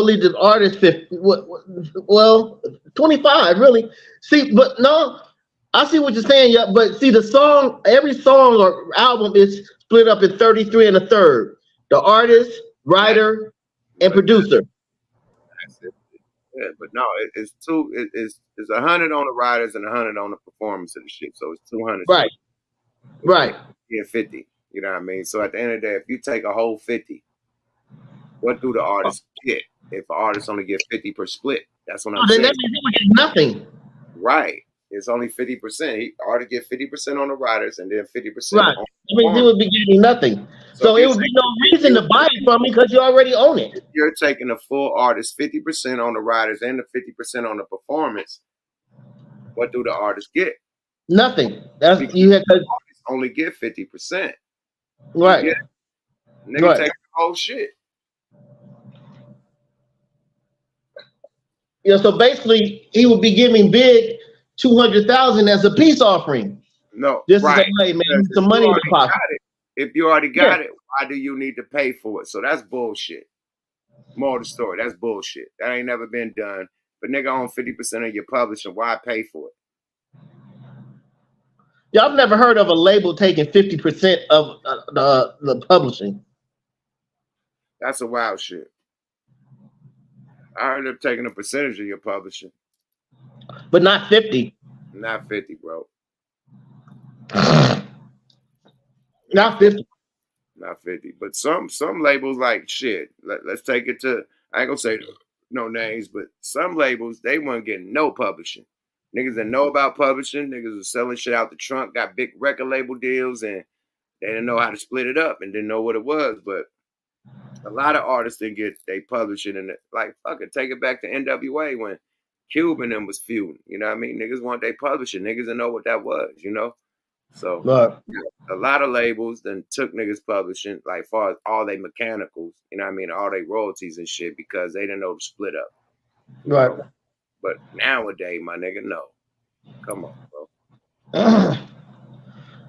leave the artist 50. Well, 25, really. See, but no, I see what you're saying, yeah. But see, every song or album is split up in 33 and a third. The artist, writer, and producer. That's it. Yeah, but no, it's 100 on the writers and 100 on the performance of the shit. So it's 200. Right. Right. Yeah, 50. You know what I mean? So at the end of the day, if you take a whole 50, what do the artists get? If an artist only get 50 per split, that's what I'm saying. That means he would get nothing. Right. It's only 50%. He already get 50% on the writers and then 50% right. on I mean, he would be getting nothing. So it would be no reason to buy it from me because you already own it. If you're taking a full artist, 50% on the writers and the 50% on the performance, what do the artists get? Nothing. That's you have to only get 50%. Right. Nigga right. take the whole shit. Yeah, so basically he would be giving Big 200,000 as a peace offering. No, this right. is a way, man. Some money in the pocket. If you already got it, why do you need to pay for it? So that's bullshit. More of the story. That's bullshit. That ain't never been done. But nigga own 50% of your publishing. Why pay for it? Y'all have never heard of a label taking 50% of the publishing. That's a wild shit. I heard them taking a percentage of your publishing. But not 50. Not 50, bro. Not 50. Not 50. But some labels like shit. Let's take it to, I ain't gonna say no names, but some labels, they weren't getting no publishing. Niggas that know about publishing, niggas was selling shit out the trunk, got big record label deals, and they didn't know how to split it up and didn't know what it was. But a lot of artists didn't get they publishing, and like, fuck it, take it back to NWA when Cube and them was feuding. You know what I mean? Niggas want they publishing. Niggas didn't know what that was, you know? So a lot of labels then took niggas publishing, like far as all they mechanicals, you know what I mean, all they royalties and shit, because they didn't know to split up. Right. Know? But nowadays, my nigga, no. Come on, bro.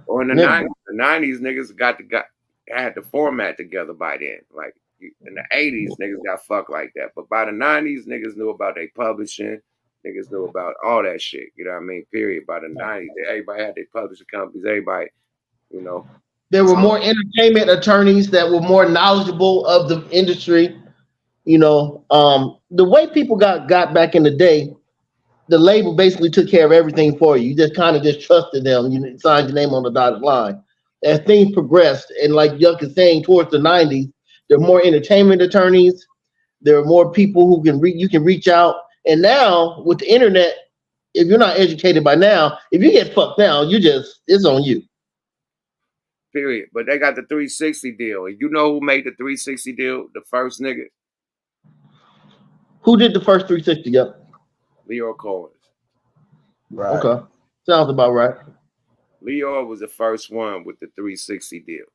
Or in the 90s, niggas had the format together by then. Like in the 80s, niggas got fucked like that. But by the 90s, niggas knew about their publishing. Niggas knew about all that shit. You know what I mean? Period. By the 90s, everybody had their publishing companies. Everybody, you know. There were more entertainment attorneys that were more knowledgeable of the industry. You know, the way people got back in the day, the label basically took care of everything for you. You just kind of just trusted them. You signed your name on the dotted line. As things progressed, and like Yuck is saying, towards the 90s, there are more entertainment attorneys. There are more people who can you can reach out. And now with the internet, if you're not educated by now, if you get fucked now, it's on you. Period. But they got the 360 deal. And you know who made the 360 deal? The first nigga? Who did the first 360? Yep. Leo Cohen. Right. Okay. Sounds about right. Leo was the first one with the 360 deal.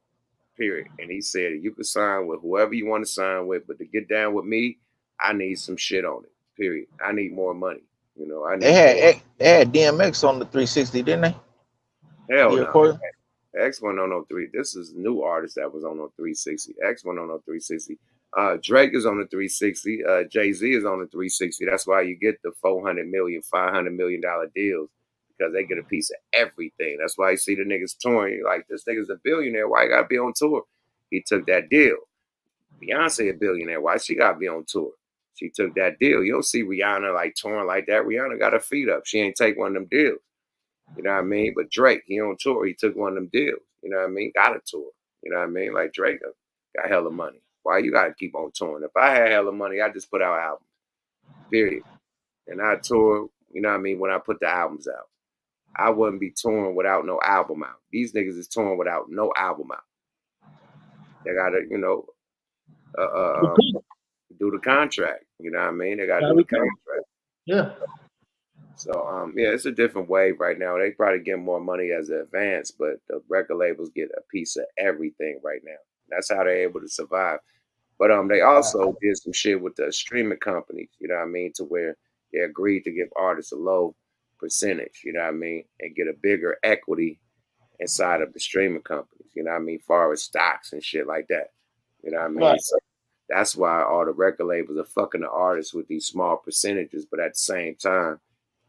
Period. And he said you can sign with whoever you want to sign with, but to get down with me, I need some shit on it. Period. I need more money. You know, I need They had DMX on the 360, didn't they? Hell Yeah, no. X went on 03. This is new artist that was on 360. X went on 360. Drake is on the 360. Jay-Z is on the 360. That's why you get the $400 million, $500 million deals, because they get a piece of everything. That's why you see the niggas touring. You're like, this nigga's a billionaire. Why you gotta be on tour? He took that deal. Beyonce a billionaire. Why she gotta be on tour? She took that deal. You don't see Rihanna like touring like that. Rihanna got her feet up. She ain't take one of them deals. You know what I mean? But Drake, he on tour. He took one of them deals. You know what I mean? Got a tour. You know what I mean? Like Drake got hella money. Why you got to keep on touring? If I had hella money, I'd just put out albums. Period. And I tour, you know what I mean, when I put the albums out. I wouldn't be touring without no album out. These niggas is touring without no album out. They got to, you know, do the contract. You know what I mean? They got to do the contract. Yeah. So, yeah, it's a different wave right now. They probably get more money as an advance, but the record labels get a piece of everything right now. That's how they're able to survive. But they also did some shit with the streaming companies, you know what I mean, to where they agreed to give artists a low percentage, you know what I mean, and get a bigger equity inside of the streaming companies, you know what I mean, far as stocks and shit like that. You know what I mean? Right. So that's why all the record labels are fucking the artists with these small percentages, but at the same time,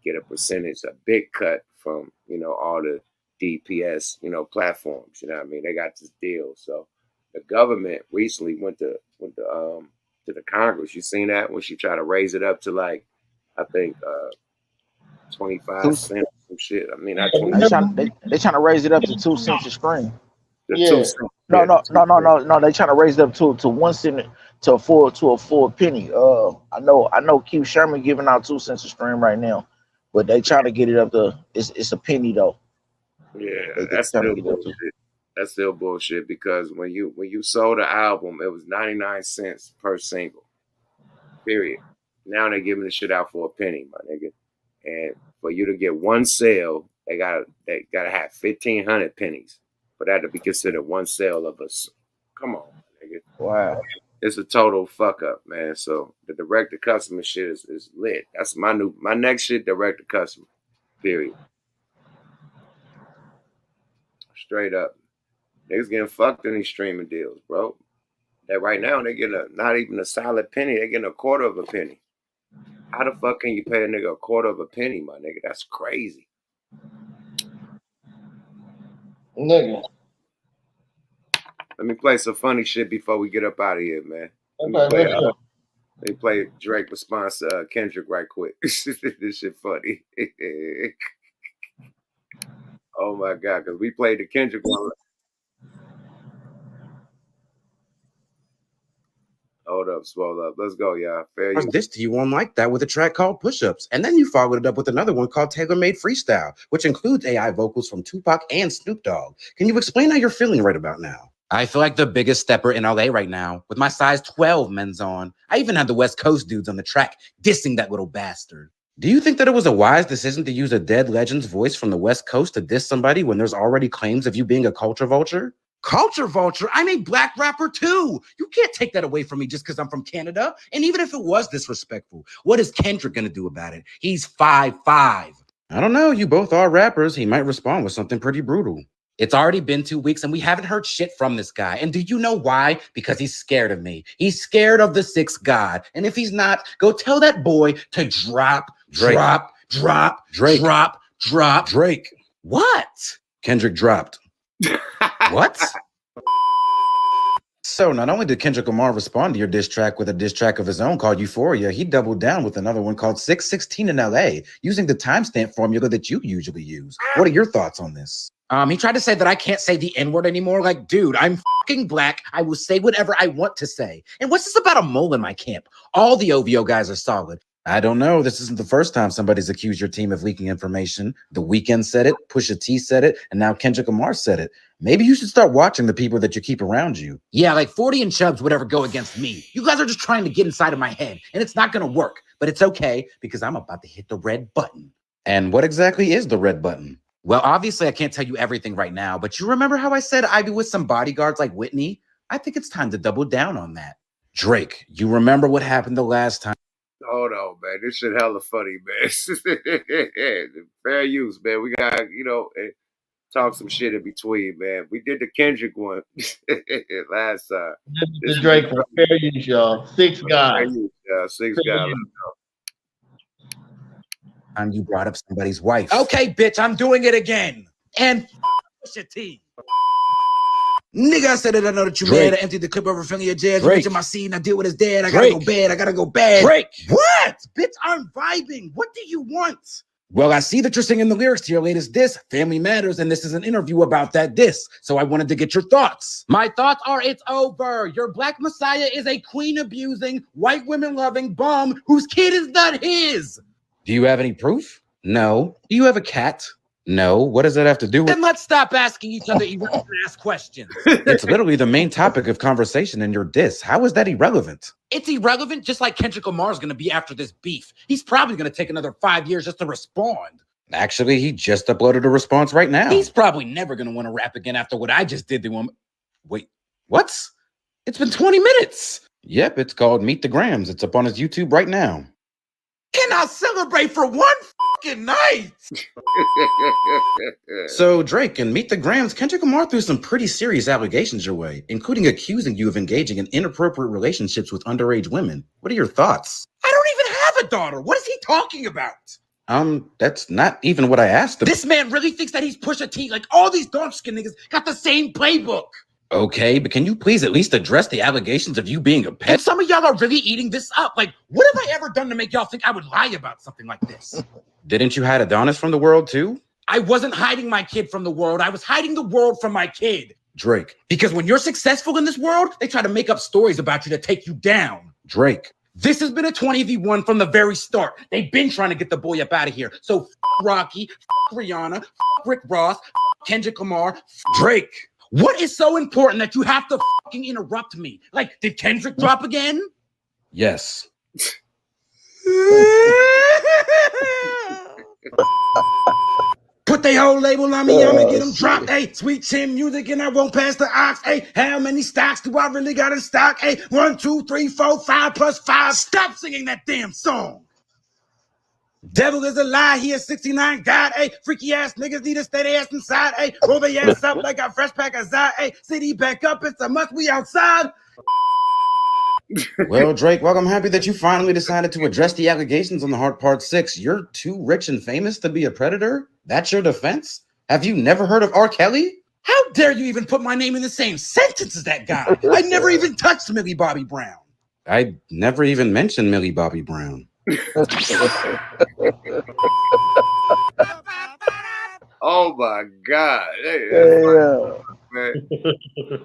get a percentage, a big cut from, you know, all the DPS, you know, platforms. You know what I mean? They got this deal. So the government recently went to the Congress. You seen that when she tried to raise it up to like, I think 25 cents some shit. I mean, they trying to raise it up to 2 cents a screen. Yeah. 2 cents. No. They trying to raise it up to 1 cent to a full penny. I know Q Sherman giving out 2 cents a stream right now. But they trying to get it up to it's a penny though. Yeah, that's still bullshit. That's still bullshit because when you sold the album, it was 99 cents per single. Period. Now they're giving the shit out for a penny, my nigga. And for you to get one sale, they gotta have 1,500 pennies for that to be considered one sale of us. Come on, nigga. Wow. It's a total fuck up, man. So the direct to customer shit is lit. That's my next shit, direct to customer. Period. Straight up. Niggas getting fucked in these streaming deals, bro. That right now they getting not even a solid penny, they getting a quarter of a penny. How the fuck can you pay a nigga a quarter of a penny, my nigga? That's crazy. Nigga. Let me play some funny shit before we get up out of here, man. Let me play Drake response to Kendrick right quick. This shit funny. Oh my God, because we played the Kendrick one. Hold up, swell up. Let's go, y'all. Fair use. This to you one like that with a track called Push-Ups. And then you followed it up with another one called Taylor Made Freestyle, which includes AI vocals from Tupac and Snoop Dogg. Can you explain how you're feeling right about now? I feel like the biggest stepper in LA right now, with my size 12 men's on. I even had the West Coast dudes on the track dissing that little bastard. Do you think that it was a wise decision to use a dead legend's voice from the West Coast to diss somebody when there's already claims of you being a culture vulture? Culture vulture? I'm a black rapper too. You can't take that away from me just because I'm from Canada. And even if it was disrespectful, what is Kendrick gonna do about it? He's 5'5". I don't know. You both are rappers. He might respond with something pretty brutal. It's already been 2 weeks and we haven't heard shit from this guy. And do you know why? Because he's scared of me. He's scared of the sixth god. And if he's not, go tell that boy to drop Drake. Drop Drake. What? Kendrick dropped. What? So not only did Kendrick Lamar respond to your diss track with a diss track of his own called Euphoria, he doubled down with another one called 616 in LA, using the timestamp formula that you usually use. What are your thoughts on this? He tried to say that I can't say the N-word anymore. Like, dude, I'm fucking black. I will say whatever I want to say. And what's this about a mole in my camp? All the OVO guys are solid. I don't know. This isn't the first time somebody's accused your team of leaking information. The Weeknd said it, Pusha T said it, and now Kendrick Lamar said it. Maybe you should start watching the people that you keep around you. Yeah, like 40 and Chubbs would ever go against me. You guys are just trying to get inside of my head, and it's not going to work. But it's okay, because I'm about to hit the red button. And what exactly is the red button? Well, obviously, I can't tell you everything right now, but you remember how I said I'd be with some bodyguards like Whitney? I think it's time to double down on that. Drake, you remember what happened the last time? Hold on, man. This shit hella funny, man. Fair use, man. We got, talk some shit in between, man. We did the Kendrick one last time. This is Drake for fair use, y'all. Six guys. Six guys. And you brought up somebody's wife. Okay, bitch, I'm doing it again. And Pusha T. Nigga, I said it. I know that you mad. I emptied the clip over front of your jazz. Bitch in my scene. I deal with his dad. I gotta go bad. I gotta go bad. Drake. What? Bitch, I'm vibing. What do you want? Well, I see that you're singing the lyrics to your latest diss, Family Matters, and this is an interview about that diss. So I wanted to get your thoughts. My thoughts are it's over. Your black messiah is a queen abusing, white women loving bum whose kid is not his. Do you have any proof? No. Do you have a cat? No. What does that have to do with? Then let's stop asking each other irrelevant ass questions. It's literally the main topic of conversation in your diss. How is that irrelevant? It's irrelevant, just like Kendrick Lamar's going to be after this beef. He's probably going to take another 5 years just to respond. Actually, he just uploaded a response right now. He's probably never going to want to rap again after what I just did to him. Wait, what? It's been 20 minutes. Yep, it's called Meet the Grams. It's up on his YouTube right now. Can I celebrate for one fucking night? So, Drake, in Meet the Grams, Kendrick Lamar threw some pretty serious allegations your way, including accusing you of engaging in inappropriate relationships with underage women. What are your thoughts? I don't even have a daughter. What is he talking about? That's not even what I asked him. This man really thinks that he's Pusha T. Like all these dark-skinned niggas got the same playbook. Okay, but can you please at least address the allegations of you being a pet? And some of y'all are really eating this up. Like, what have I ever done to make y'all think I would lie about something like this? Didn't you hide Adonis from the world too? I wasn't hiding my kid from the world. I was hiding the world from my kid. Drake. Because when you're successful in this world, they try to make up stories about you to take you down. Drake. This has been a 20v1 from the very start. They've been trying to get the boy up out of here. So Rocky, Rihanna, Rick Ross, Kendrick Lamar, Drake. What is so important that you have to fucking interrupt me? Like, did Kendrick drop again? Yes. Put they whole label on me, I'ma get them dropped. Hey, sweet chin music and I won't pass the ox. Hey, how many stocks do I really got in stock? Hey, 1, 2, 3, 4, 5 plus 5. Stop singing that damn song. Devil is a lie, he is 69 God, hey, freaky ass niggas need to stay their ass inside, hey, roll their ass up like a fresh pack of Zod, hey, city back up, it's a must, we outside. Well, Drake, well, I'm happy that you finally decided to address the allegations on The Heart Part 6. You're too rich and famous to be a predator? That's your defense? Have you never heard of R. Kelly? How dare you even put my name in the same sentence as that guy? I never even touched Millie Bobby Brown. I never even mentioned Millie Bobby Brown. Oh my God! Hey, man.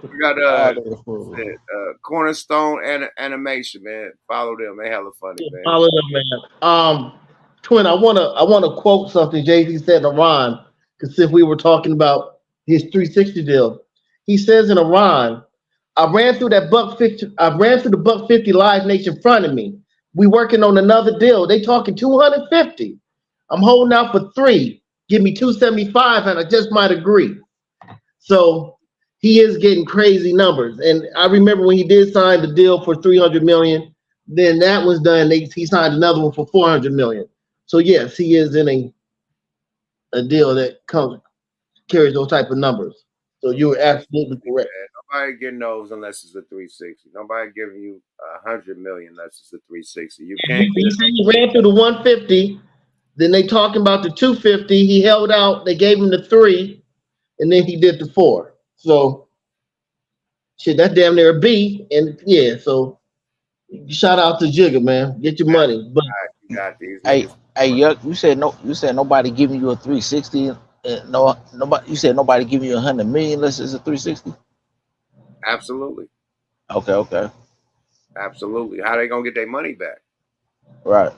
We got Cornerstone Animation, man. Follow them; they hella funny, man. Follow them, man. Twin, I wanna quote something Jay-Z said in a rhyme, because since we were talking about his 360 deal, he says in a rhyme, I ran through the $150 Live Nation in front of me. We working on another deal. They talking 250. I'm holding out for 3. Give me 275, and I just might agree. So he is getting crazy numbers. And I remember when he did sign the deal for 300 million. Then that was done. He signed another one for 400 million. So yes, he is in a deal that carries those type of numbers. So you're absolutely correct. Nobody getting those unless it's a 360. Nobody giving you 100 million unless it's a 360. You can't. He ran through the 150. Then they talking about the 250. He held out. They gave him the 3. and then he did the 4. So shit, that's damn near a B. And yeah, so shout out to Jigga, man. Get your money. But You got these Hey, niggas. hey, Yuck, you said no. You said nobody giving you a 360. No, nobody. You said nobody giving you 100 million unless it's a 360. Absolutely. Okay, okay, Absolutely. How they gonna get their money back? right.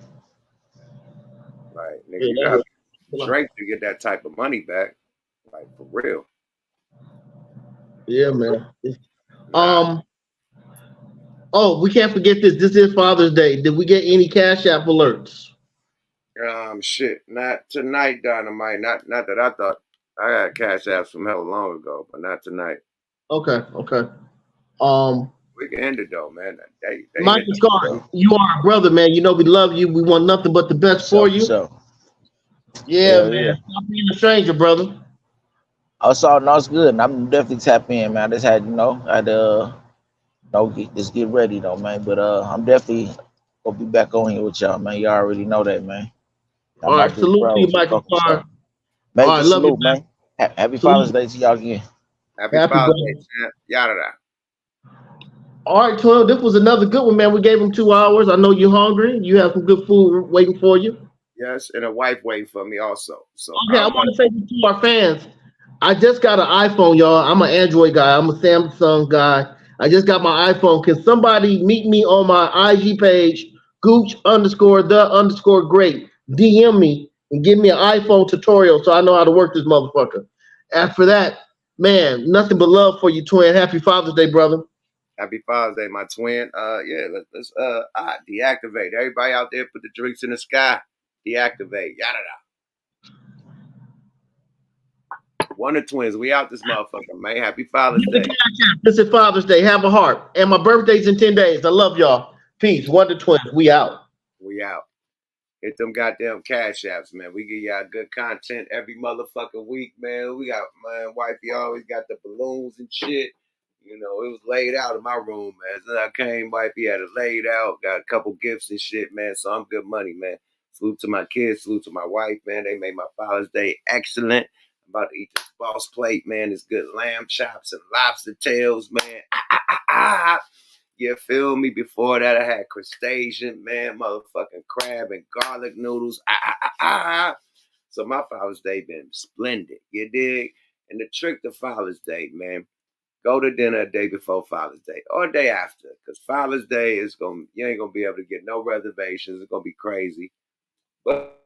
Like, nigga, yeah, you that's gotta be straight to get that type of money back. Like, for real. yeah, man. Nah. Oh, we can't forget this. This is Father's Day. Did we get any Cash App alerts? Shit. Not tonight, Dynamite. Not that I thought I got cash apps from hell long ago, but not tonight. Okay, okay. We can end it though, man. They Michael hit Scott, you are our brother, man. You know we love you. We want nothing but the best for you. Yeah, Hell man. yeah. Stop being a stranger, brother. Also, no, it's good. And I'm definitely tap in, man. I just had, just get ready though, man. But I'm definitely gonna be back on here with y'all, man. Y'all already know that, man. I'm All not right, just salute to you, bros. We Michael fuck with Scott. y'all. All Major right, love you, salute, man. man. Happy Father's Salute. Day to y'all again. Happy Happy Father's birthday. Day, champ. Yada da. All right, 12. This was another good one, man. We gave him 2 hours. I know you're hungry. You have some good food waiting for you. Yes, and a wife waiting for me also. So Okay, I want to say to our fans, I just got an iPhone, y'all. I'm an Android guy. I'm a Samsung guy. I just got my iPhone. Can somebody meet me on my IG page, Gooch_the_great? DM me and give me an iPhone tutorial so I know how to work this motherfucker. After that, man, nothing but love for you, twin. Happy Father's Day, brother. Happy Father's Day, my twin. Yeah, let's deactivate. Everybody out there, put the drinks in the sky. Deactivate. Yada da. Wonder Twins, we out this motherfucker, man. Happy Father's Day. This is Father's Day. Have a heart. And my birthday's in 10 days. I love y'all. Peace. Wonder Twins. We out. We out. Hit them goddamn cash apps, man. We give y'all good content every motherfucking week, man. We got, man, wifey always got the balloons and shit. You know, it was laid out in my room, man. As I came, wifey had it laid out. Got a couple gifts and shit, man. So I'm good money, man. Salute to my kids. Salute to my wife, man. They made my Father's Day excellent. I'm about to eat this boss plate, man. It's good lamb chops and lobster tails, man. You feel me? Before that, I had crustacean, man, motherfucking crab and garlic noodles. So my Father's Day been splendid, you dig? And the trick to Father's Day, man, go to dinner a day before Father's Day or a day after, because Father's Day is you ain't gonna be able to get no reservations. It's gonna be crazy. But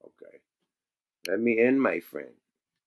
okay. Let me end, my friend.